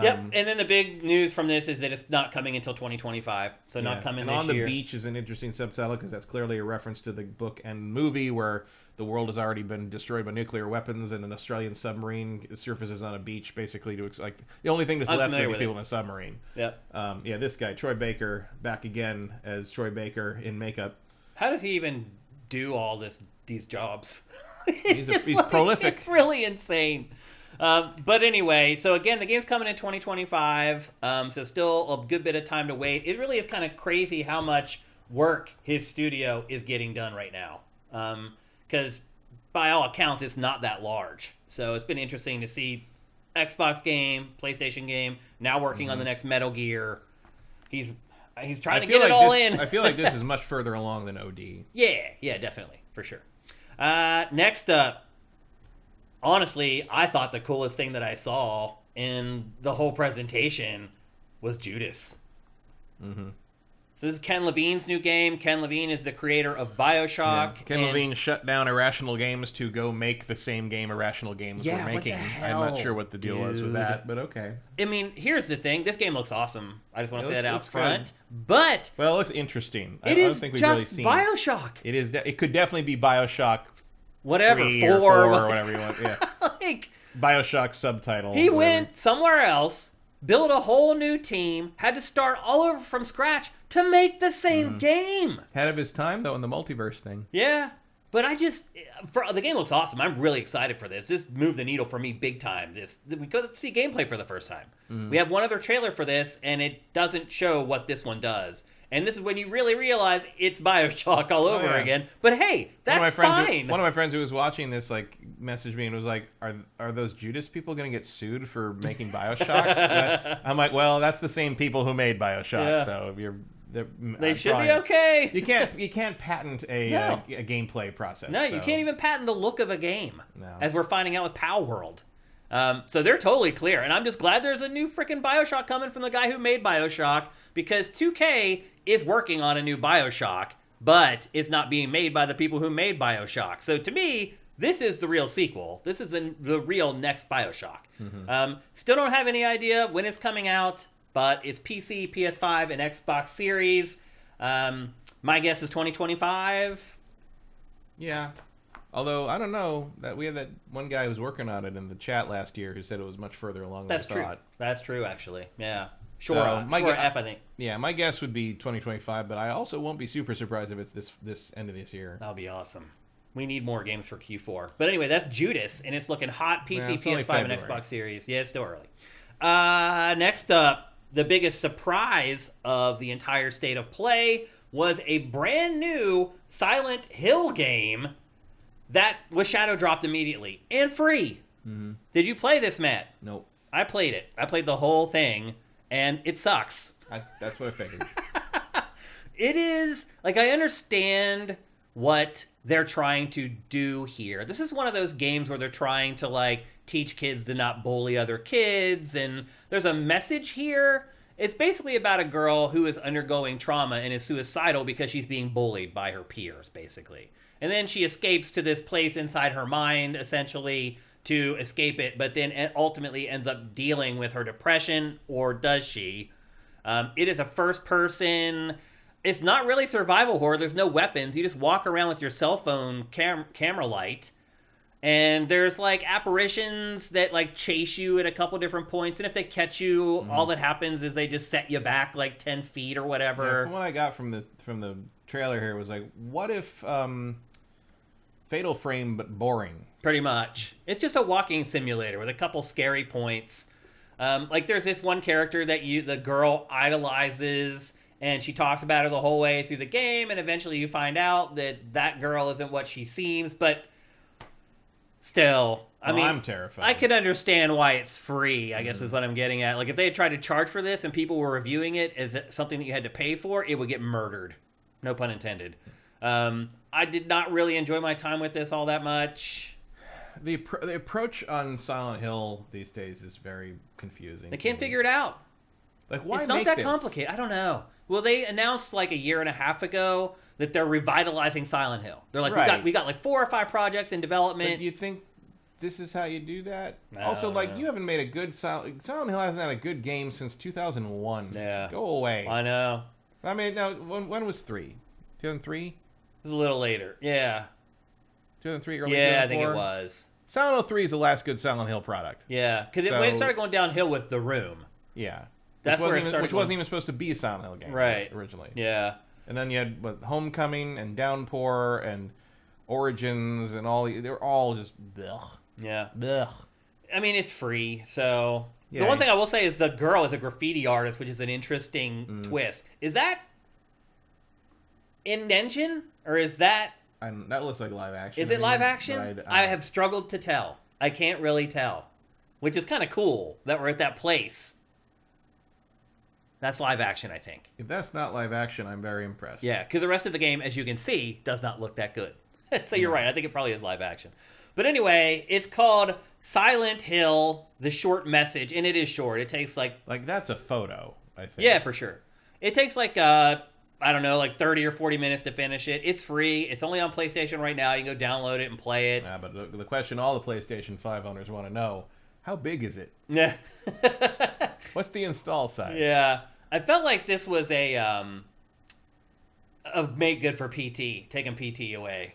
Yep. And then the big news from this is that it's not coming until 2025. So not coming and this On the year. Beach is an interesting subtitle because that's clearly a reference to the book and movie where the world has already been destroyed by nuclear weapons and an Australian submarine surfaces on a beach basically to like the only thing that's I'm left are familiar the with people it. in a submarine. Yep. Yeah, this guy Troy Baker back again as Troy Baker in makeup. How does he even do all these jobs? He's prolific. It's really insane. But anyway, so again, the game's coming in 2025, so still a good bit of time to wait. It really is kind of crazy how much work his studio is getting done right now, because by all accounts, it's not that large. So it's been interesting to see Xbox game, PlayStation game, now working on the next Metal Gear. He's trying to get it all in. I feel like this is much further along than OD. Yeah, definitely, for sure. Next up, honestly, I thought the coolest thing that I saw in the whole presentation was Judas. Mm-hmm. So this is Ken Levine's new game. Ken Levine is the creator of BioShock. Ken Levine shut down Irrational Games to go make the same game Irrational Games Yeah, were what the making. hell, I'm not sure what the deal was with dude? that, but okay. I mean, here's the thing. This game looks awesome. I just want It to say that out looks front. But Well, it looks interesting. it I don't is think we've just really seen BioShock. It is. It could definitely be BioShock Whatever, 3 4 or 4 or whatever you want. Yeah, like, BioShock subtitle. he whatever. went somewhere else, built a whole new team, had to start all over from scratch to make the same game. Ahead of his time though in the multiverse thing. Yeah, but the game looks awesome. I'm really excited for this. This moved the needle for me big time. We got to see gameplay for the first time. We have one other trailer for this, and it doesn't show what this one does. And this is when you really realize it's BioShock all over yeah. again. But hey, that's fine. One of my friends who was watching this like messaged me and was like, "Are those Judas people going to get sued for making BioShock?" I'm like, "Well, that's the same people who made BioShock, Yeah. so They should be okay. You can't patent a gameplay process. No, you so. can't even patent the look of a game, No. as we're finding out with Pow World. So they're totally clear, and I'm just glad there's a new freaking BioShock coming from the guy who made BioShock, because 2K is working on a new BioShock, but it's not being made by the people who made BioShock. So to me, this is the real sequel. This is the real next BioShock. Still don't have any idea when it's coming out, but it's PC, PS5, and Xbox Series. My guess is 2025. Yeah. Although I don't know that we had that one guy who was working on it in the chat last year who said it was much further along That's than I true. thought. That's true, actually. Yeah. Sure. So, Sure F, I think. Yeah, my guess would be 2025, but I also won't be super surprised if it's this end of this year. That'll be awesome. We need more games for Q4. But anyway, that's Judas, and it's looking hot. PC, it's only PS5, and February. Xbox Series. Yeah, it's still early. Next up, the biggest surprise of the entire state of play was a brand new Silent Hill game that was shadow dropped immediately and free. Mm-hmm. Did you play this, Matt? Nope. I played it. I played the whole thing, and it sucks. That's what I figured. It is, like, I understand what they're trying to do here. This is one of those games where they're trying to, like, teach kids to not bully other kids, and there's a message here. It's basically about a girl who is undergoing trauma and is suicidal because she's being bullied by her peers, basically. And then she escapes to this place inside her mind, essentially, to escape it, but then ultimately ends up dealing with her depression, or does she? It is a first-person... It's not really survival horror. There's no weapons. You just walk around with your cell phone camera light. And there's, like, apparitions that, like, chase you at a couple different points. And if they catch you, all that happens is they just set you back, like, 10 feet or whatever. Yeah, from what I got from the trailer here was like, what if Fatal Frame but boring? Pretty much. It's just a walking simulator with a couple scary points. Like, there's this one character that the girl idolizes, and she talks about her the whole way through the game, and eventually you find out that girl isn't what she seems, but still, I mean, I'm terrified. I can understand why it's free, I guess is what I'm getting at. Like, if they had tried to charge for this and people were reviewing it as something that you had to pay for, it would get murdered. No pun intended. I did not really enjoy my time with this all that much. The approach on Silent Hill these days is very confusing. They can't figure it out. Like, why it's not make that this? complicated. I don't know. Well, they announced like a year and a half ago that they're revitalizing Silent Hill. They're like, Right. we got like 4 or 5 projects in development. But you think this is how you do that? No, Also, like, no. you haven't made a good Silent Hill hasn't had a good game since 2001. Yeah. Go away. I know. I mean, now when was 3? 2003? It was a little later. Yeah. 2003, early Yeah, I 2004? think it was. Silent Hill 3 is the last good Silent Hill product. Yeah, because So- when it started going downhill with The Room. Yeah. That's where it started Which going- wasn't even supposed to be a Silent Hill game. Right. Originally. Yeah. And then you had Homecoming and Downpour and Origins and all. They're all just blech. Yeah. Blech. I mean, it's free, so... Yeah, the one thing I will say is the girl is a graffiti artist, which is an interesting twist. Is that in engine, or is that... That looks like live action. Is it live action? but I have struggled to tell. I can't really tell. Which is kind of cool that we're at that place. That's live action, I think. If that's not live action, I'm very impressed. Yeah, because the rest of the game, as you can see, does not look that good. So you're right. I think it probably is live action. But anyway, it's called Silent Hill, The Short Message. And it is short. It takes like... Like, that's a photo, I think. Yeah, for sure. It takes like, I don't know, like 30 or 40 minutes to finish it. It's free. It's only on PlayStation right now. You can go download it and play it. Yeah, but the question all the PlayStation 5 owners want to know, how big is it? Yeah. What's the install size? Yeah. I felt like this was a make good for PT, taking PT away.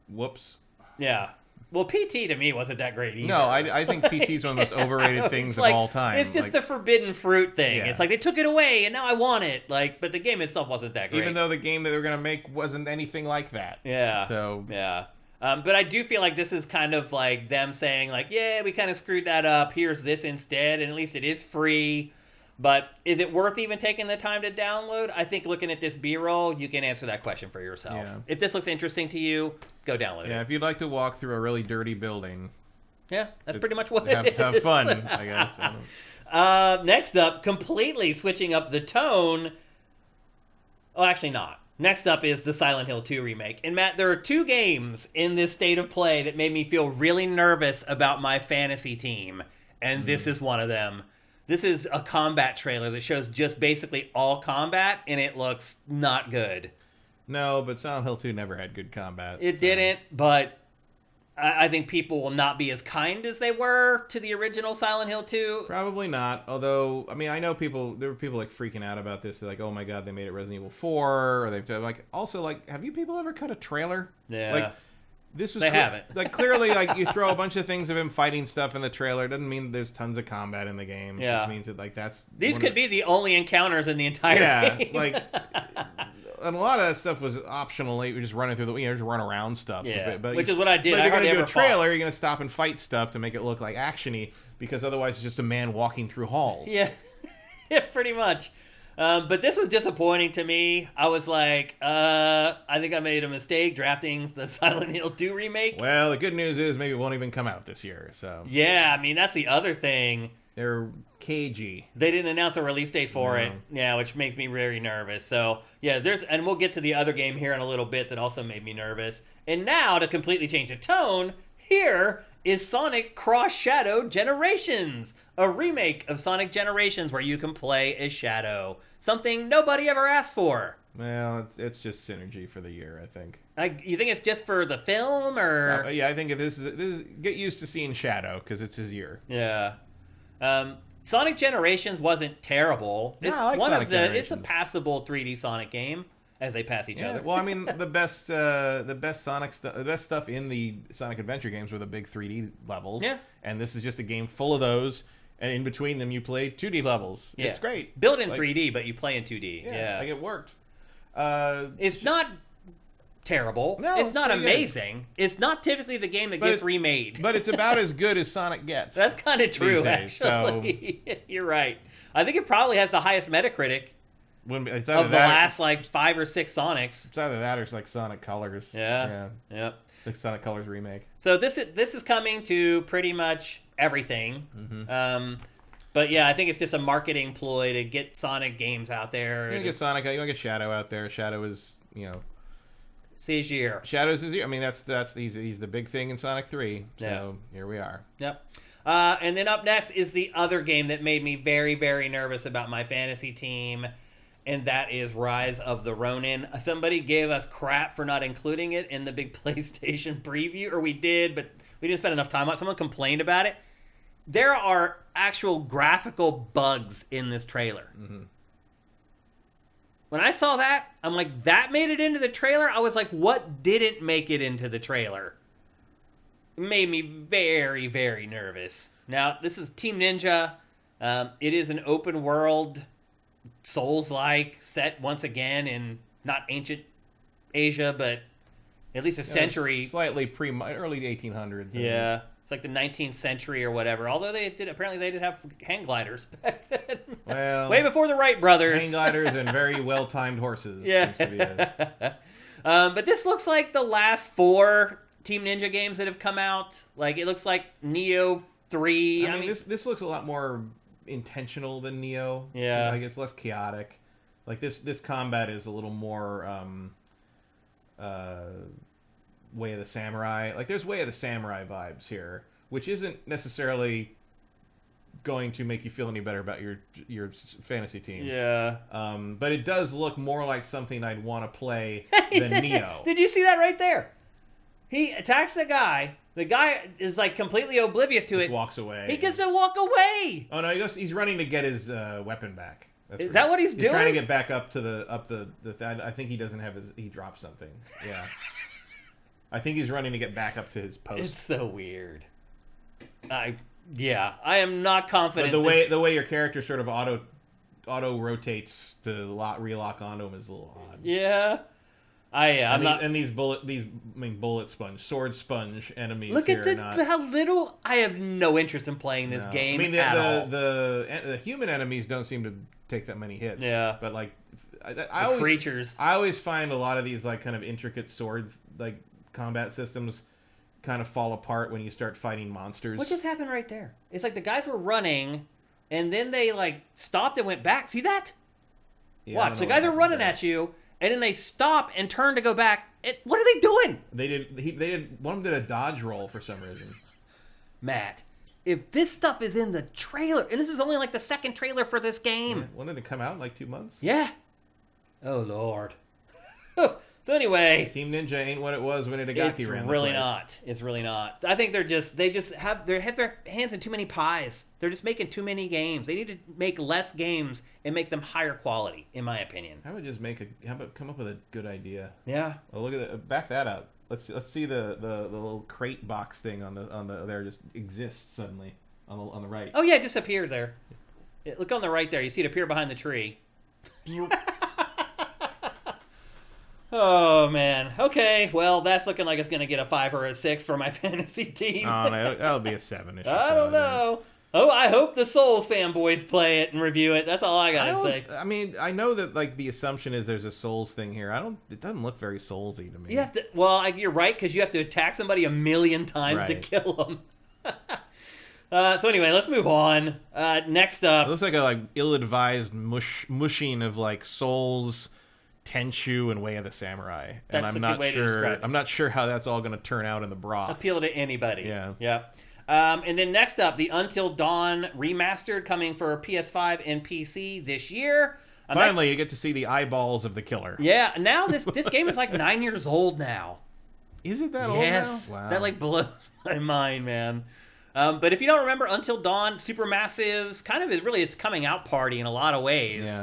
Whoops. Yeah. Well, PT to me wasn't that great either. No, I think PT is one of the most overrated things It's of like, all time. It's just Like, the forbidden fruit thing. Yeah. It's like they took it away and now I want it. Like, but the game itself wasn't that great. even though the game that they were going to make wasn't anything like that. Yeah. So, Yeah. But I do feel like this is kind of like them saying like, yeah, we kind of screwed that up. Here's this instead. And at least it is free. But is it worth even taking the time to download? I think looking at this B-roll, you can answer that question for yourself. Yeah. If this looks interesting to you, go download yeah, it. if you'd like to walk through a really dirty building, Yeah, that's pretty much what it is. have fun, I guess. I don't- Next up, completely switching up the tone. Oh, actually not. Next up is the Silent Hill 2 remake. And Matt, there are 2 games in this state of play that made me feel really nervous about my fantasy team. And this is one of them. This is a combat trailer that shows just basically all combat, and it looks not good. No, but Silent Hill 2 never had good combat. It didn't, but I think people will not be as kind as they were to the original Silent Hill 2. Probably not. Although, I mean, I know there were people like freaking out about this. They're like, oh my god, they made it Resident Evil 4. Or they've like, also, like, have you people ever cut a trailer? Yeah. Like, this was They haven't. Like, clearly, like, you throw a bunch of things of him fighting stuff in the trailer. Doesn't mean there's tons of combat in the game. It Yeah. just means that, like, that's... These one could of- be the only encounters in the entire Yeah, game. like, and a lot of that stuff was optional. Like, we just running through the, just run around stuff. Yeah, but which is what I did. But I you're going to do a fought. trailer, you're going to stop and fight stuff to make it look like action-y, because otherwise it's just a man walking through halls. Yeah, yeah, pretty much. But this was disappointing to me. I was like, I think I made a mistake drafting the Silent Hill 2 remake. Well, the good news is maybe it won't even come out this year. So yeah, I mean, that's the other thing. They're cagey. They didn't announce a release date for it, yeah, which makes me very nervous. So yeah, and we'll get to the other game here in a little bit that also made me nervous. And now, to completely change the tone, here is Sonic Cross Shadow Generations, a remake of Sonic Generations where you can play as Shadow. Something nobody ever asked for. Well, it's just synergy for the year, I think. You think it's just for the film, or? Yeah, I think this is get used to seeing Shadow, because it's his year. Yeah. Sonic Generations wasn't terrible. It's I like Sonic Generations. It's a passable 3D Sonic game as they pass each other. Well, I mean, the best Sonic stuff, the best stuff in the Sonic Adventure games were the big 3D levels. Yeah. And this is just a game full of those, and in between them you play 2D levels. Yeah. It's great. Built in 3D, but you play in 2D. Yeah. Like it worked. It's not terrible. No, it's not pretty amazing. good. It's not typically the game that gets remade. But it's about as good as Sonic gets. That's kind of true, days, actually. So. You're right. I think it probably has the highest Metacritic it's of the last like 5 or 6 Sonics. It's either that or it's like Sonic Colors. Yeah. Yep. Like Sonic Colors remake. So this is coming to pretty much everything. Mm-hmm. But yeah, I think it's just a marketing ploy to get Sonic games out there. You want to get Sonic, you want to get Shadow out there. Shadow is, it's his year. Shadow's his year. I mean, he's the big thing in Sonic 3. So here we are. Yep. And then up next is the other game that made me very, very nervous about my fantasy team, and that is Rise of the Ronin. Somebody gave us crap for not including it in the big PlayStation preview, or we did, but we didn't spend enough time on it. Someone complained about it. There are actual graphical bugs in this trailer. Mm-hmm. When I saw that, I'm like, that made it into the trailer? I was like, what didn't make it into the trailer? It made me very, very nervous. Now, this is Team Ninja. It is an open world, Souls-like, set once again in not ancient Asia, but at least a century. Slightly early 1800s. Yeah. It's like the 19th century or whatever. Although they did have hang gliders back then. Well, way before the Wright brothers. Hang gliders and very well-timed horses. Yeah. But this looks like the last 4 Team Ninja games that have come out. Like, it looks like Neo 3. I mean, this looks a lot more intentional than Neo. Yeah. Like, it's less chaotic. Like, this combat is a little more Way of the Samurai. Like, there's Way of the Samurai vibes here, which isn't necessarily going to make you feel any better about your fantasy team. Yeah. But it does look more like something I'd want to play than Neo. Did you see that right there? He attacks the guy. The guy is like completely oblivious to it. Walks away. He gets to walk away. Oh no, he's running to get his weapon back. Is that what he's doing? He's trying to get back up to the I think he doesn't have he dropped something. Yeah. I think he's running to get back up to his post. It's so weird. I am not confident. But the way your character sort of auto rotates to relock onto him is a little odd. Yeah. These bullet sponge, sword sponge enemies. Look at how little. I have no interest in playing this game. I mean, at all. the human enemies don't seem to take that many hits. Yeah. But like, creatures. I always find a lot of these like kind of intricate sword like combat systems kind of fall apart when you start fighting monsters. What just happened right there? It's like the guys were running, and then they like stopped and went back. See that? Yeah, watch, the guys are running at you, and then they stop and turn to go back. What are they doing? They did. One of them did a dodge roll for some reason. Matt, if this stuff is in the trailer, and this is only like the second trailer for this game. Yeah, when did it come out? In like 2 months? Yeah. Oh Lord. So anyway, Team Ninja ain't what it was when it got It's really not. It's really not. I think they just have their hands in too many pies. They're just making too many games. They need to make less games and make them higher quality, in my opinion. How about come up with a good idea? Yeah. Oh, look at that. Back that up. Let's see the little crate box thing on the there just exists suddenly on the right. Oh yeah, it just appeared there. Look on the right there. You see it appear behind the tree. Oh man. Okay. Well, that's looking like it's gonna get a 5 or a 6 for my fantasy team. Oh, no, that'll be a 7-ish. I don't know. Oh, I hope the Souls fanboys play it and review it. That's all I gotta say. I mean, I know that like the assumption is there's a Souls thing here. It doesn't look very Soulsy to me. You have to. Well, you're right because you have to attack somebody a million times to Right. kill them. So anyway, let's move on. Next up, It looks like a like ill-advised mushing of like Souls, Tenchu, and Way of the Samurai. And That's I'm a good not way to sure. describe it. I'm not sure how that's all going to turn out in the broth. appeal to anybody. Yeah. Yep. And then next up, the Until Dawn remastered coming for PS5 and PC this year. Finally, you get to see the eyeballs of the killer. Yeah. Now this game is like 9 years old now. Is it that old now? Yes. Wow. That like blows my mind, man. But if you don't remember, Until Dawn, Supermassive's kind of really its coming out party in a lot of ways.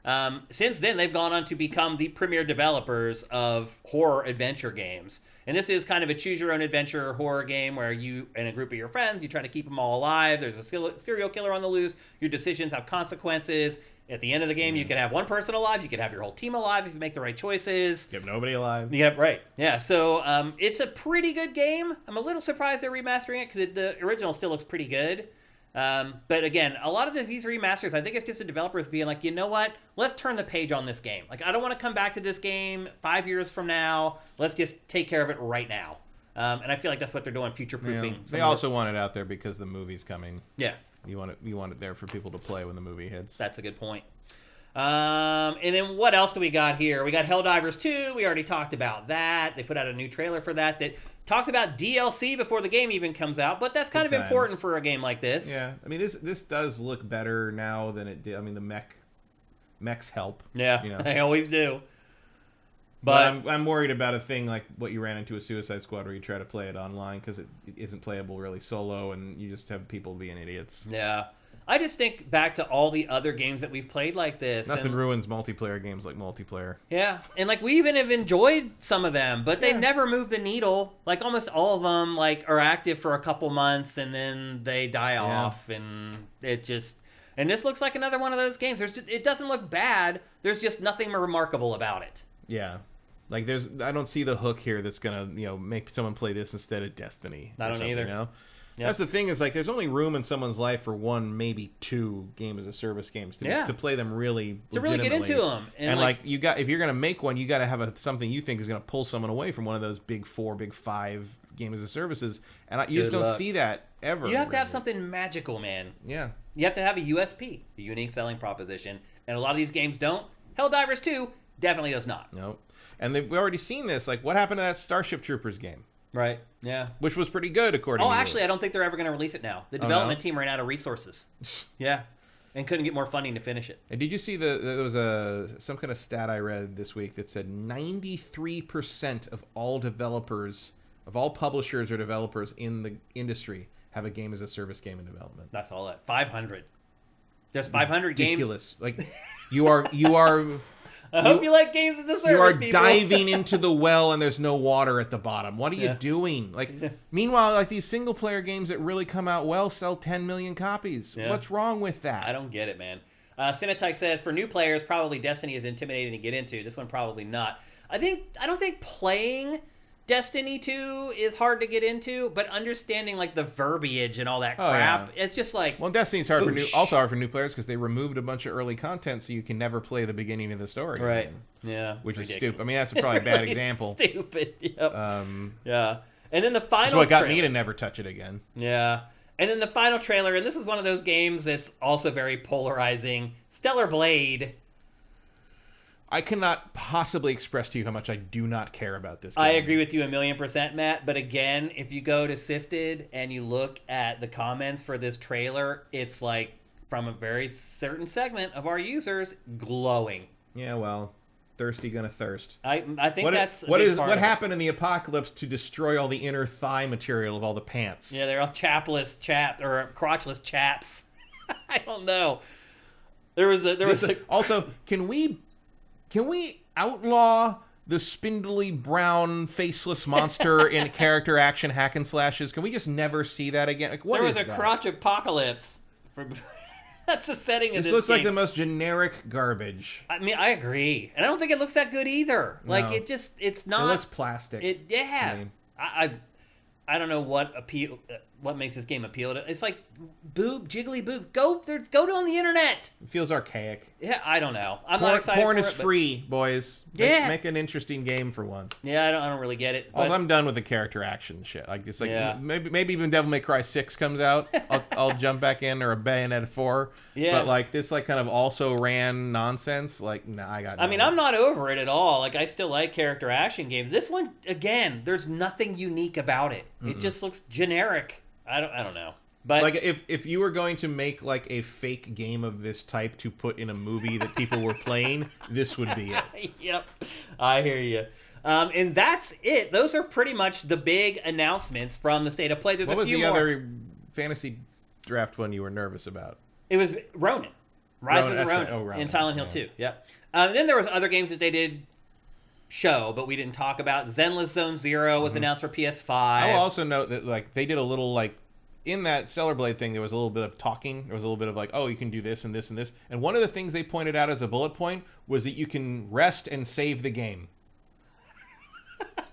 Yeah. Since then, they've gone on to become the premier developers of horror adventure games. And this is kind of a choose-your-own-adventure horror game where you and a group of your friends, you try to keep them all alive. There's a serial killer on the loose. Your decisions have consequences. At the end of the game, you could have one person alive. You could have your whole team alive if you make the right choices. You have nobody alive. Yeah, right. Yeah, so it's a pretty good game. I'm a little surprised they're remastering it because the original still looks pretty good. But again, a lot of these remasters, I think it's just the developers being like, you know what? Let's turn the page on this game. Like, I don't want to come back to this game 5 years from now. Let's just take care of it right now. And I feel like that's what they're doing, future-proofing. Yeah. They also want it out there because the movie's coming. Yeah. You want it there for people to play when the movie hits. That's a good point. And then what else do we got here? We got Helldivers 2. We already talked about that. They put out a new trailer for that talks about DLC before the game even comes out, but that's kind of important for a game like this. Yeah. I mean, this does look better now than it did. I mean, the mechs help. Yeah, you know. they always do. But I'm worried about a thing like what you ran into with Suicide Squad where you try to play it online because it isn't playable really solo and you just have people being idiots. Yeah. I just think back to all the other games that we've played like this. Nothing ruins multiplayer games like multiplayer. Yeah. And like we even have enjoyed some of them, but they never move the needle. Like almost all of them like are active for a couple months and then they die off and it just... And this looks like another one of those games. It doesn't look bad. There's just nothing remarkable about it. Yeah. Like I don't see the hook here that's gonna make someone play this instead of Destiny. I don't either. You know? Yep. That's the thing is like there's only room in someone's life for one, maybe two game as a service games to play them really to really get into them. And like if you're gonna make one, you got to have something you think is gonna pull someone away from one of those big 4, big 5 game as a services. And you just don't see that ever. You have to have something magical, man. Yeah. You have to have a USP, a unique selling proposition, and a lot of these games don't. Helldivers 2 definitely does not. No. And we've already seen this. Like, what happened to that Starship Troopers game? Right. Yeah. Which was pretty good, according to actually, I don't think they're ever going to release it now. The development team ran out of resources. Yeah. And couldn't get more funding to finish it. And did you see there was some kind of stat I read this week that said 93% of all developers, of all publishers or developers in the industry have a game as a service game in development. That's all that. 500. There's 500 Ridiculous. games. Like, you are... I hope you like games as a service, you are people. diving into the well and there's no water at the bottom. What are you doing? Like, meanwhile, like these single player games that really come out well sell 10 million copies. Yeah. What's wrong with that? I don't get it, man. Cinetyke says for new players, probably Destiny is intimidating to get into. This one probably not. I don't think playing Destiny 2 is hard to get into, but understanding like the verbiage and all that crap, it's just like... Well, Destiny's hard also hard for new players because they removed a bunch of early content so you can never play the beginning of the story. Right. Again, yeah. Which is stupid. I mean, that's probably a bad example. Stupid. Yep. Yeah. And then the final That's what got me to never touch it again. Yeah. And then the final trailer, and this is one of those games that's also very polarizing. Stellar Blade. I cannot possibly express to you how much I do not care about this game. I agree with you 1,000,000%, Matt. But again, if you go to SIFTD and you look at the comments for this trailer, it's like from a very certain segment of our users glowing. Yeah, well, thirsty gonna thirst. I think that's what happened in the apocalypse to destroy all the inner thigh material of all the pants. Yeah, they're all crotchless chaps. I don't know. Also, can we outlaw the spindly brown faceless monster in character action hack and slashes? Can we just never see that again? Like, what there was is a that? crotch apocalypse. That's the setting of this This looks game. like the most generic garbage. I mean, I agree. And I don't think it looks that good either. Like, No. it's not... It looks plastic. Yeah. I mean. I don't know what makes this game appeal to. It's like jiggly boob. Go on the internet. It feels archaic. Yeah, I don't know. I'm not excited Porn for is it, but- free, boys. Yeah. Make an interesting game for once. Yeah, I don't really get it. But Also, I'm done with the character action shit. Like it's like Yeah. maybe even Devil May Cry 6 comes out, I'll jump back in, or a Bayonetta 4. Yeah. But like this like kind of also ran nonsense. Like I got. I mean, I'm not over it at all. Like, I still like character action games. This one, again, there's nothing unique about it. It just looks generic. I don't know. But like if you were going to make like a fake game of this type to put in a movie that people were playing, this would be it. Yep, I hear you. And that's it. Those are pretty much the big announcements from the State of Play. There's What a was few the more. other fantasy draft one you were nervous about? It was Ronin. Rise of the That's right. Ronin, Oh, Ronin, in Silent Hill yeah. 2. Yep. And then there was other games that they did show, but we didn't talk about. Zenless Zone Zero was announced for PS5. I will also note that like they did a little like in that Stellar Blade thing, there was a little bit of talking. There was a little bit of like, oh, you can do this and this and this. And one of the things they pointed out as a bullet point was that you can rest and save the game.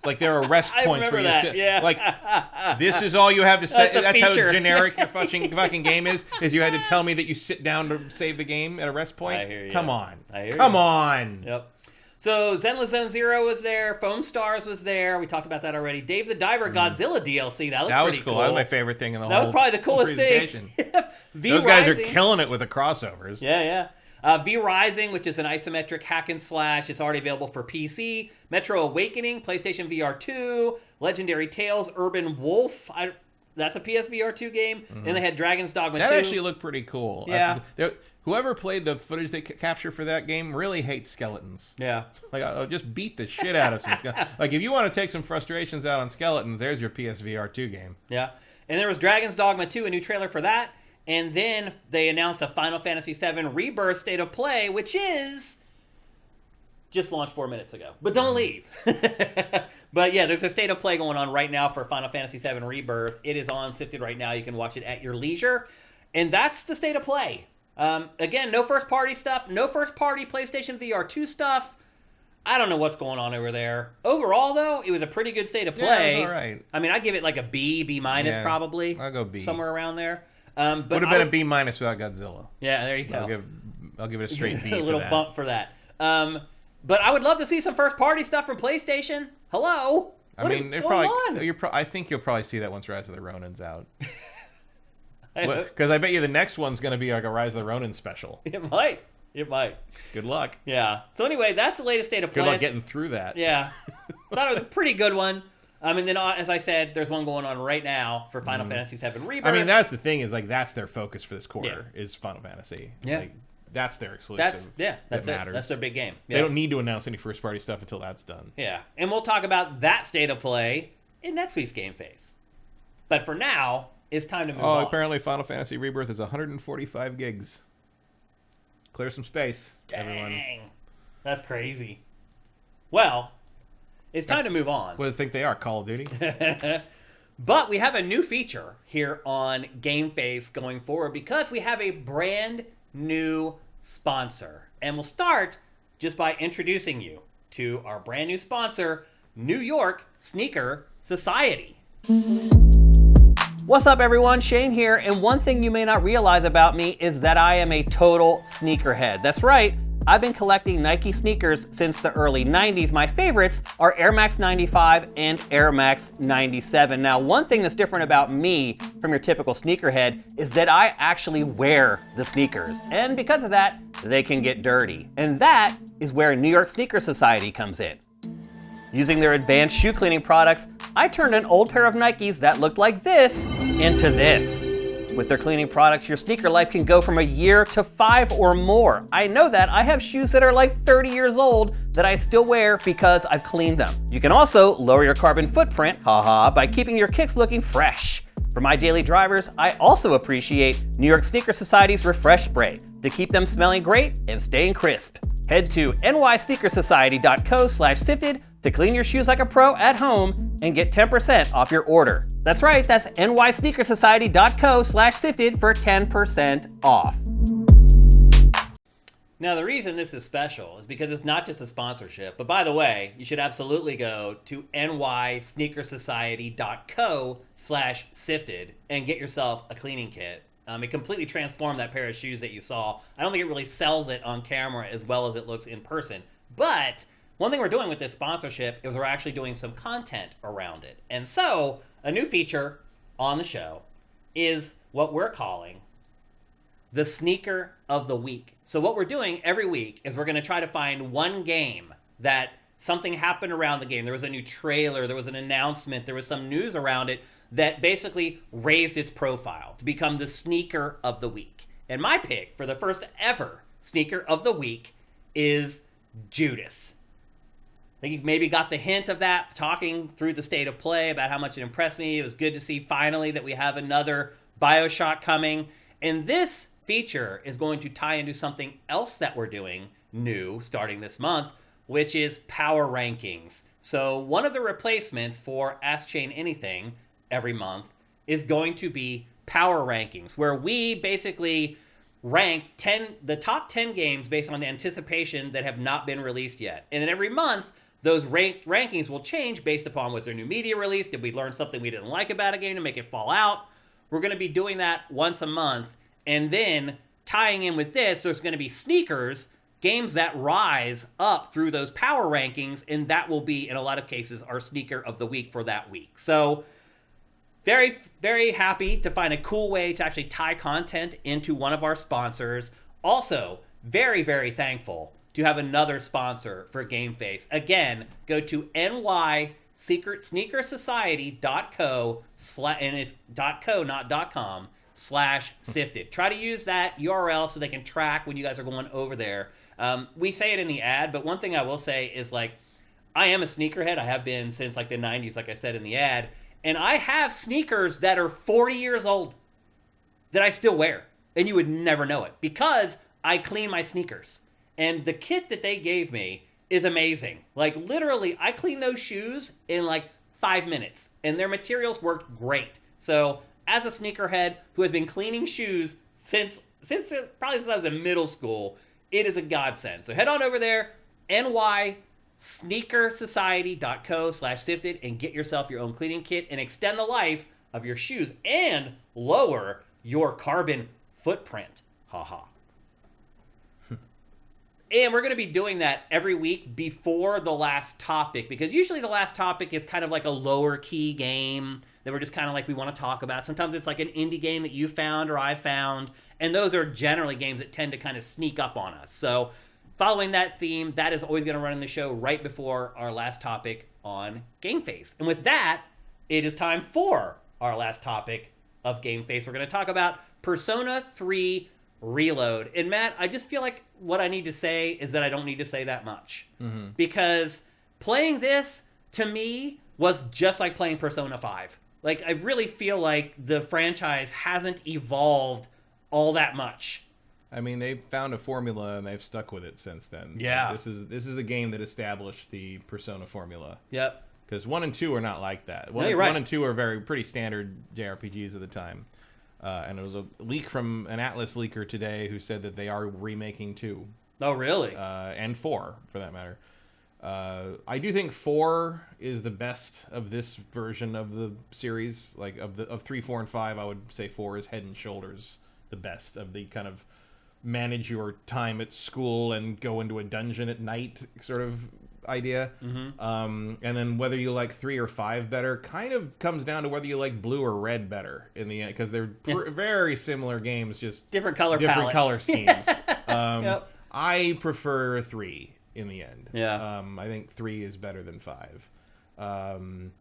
Like there are rest I points where remember you that, sit. yeah. Like this is all you have to say. That's a That's how feature. generic your fucking game is you had to tell me that you sit down to save the game at a rest point. I hear you. Come on. I hear Come you. on. Yep. So Zenless Zone Zero was there. Foam Stars was there. We talked about that already. Dave the Diver Godzilla DLC. That looks That was pretty cool. cool. That was my favorite thing in the That whole was probably the coolest presentation. thing. Those guys are V-Rising. killing it with the crossovers. Yeah. V Rising, which is an isometric hack and slash. It's already available for PC. Metro Awakening, PlayStation VR 2. Legendary Tales, Urban Wolf. That's a PSVR 2 game. And they had Dragon's Dogma 2. That actually looked pretty cool. Yeah. Whoever played the footage they captured for that game really hates skeletons. Yeah. Like, I'll just beat the shit out of some skeletons. Like, if you want to take some frustrations out on skeletons, there's your PSVR 2 game. Yeah. And there was Dragon's Dogma 2, a new trailer for that. And then they announced a Final Fantasy VII Rebirth State of Play, which is just launched 4 minutes ago. But don't leave. But yeah, there's a State of Play going on right now for Final Fantasy VII Rebirth. It is on SIFTD right now. You can watch it at your leisure. And that's the State of Play. Again, no first-party stuff. No first-party PlayStation VR 2 stuff. I don't know what's going on over there. Overall, though, it was a pretty good State of Play. Yeah, it was all right. I mean, I'd give it like a B minus Yeah, probably. I'll go B. Somewhere around there. But Would have been a B minus without Godzilla. Yeah, there you go. I'll give it a straight B. A little for that. bump for that. But I would love to see some first-party stuff from PlayStation. Hello? What is going on? I think you'll probably see that once Rise of the Ronin's out. Because I bet you the next one's going to be like a Rise of the Ronin special. It might. Good luck. Yeah. So anyway, that's the latest State of Play. Good luck getting through that. Yeah. Thought it was a pretty good one. And then, as I said, there's one going on right now for Final Fantasy VII Rebirth. I mean, that's the thing is like that's their focus for this quarter is Final Fantasy. Yeah. Like, that's their exclusive. That's that it. matters. That's their big game. Yeah. They don't need to announce any first party stuff until that's done. Yeah. And we'll talk about that State of Play in next week's GameFace. But for now, it's time to move on. Apparently Final Fantasy Rebirth is 145 gigs. Clear some space, everyone. Dang. That's crazy. Well, it's time to move on. What do you think they are? Call of Duty? But we have a new feature here on GameFace going forward because we have a brand new sponsor. And we'll start just by introducing you to our brand new sponsor, New York Sneaker Society. What's up, everyone? Shane here, and one thing you may not realize about me is that I am a total sneakerhead. That's right, I've been collecting Nike sneakers since the early 90s. My favorites are Air Max 95 and Air Max 97. Now, one thing that's different about me from your typical sneakerhead is that I actually wear the sneakers. And because of that, they can get dirty. And that is where New York Sneaker Society comes in. Using their advanced shoe cleaning products, I turned an old pair of Nikes that looked like this into this. With their cleaning products, your sneaker life can go from a year to 5 or more. I know that. I have shoes that are like 30 years old that I still wear because I've cleaned them. You can also lower your carbon footprint, by keeping your kicks looking fresh. For my daily drivers, I also appreciate New York Sneaker Society's Refresh Spray to keep them smelling great and staying crisp. Head to nysneakersociety.co/sifted to clean your shoes like a pro at home and get 10% off your order. That's right, that's nysneakersociety.co/sifted for 10% off. Now, the reason this is special is because it's not just a sponsorship. But by the way, you should absolutely go to nysneakersociety.co/sifted and get yourself a cleaning kit. It completely transformed that pair of shoes that you saw. I don't think it really sells it on camera as well as it looks in person. But one thing we're doing with this sponsorship is we're actually doing some content around it. And so, a new feature on the show is what we're calling the Sneaker of the Week. So what we're doing every week is we're going to try to find one game that something happened around the game. There was a new trailer, there was an announcement, there was some news around it that basically raised its profile to become the Sneaker of the Week. And my pick for the first ever Sneaker of the Week is Judas. I think you maybe got the hint of that talking through the state of play about how much it impressed me. It was good to see finally that we have another BioShock coming. And this feature is going to tie into something else that we're doing new starting this month, which is power rankings. So one of the replacements for Ask Chain Anything every month is going to be power rankings, where we basically rank the top 10 games based on anticipation that have not been released yet. And then every month, those rankings will change based upon was there new media released, did we learn something we didn't like about a game to make it fall out. We're going to be doing that once a month. And then tying in with this, there's going to be sneakers, games that rise up through those power rankings, and that will be, in a lot of cases, our Sneaker of the Week for that week. So very, very happy to find a cool way to actually tie content into one of our sponsors. Also, very, very thankful to have another sponsor for GameFace. Again, go to nysneakersociety.co, and it's .co, not .com, /sifted. Try to use that URL so they can track when you guys are going over there. We say it in the ad, but one thing I will say is, like, I am a sneakerhead. I have been since like the 90s, like I said in the ad. And I have sneakers that are 40 years old that I still wear. And you would never know it because I clean my sneakers. And the kit that they gave me is amazing. Like, literally, I cleaned those shoes in like 5 minutes. And their materials worked great. So, as a sneakerhead who has been cleaning shoes since I was in middle school, it is a godsend. So head on over there, nysneakersociety.co/sifted, and get yourself your own cleaning kit and extend the life of your shoes and lower your carbon footprint. Haha. And we're going to be doing that every week before the last topic, because usually the last topic is kind of like a lower key game that we're just kind of like we want to talk about. Sometimes it's like an indie game that you found or I found, and those are generally games that tend to kind of sneak up on us. So following that theme, that is always going to run in the show right before our last topic on GameFace. And with that, it is time for our last topic of GameFace. We're going to talk about Persona 3 Reload. And Matt, I just feel like what I need to say is that I don't need to say that much. Mm-hmm. Because playing this, to me, was just like playing Persona 5. Like, I really feel like the franchise hasn't evolved all that much. I mean, they've found a formula and they've stuck with it since then. Yeah. This is the game that established the Persona formula. Yep. Because 1 and 2 are not like that. No, you're right. 1 and 2 are pretty standard JRPGs at the time. And there was a leak from an Atlas leaker today who said that they are remaking 2. Oh, really? And 4, for that matter. I do think 4 is the best of this version of the series. Like, of 3, 4, and 5, I would say 4 is head and shoulders the best of the kind of manage your time at school and go into a dungeon at night sort of idea. Mm-hmm. And then whether you like 3 or 5 better kind of comes down to whether you like blue or red better in the end, because they're very similar games, just different color schemes. Yep. I prefer 3 in the end. Yeah. I think 3 is better than 5. And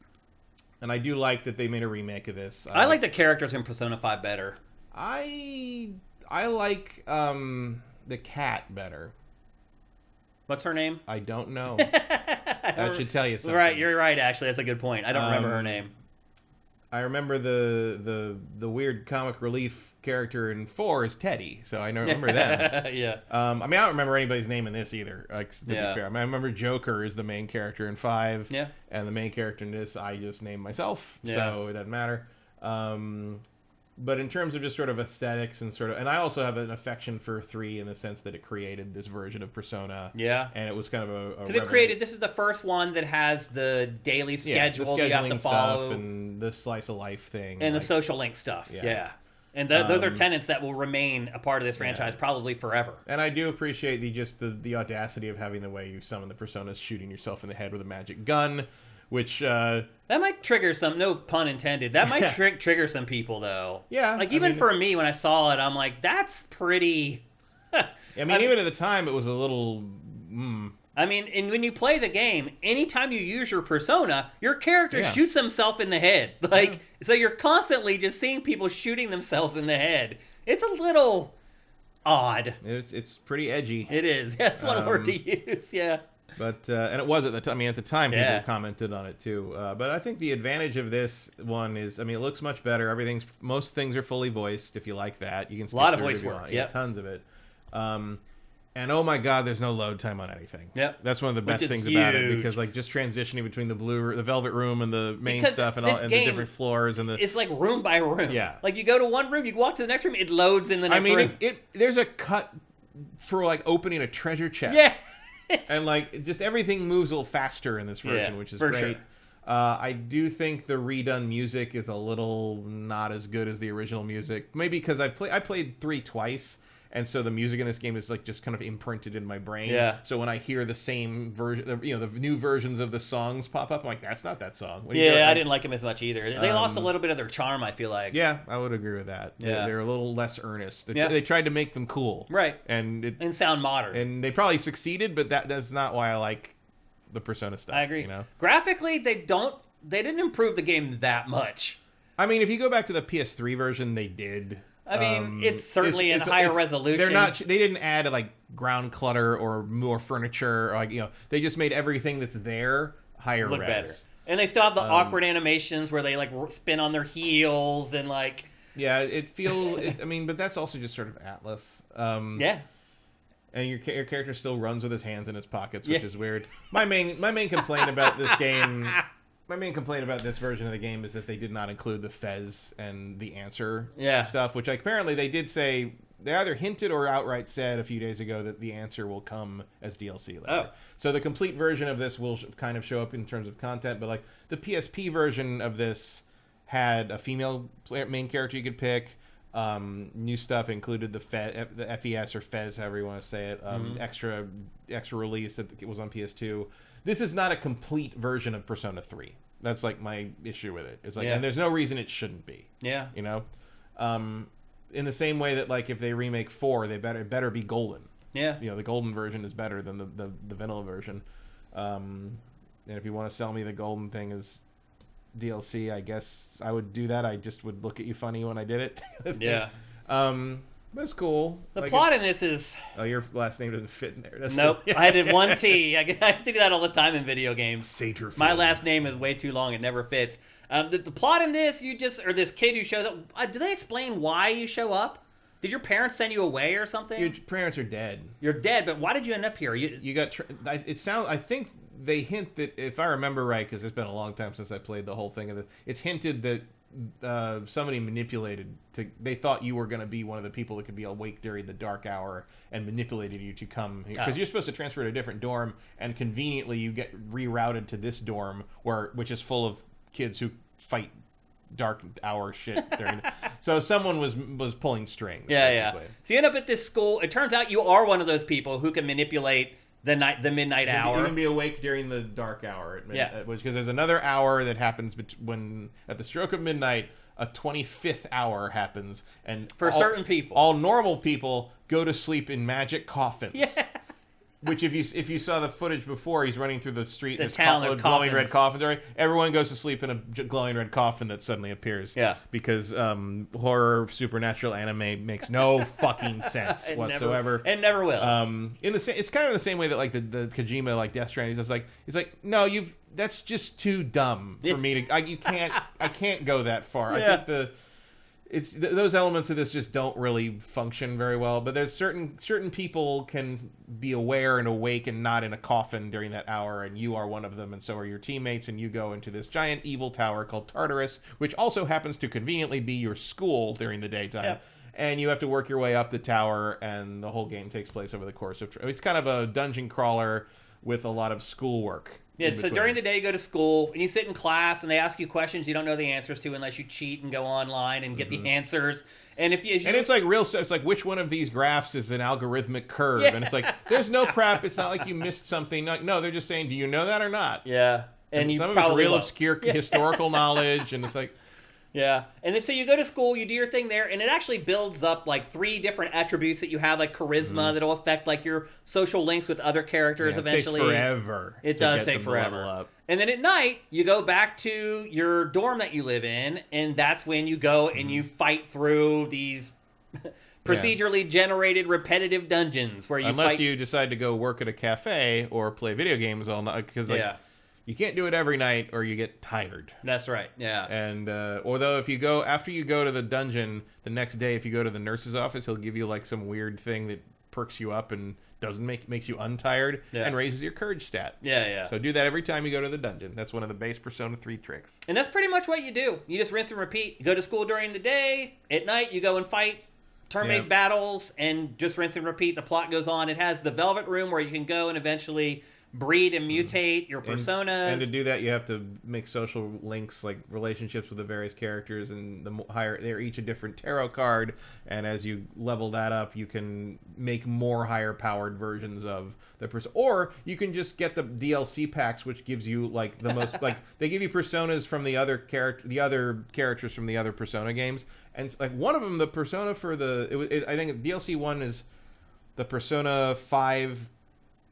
I do like that they made a remake of this. I like the characters in Persona 5 better. I like the cat better. What's her name? I don't know. That should tell you something. Right, you're right, actually. That's a good point. I don't remember her name. I remember the weird comic relief character in 4 is Teddy, so I remember them. Yeah. I mean, I don't remember anybody's name in this either, like, to be fair. I mean, I remember Joker is the main character in 5, and the main character in this I just named myself, so it doesn't matter. But in terms of just sort of aesthetics and and I also have an affection for 3 in the sense that it created this version of Persona. Yeah. And it was kind of because it created, this is the first one that has the daily schedule that you have to follow. Stuff and the slice of life thing. And the social link stuff. Yeah. And those are tenets that will remain a part of this franchise probably forever. And I do appreciate the audacity of having the way you summon the personas, shooting yourself in the head with a magic gun, which... that might trigger some, no pun intended, that might trigger some people, though. Yeah. Like, even for me, when I saw it, I'm like, that's pretty... I mean, even at the time, it was a little... I mean, and when you play the game, anytime you use your persona, your character shoots himself in the head. Like, so you're constantly just seeing people shooting themselves in the head. It's a little odd. It's pretty edgy. It is. Yeah, that's one word to use. Yeah. But and it was at the time. I mean, at the time, people commented on it too. But I think the advantage of this one is, I mean, it looks much better. Most things are fully voiced. If you like that, you can skip a lot of through voice work. Yeah, tons of it. And oh my God, there's no load time on anything. Yep. That's one of the best things about it, because like just transitioning between the Velvet Room and the main stuff and the different floors and it's like room by room. Yeah. Like you go to one room, you walk to the next room, it loads in the next room. There's a cut for like opening a treasure chest. Yeah. And like just everything moves a little faster in this version, which is great. Sure. I do think the redone music is a little not as good as the original music. Maybe because I played 3 twice. And so the music in this game is like just kind of imprinted in my brain. Yeah. So when I hear the same version, the new versions of the songs pop up, I'm like, that's not that song. I didn't like them as much either. They lost a little bit of their charm, I feel like. Yeah, I would agree with that. Yeah. They're a little less earnest. They tried to make them cool. Right. And sound modern. And they probably succeeded, but that's not why I like the Persona stuff. I agree. You know? Graphically, they didn't improve the game that much. I mean, if you go back to the PS3 version, they did. I mean, it's certainly in higher resolution. They didn't add like ground clutter or more furniture. Or like they just made everything that's there higher look res. better. And they still have the awkward animations where they like spin on their heels and like. Yeah, I mean, but that's also just sort of Atlas. Yeah. And your character still runs with his hands in his pockets, which is weird. My main complaint about this game. My main complaint about this version of the game is that they did not include the Fez and the answer stuff, which apparently they did say, they either hinted or outright said a few days ago that the answer will come as DLC later. Oh. So the complete version of this will kind of show up in terms of content, but like the PSP version of this had a female main character you could pick. New stuff included the FES or Fez, however you want to say it, extra release that was on PS2. This is not a complete version of Persona 3. That's like my issue with it. It's like, and there's no reason it shouldn't be. Yeah. You know, in the same way that like if they remake 4, they better be golden. Yeah. The golden version is better than the vanilla version. And if you want to sell me the golden thing as DLC, I guess I would do that. I just would look at you funny when I did it. Yeah. But it's cool. The plot in this is... Oh, your last name doesn't fit in there. Nope. I did one T. I have to do that all the time in video games. Satterfield. My last name is way too long. It never fits. The plot in this, or this kid who shows up, do they explain why you show up? Did your parents send you away or something? Your parents are dead. You're dead, but why did you end up here? You got... I think they hint that, if I remember right, because it's been a long time since I played the whole thing of it, it's hinted that somebody manipulated they thought you were going to be one of the people that could be awake during the dark hour and manipulated you to come here because you're supposed to transfer to a different dorm, and conveniently you get rerouted to this dorm which is full of kids who fight dark hour shit during so someone was pulling strings. Basically. So you end up at this school. It turns out you are one of those people who can manipulate the midnight hour. You can be awake during the dark hour at midnight, because there's another hour that happens when at the stroke of midnight, a 25th hour happens, and for certain people, all normal people go to sleep in magic coffins. Yeah. Which, if you saw the footage before, he's running through the street. There's glowing red coffins. Right? Everyone goes to sleep in a glowing red coffin that suddenly appears. Yeah. Because horror, supernatural anime makes no fucking sense whatsoever. It never will. It's kind of the same way that like the Kojima like Death Stranding is like no, that's just too dumb for me to. I can't go that far. Yeah. I think it's those elements of this just don't really function very well. But there's certain people can be aware and awake and not in a coffin during that hour, and you are one of them, and so are your teammates, and you go into this giant evil tower called Tartarus, which also happens to conveniently be your school during the daytime. Yeah. And you have to work your way up the tower, and the whole game takes place over the course of... It's kind of a dungeon crawler with a lot of schoolwork. Yeah, so during the day you go to school, and you sit in class, and they ask you questions you don't know the answers to unless you cheat and go online and get the answers. And if you... And it's like real stuff. It's like, which one of these graphs is an algorithmic curve? Yeah. And it's like, there's no prep. It's not like you missed something. No, they're just saying, do you know that or not? Yeah. And you some of probably it's real won't. obscure historical knowledge, and it's like... Yeah. And then so you go to school, you do your thing there, and it actually builds up like 3 different attributes that you have, like charisma that'll affect like your social links with other characters eventually. It takes forever. It does take forever. And then at night, you go back to your dorm that you live in, and that's when you go and you fight through these procedurally generated repetitive dungeons where you Unless you decide to go work at a cafe or play video games all night, because like you can't do it every night or you get tired. That's right. Yeah. And although if you go after you go to the dungeon the next day, if you go to the nurse's office, he'll give you like some weird thing that perks you up and makes you untired and raises your courage stat. Yeah. So do that every time you go to the dungeon. That's one of the base Persona 3 tricks. And that's pretty much what you do. You just rinse and repeat. You go to school during the day. At night, you go and fight turn-based battles and just rinse and repeat. The plot goes on. It has the Velvet Room where you can go and eventually breed and mutate your personas. And to do that, you have to make social links, like relationships with the various characters, and they're each a different tarot card. And as you level that up, you can make more higher-powered versions of the person. Or you can just get the DLC packs, which gives you like the most like they give you personas from the other characters from the other Persona games. And it's like one of them, the persona for I think DLC 1 is the Persona 5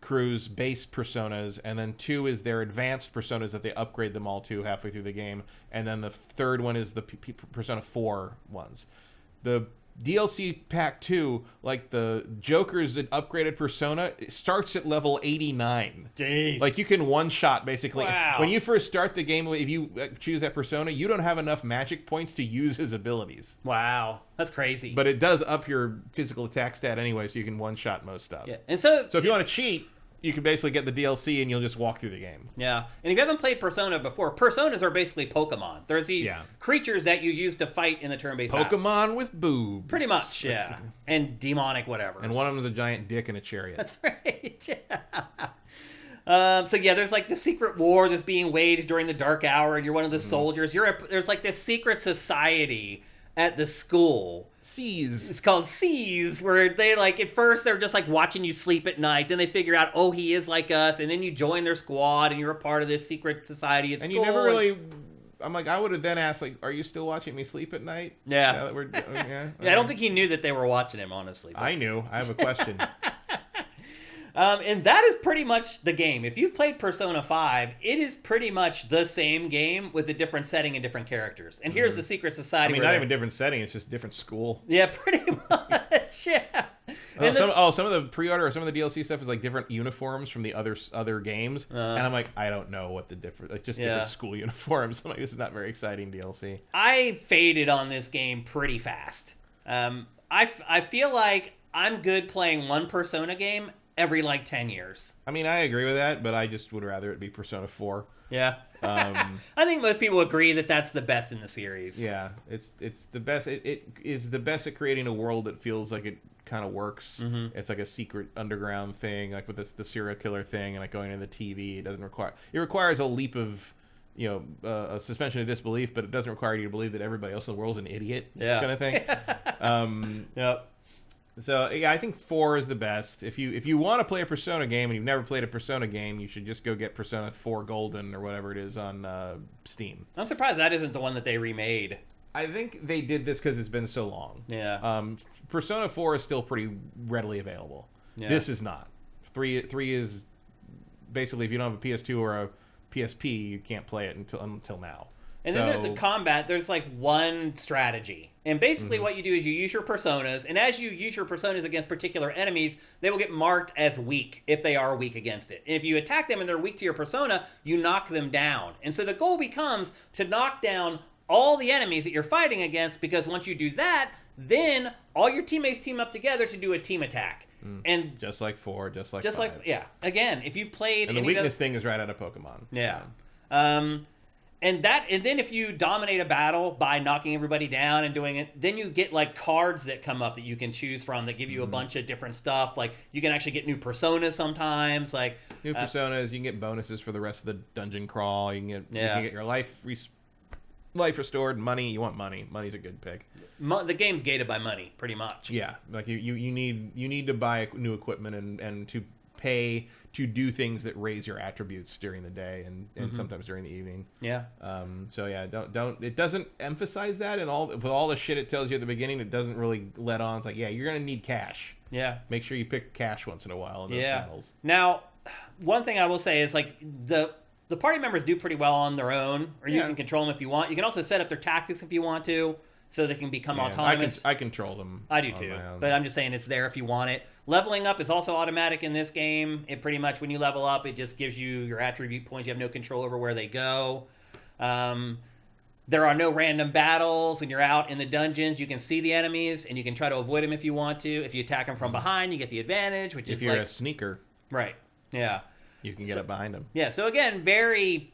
crew's base personas, and then 2 is their advanced personas that they upgrade them all to halfway through the game, and then the third one is the Persona 4 ones. The DLC pack 2, like the Joker's upgraded persona, it starts at level 89. Jeez. Like you can one-shot basically. Wow. When you first start the game, if you choose that persona, you don't have enough magic points to use his abilities. Wow. That's crazy. But it does up your physical attack stat anyway, so you can one-shot most stuff. Yeah. And so if you want to cheat, you can basically get the DLC and you'll just walk through the game. Yeah. And if you haven't played Persona before, Personas are basically Pokemon. There's these creatures that you use to fight in the turn-based battles. Pokemon with boobs. Pretty much, yeah. And demonic whatever. And one of them is a giant dick in a chariot. That's right. So there's like the secret war that's being waged during the dark hour, and you're one of the soldiers. There's like this secret society at the school. Seas. It's called Seas, where they like at first they're just like watching you sleep at night. Then they figure out, oh, he is like us, and then you join their squad and you're a part of this secret society at school. And you never really. I'm like, I would have then asked, like, are you still watching me sleep at night? Yeah. Yeah. I don't think he knew that they were watching him, honestly. But... I knew. I have a question. And that is pretty much the game. If you've played Persona 5, it is pretty much the same game with a different setting and different characters. And here's the secret society. I mean, not even different setting. It's just different school. Yeah, pretty much. Yeah. Some of the pre-order or some of the DLC stuff is like different uniforms from the other games. And I'm like, I don't know what the difference. Like just different school uniforms. I'm like, this is not very exciting DLC. I faded on this game pretty fast. I feel like I'm good playing one Persona game every like 10 years. I mean, I agree with that, but I just would rather it be Persona 4. Yeah. I think most people agree that that's the best in the series. Yeah, it's the best. It is the best at creating a world that feels like it kind of works. Mm-hmm. It's like a secret underground thing, like with the serial killer thing, and like going into the TV. It requires a leap of, a suspension of disbelief, but it doesn't require you to believe that everybody else in the world is an idiot. Yeah. Kind of thing. Yep. So yeah, I think 4 is the best. If you want to play a Persona game and you've never played a Persona game, you should just go get Persona 4 Golden or whatever it is on Steam. I'm surprised that isn't the one that they remade. I think they did this because it's been so long. Yeah. Persona 4 is still pretty readily available. Yeah. This is not. 3 is basically, if you don't have a PS2 or a PSP, you can't play it until now. And then the combat, there's like one strategy. And basically what you do is you use your personas, and as you use your personas against particular enemies, they will get marked as weak if they are weak against it. And if you attack them and they're weak to your persona, you knock them down. And so the goal becomes to knock down all the enemies that you're fighting against, because once you do that, then all your teammates team up together to do a team attack. And just like 4, just like 5. yeah. Again, if you've played and the weakness thing is right out of Pokemon. Yeah. So. And then if you dominate a battle by knocking everybody down and doing it, then you get like cards that come up that you can choose from that give you a bunch of different stuff. Like you can actually get new personas sometimes. Like new personas, you can get bonuses for the rest of the dungeon crawl. You can get your life restored. Money, you want money. Money's a good pick. The game's gated by money, pretty much. Yeah, like you need to buy new equipment and to pay to do things that raise your attributes during the day and sometimes during the evening. Yeah. So yeah, don't it doesn't emphasize that, and with all the shit it tells you at the beginning, it doesn't really let on. It's like, yeah, you're gonna need cash. Yeah. Make sure you pick cash once in a while in those battles. Now, one thing I will say is like the party members do pretty well on their own, or you can control them if you want. You can also set up their tactics if you want to, so they can become autonomous. I control them. I do too, but I'm just saying it's there if you want it. Leveling up is also automatic in this game. It pretty much, when you level up, it just gives you your attribute points. You have no control over where they go. There are no random battles. When you're out in the dungeons, you can see the enemies, and you can try to avoid them if you want to. If you attack them from behind, you get the advantage, which is if you're a sneaker. Right. Yeah. You can get up behind them. Yeah, so again, very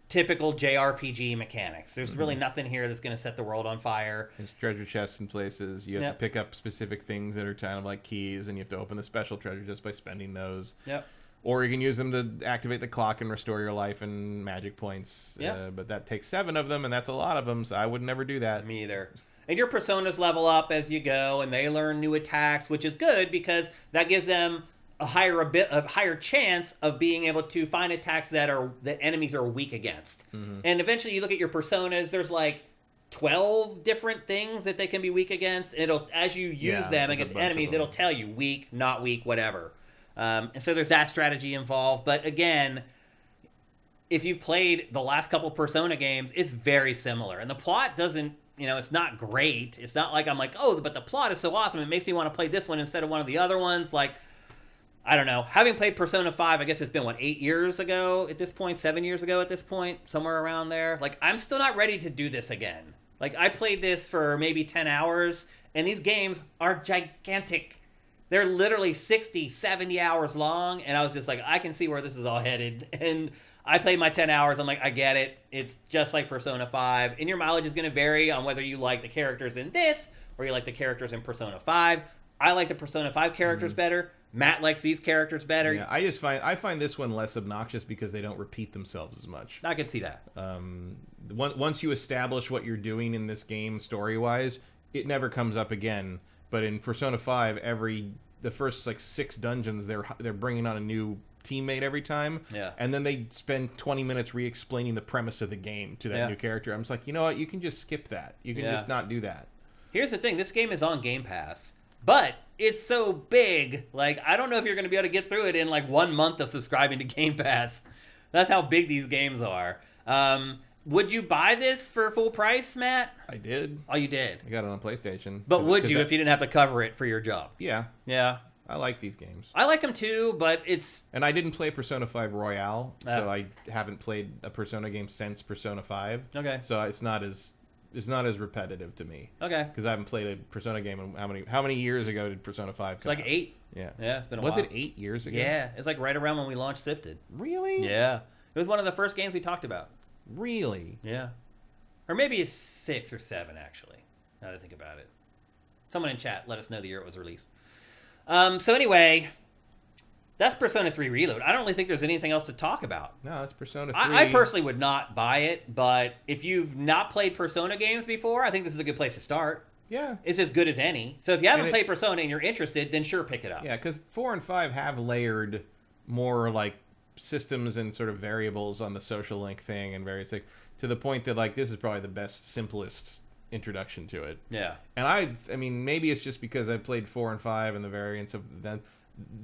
typical JRPG mechanics. There's really nothing here that's going to set the world on fire. There's treasure chests in places. You have to pick up specific things that are kind of like keys, and you have to open the special treasure just by spending those. Yep. Or you can use them to activate the clock and restore your life and magic points. Yep. But that takes 7 of them, and that's a lot of them, so I would never do that. Me either. And your personas level up as you go, and they learn new attacks, which is good because that gives them a higher chance of being able to find attacks that enemies are weak against. And eventually you look at your personas, there's like 12 different things that they can be weak against. It'll, as you use them against enemies, it'll tell you weak, not weak, whatever. And so there's that strategy involved. But again, if you've played the last couple Persona games, it's very similar. And the plot doesn't, it's not great. It's not like I'm like, oh, but the plot is so awesome, it makes me want to play this one instead of one of the other ones. Like, I don't know. Having played Persona 5, I guess it's been, 8 years ago at this point? 7 years ago at this point? Somewhere around there. Like, I'm still not ready to do this again. Like, I played this for maybe 10 hours, and these games are gigantic. They're literally 60, 70 hours long, and I was just like, I can see where this is all headed. And I played my 10 hours. I'm like, I get it. It's just like Persona 5. And your mileage is going to vary on whether you like the characters in this or you like the characters in Persona 5. I like the Persona 5 characters better. Matt likes these characters better. Yeah, I find this one less obnoxious because they don't repeat themselves as much. I can see that. Once you establish what you're doing in this game story-wise, it never comes up again. But in Persona 5, the first 6 dungeons, they're bringing on a new teammate every time. Yeah. And then they spend 20 minutes re-explaining the premise of the game to that new character. I'm just like, you know what? You can just skip that. You can just not do that. Here's the thing. This game is on Game Pass. But it's so big, like, I don't know if you're going to be able to get through it in, 1 month of subscribing to Game Pass. That's how big these games are. Would you buy this for full price, Matt? I did. Oh, you did? I got it on PlayStation. But would you if you didn't have to cover it for your job? Yeah. Yeah. I like these games. I like them too, but it's... And I didn't play Persona 5 Royale, so I haven't played a Persona game since Persona 5. Okay. So it's not as repetitive to me. Okay. Because I haven't played a Persona game in how many years ago did Persona 5 come out? 8. Yeah. Yeah, it's been a while. Was it 8 years ago? Yeah, it's right around when we launched SIFTD. Really? Yeah. It was one of the first games we talked about. Really? Yeah. Or maybe it's 6 or 7, actually, now that I think about it. Someone in chat let us know the year it was released. So anyway, that's Persona 3 Reload. I don't really think there's anything else to talk about. No, it's Persona 3. I personally would not buy it, but if you've not played Persona games before, I think this is a good place to start. Yeah. It's as good as any. So if you haven't played Persona and you're interested, then sure, pick it up. Yeah, because 4 and 5 have layered more systems and sort of variables on the social link thing and various things to the point that this is probably the best, simplest introduction to it. Yeah. And I mean, maybe it's just because I played 4 and 5 and the variants of them.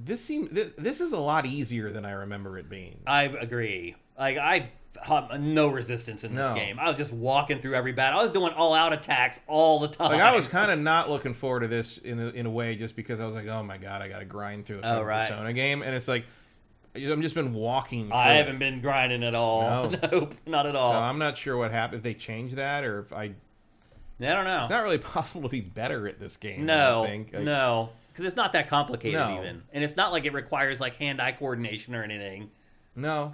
This is a lot easier than I remember it being. I agree. I had no resistance in this game. I was just walking through every battle. I was doing all-out attacks all the time. I was kind of not looking forward to this in a way just because I was like, oh my god, I got to grind through a Persona game, and it's like, I've just been walking through I it. haven't been grinding at all. No. Nope, not at all. So I'm not sure what happened, if they changed that, or if I don't know. It's not really possible to be better at this game. No, I think. no, because it's not that complicated No. even, and it's not like it requires like hand-eye coordination or anything. No.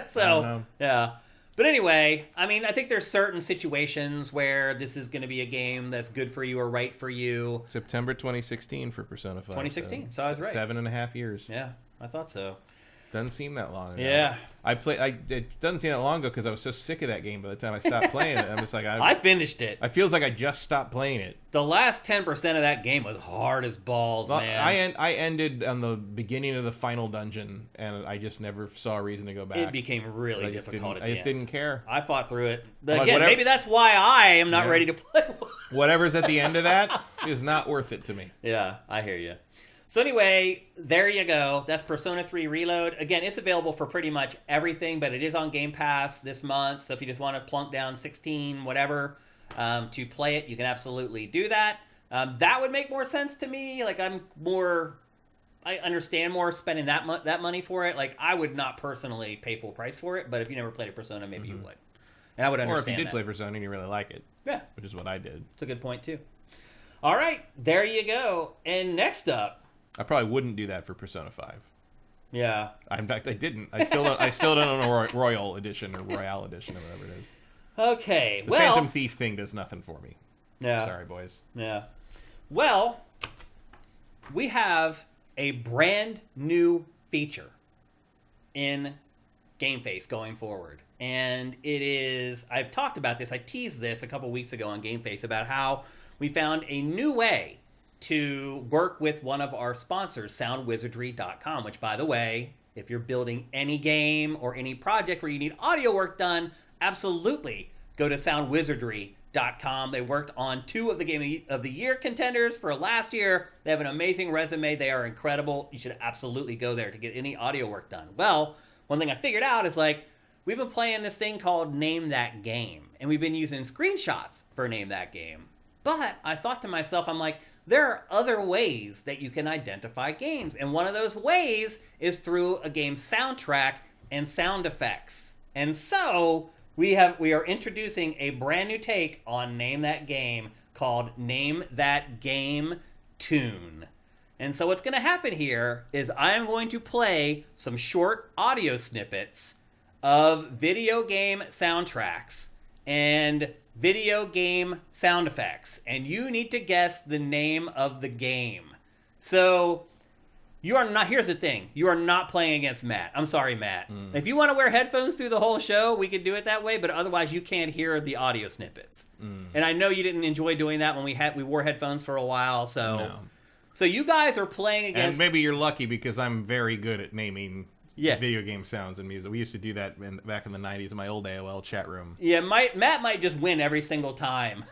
So I don't know. yeah, but anyway, I mean, I think there's certain situations where this is going to be a game that's good for you or right for you. September 2016 for Persona 5. 2016, so I was right. 7.5 years. Yeah, I thought so. Doesn't seem that long ago. Yeah. It doesn't seem that long ago because I was so sick of that game by the time I stopped playing it. I'm just like, I finished it. I feels like I just stopped playing it. The last 10% of that game was hard as balls, Well, man. I ended on the beginning of the final dungeon, and I just never saw a reason to go back. It became really difficult at the I just end. didn't care. I fought through it. But Like, again, whatever- maybe that's why I am not Yeah. ready to play. Whatever's at the end of that is not worth it to me. Yeah, I hear you. So anyway, there you go. That's Persona 3 Reload. Again, it's available for pretty much everything, but it is on Game Pass this month. So if you just want to plunk down 16, whatever, to play it, you can absolutely do that. That would make more sense to me. Like, I understand more spending that money for it. Like, I would not personally pay full price for it, but if you never played a Persona, maybe you would. And I would Or if understand you did that. play Persona and you really like it, Yeah, which is what I did. it's a good point, too. All right, there you go. And next up, I probably wouldn't do that for Persona 5. yeah. In fact, I didn't. I still don't own a Royal Edition or Royale Edition or whatever it is. Okay, The well... Phantom Thief thing does nothing for me. Yeah. Sorry, boys. Yeah. Well, we have a brand new feature in GameFace going forward. And it is, I've talked about this, I teased this a couple weeks ago on GameFace about how we found a new way to work with one of our sponsors, soundwizardry.com, which, by the way, if you're building any game or any project where you need audio work done, absolutely go to soundwizardry.com. They worked on 2 of the Game of the Year contenders for last year. They have an amazing resume. They are incredible. You should absolutely go there to get any audio work done. Well, one thing I figured out is, like, we've been playing this thing called Name That Game, and we've been using screenshots for Name That Game. But I thought to myself, I'm like, there are other ways that you can identify games. And one of those ways is through a game's soundtrack and sound effects. And so we are introducing a brand new take on Name That Game called Name That Game Tune. And so what's going to happen here is I am going to play some short audio snippets of video game soundtracks and video game sound effects, and you need to guess the name of the game. So you are not, here's the thing, you are not playing against Matt. I'm sorry, Matt. If you want to wear headphones through the whole show, we could do it that way, but otherwise you can't hear the audio snippets. And I know you didn't enjoy doing that when we wore headphones for a while, so No. so you guys are playing And against maybe you're lucky because I'm very good at naming Yeah. video game sounds and music. We used to do that back in the 90s in my old AOL chat room. Yeah, Matt might just win every single time.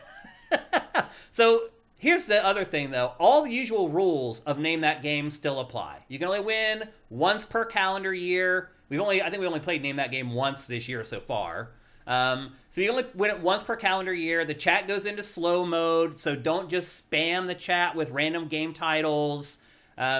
So here's the other thing, though. All the usual rules of Name That Game still apply. You can only win once per calendar year. I think we only played Name That Game once this year so far. So you only win it once per calendar year. The chat goes into slow mode, so don't just spam the chat with random game titles.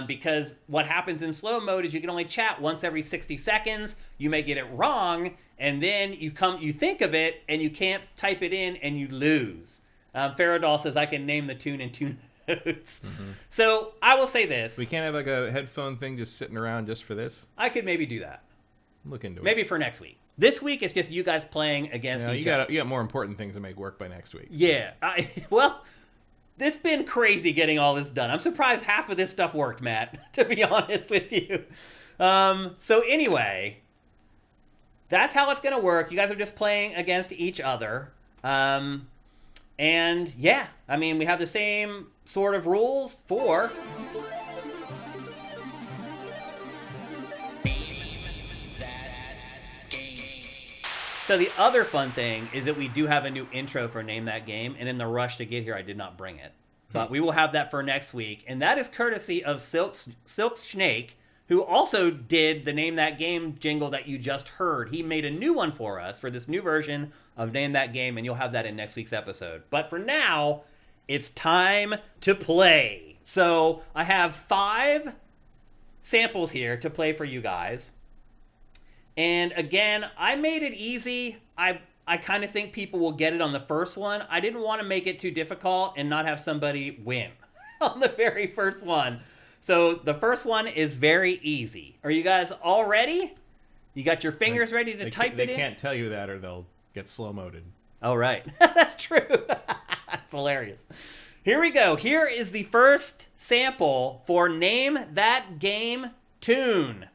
Because what happens in slow mode is you can only chat once every 60 seconds. You may get it wrong, and then you think of it, and you can't type it in, and you lose. Faradol says, I can name the tune in 2 notes. So I will say this. We can't have like a headphone thing just sitting around just for this. I could maybe do that. Look into it. Maybe for next week. This week, it's just you guys playing against each other. You got more important things to make work by next week. Yeah. Well, it's been crazy getting all this done. I'm surprised half of this stuff worked, Matt, to be honest with you. So anyway, that's how it's going to work. You guys are just playing against each other. And yeah, I mean, we have the same sort of rules for... So the other fun thing is that we do have a new intro for Name That Game, and in the rush to get here, I did not bring it. But we will have that for next week, and that is courtesy of Silk Snake, who also did the Name That Game jingle that you just heard. He made a new one for us for this new version of Name That Game, and you'll have that in next week's episode. But for now, it's time to play. So I have 5 samples here to play for you guys. And again, I made it easy. I kind of think people will get it on the first one. I didn't want to make it too difficult and not have somebody win on the very first one. So the first one is very easy. Are you guys all ready? You got your fingers ready to type it in? They can't tell you that or they'll get slow-moded. Oh, right. That's true. That's hilarious. Here we go. Here is the first sample for Name That Game Tune.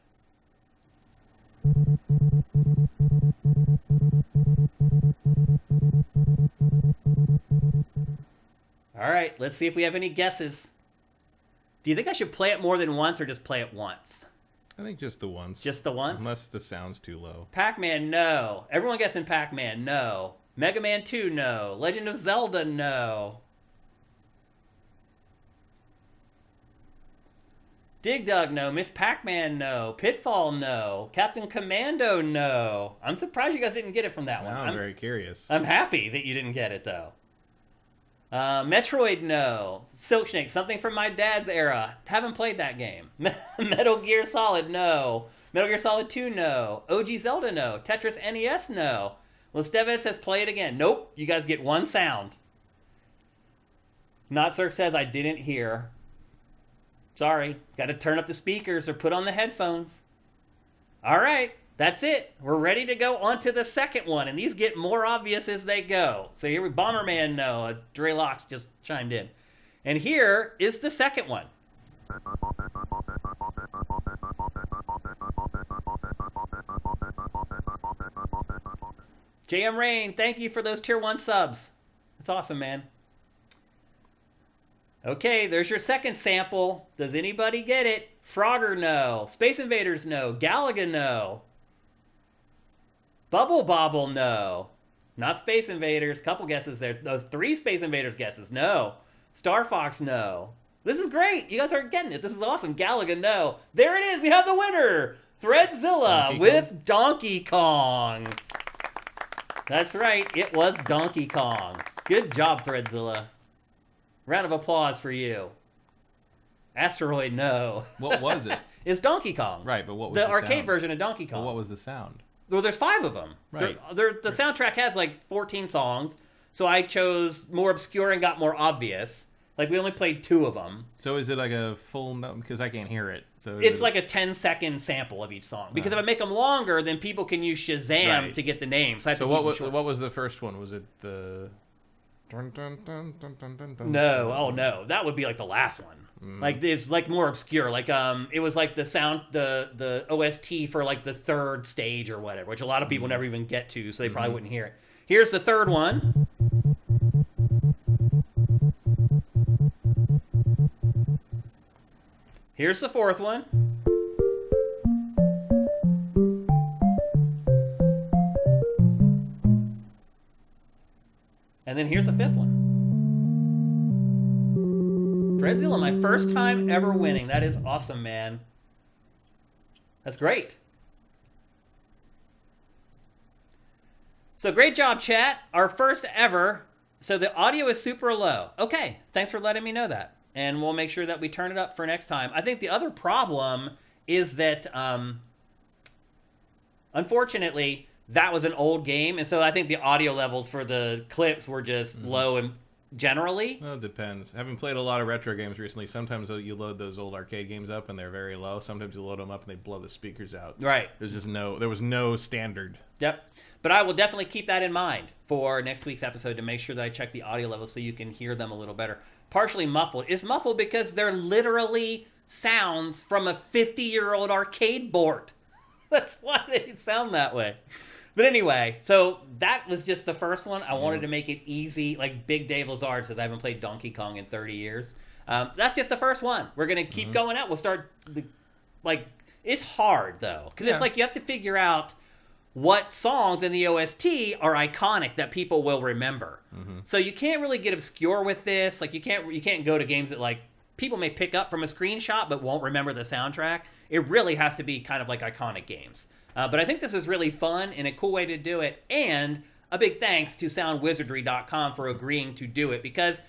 All right, let's see if we have any guesses. Do you think I should play it more than once or just play it once? I think just the once. Just the once? Unless the sound's too low. Pac-Man, no. Everyone guessing Pac-Man, no. Mega Man 2, no. Legend of Zelda, no. Dig Dug, no. Miss Pac-Man, no. Pitfall, no. Captain Commando, no. I'm surprised you guys didn't get it from that one. Now I'm very curious. I'm happy that you didn't get it, though. Metroid, no. Silk Snake, something from my dad's era. Haven't played that game. Metal Gear Solid, no. Metal Gear Solid 2, no. OG Zelda, no. Tetris NES, no. Listeves says play it again. Nope, you guys get one sound. Not Cirque says I didn't hear. Sorry, got to turn up the speakers or put on the headphones. All right, that's it. We're ready to go on to the second one, and these get more obvious as they go. So here we Bomberman, no. Dre Locks just chimed in. And here is the second one. JM Rain, thank you for those tier 1 subs. That's awesome, man. Okay, there's your second sample. Does anybody get it? Frogger, no. Space Invaders, no. Galaga, no. Bubble Bobble, no. Not Space Invaders. Couple guesses there. Those 3 Space Invaders guesses, no. Star Fox, no. This is great. You guys are getting it. This is awesome. Galaga, no. There it is. We have the winner. Threadzilla with Donkey Kong. That's right. It was Donkey Kong. Good job, Threadzilla. Round of applause for you. Asteroid, no. What was it? It's Donkey Kong. Right, but what was the sound? arcade version of Donkey Kong? Well, what was the sound? Well, there's 5 of them. Right. The soundtrack has like 14 songs, so I chose more obscure and got more obvious. Like, we only played 2 of them. So is it like a full note? Because I can't hear it. So It's like a 10-second sample of each song. Because if I make them longer, then people can use Shazam to get the name. So, I have to what keep them short. was the first one? Was it the... Dun, dun, dun, dun, dun, dun, dun, No, oh no, that would be like the last one. Like, it's like more obscure. Like, it was like the sound, the OST for like the 3rd stage or whatever, which a lot of people never even get to, so they probably wouldn't hear it. Here's the 3rd one. Here's the 4th one. And then here's the 5th one. Threadzilla, my first time ever winning. That is awesome, man. That's great. So great job, chat. Our first ever. So the audio is super low. Okay, thanks for letting me know that. And we'll make sure that we turn it up for next time. I think the other problem is that, unfortunately, that was an old game, and so I think the audio levels for the clips were just low and generally. Well, it depends. Having played a lot of retro games recently, sometimes you load those old arcade games up and they're very low. Sometimes you load them up and they blow the speakers out. Right. There was no standard. Yep. But I will definitely keep that in mind for next week's episode to make sure that I check the audio levels so you can hear them a little better. Partially muffled. It's muffled because they're literally sounds from a 50-year-old arcade board. That's why they sound that way. But anyway, so that was just the first one. I wanted to make it easy. Like Big Dave Lazard says, I haven't played Donkey Kong in 30 years. That's just the first one. We're going to keep going out. We'll start, it's hard, though. Because it's like you have to figure out what songs in the OST are iconic that people will remember. So you can't really get obscure with this. Like, you can't go to games that, like, people may pick up from a screenshot but won't remember the soundtrack. It really has to be kind of like iconic games. But I think this is really fun and a cool way to do it. And a big thanks to soundwizardry.com for agreeing to do it. Because,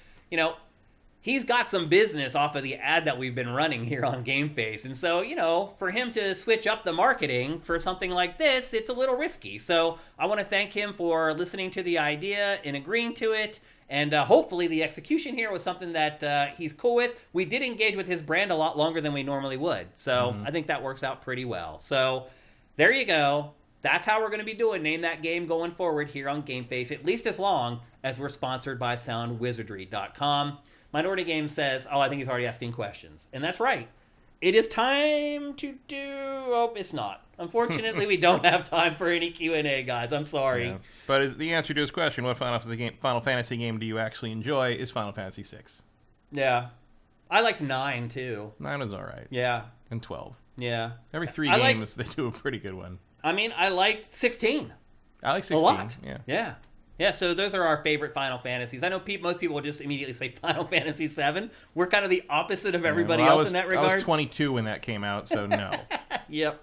he's got some business off of the ad that we've been running here on GameFace. And so, for him to switch up the marketing for something like this, it's a little risky. So I want to thank him for listening to the idea and agreeing to it. And hopefully the execution here was something that he's cool with. We did engage with his brand a lot longer than we normally would. So I think that works out pretty well. So there you go. That's how we're going to be doing Name That Game going forward here on GameFace, at least as long as we're sponsored by SoundWizardry.com. Minority Game says, I think he's already asking questions. And that's right. It is time to do... Oh, it's not. Unfortunately, we don't have time for any Q&A, guys. I'm sorry. Yeah. But the answer to his question, what Final Fantasy game do you actually enjoy, is Final Fantasy VI. Yeah. I liked 9, too. 9 was all right. Yeah. And 12. Yeah. Every 3 games, they do a pretty good one. I mean, I liked 16. I like 16. A lot. Yeah. Yeah. Yeah, so those are our favorite Final Fantasies. I know most people will just immediately say Final Fantasy VII. We're kind of the opposite of everybody else in that regard. I was 22 when that came out, so no. Yep.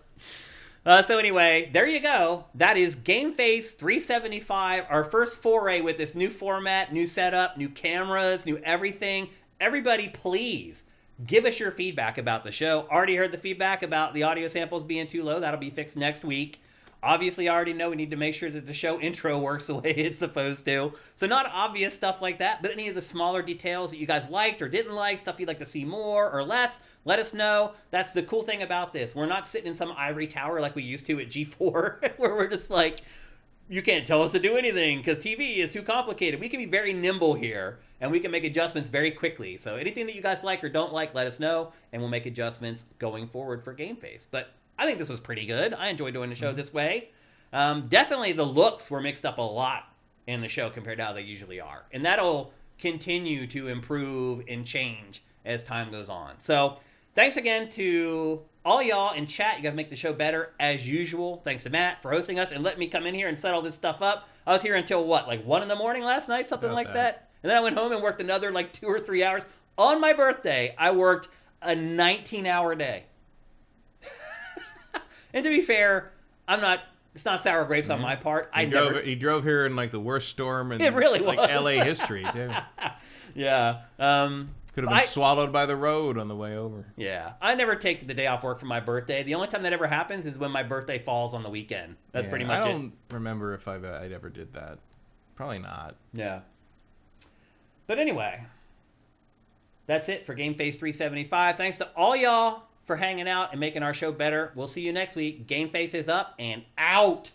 So anyway, there you go. That is GameFace 375, our first foray with this new format, new setup, new cameras, new everything. Everybody, please give us your feedback about the show. Already heard the feedback about the audio samples being too low. That'll be fixed next week. Obviously, I already know we need to make sure that the show intro works the way it's supposed to. So not obvious stuff like that, but any of the smaller details that you guys liked or didn't like, stuff you'd like to see more or less, let us know. That's the cool thing about this. We're not sitting in some ivory tower like we used to at G4, where we're just like, you can't tell us to do anything because TV is too complicated. We can be very nimble here, and we can make adjustments very quickly. So anything that you guys like or don't like, let us know, and we'll make adjustments going forward for GameFace. But I think this was pretty good. I enjoyed doing the show this way. Definitely the looks were mixed up a lot in the show compared to how they usually are. And that'll continue to improve and change as time goes on. So thanks again to all y'all in chat. You guys make the show better as usual. Thanks to Matt for hosting us and letting me come in here and set all this stuff up. I was here until like 1 in the morning last night, something like that. And then I went home and worked another 2 or 3 hours. On my birthday, I worked a 19-hour day. And to be fair, it's not sour grapes on my part. He drove here in the worst storm in it really was. LA history, too. Yeah. Could have been swallowed by the road on the way over. Yeah. I never take the day off work for my birthday. The only time that ever happens is when my birthday falls on the weekend. That's pretty much it. I don't remember if I ever did that. Probably not. Yeah. But anyway, that's it for GameFace 375. Thanks to all y'all for hanging out and making our show better. We'll see you next week. GameFace is up and out.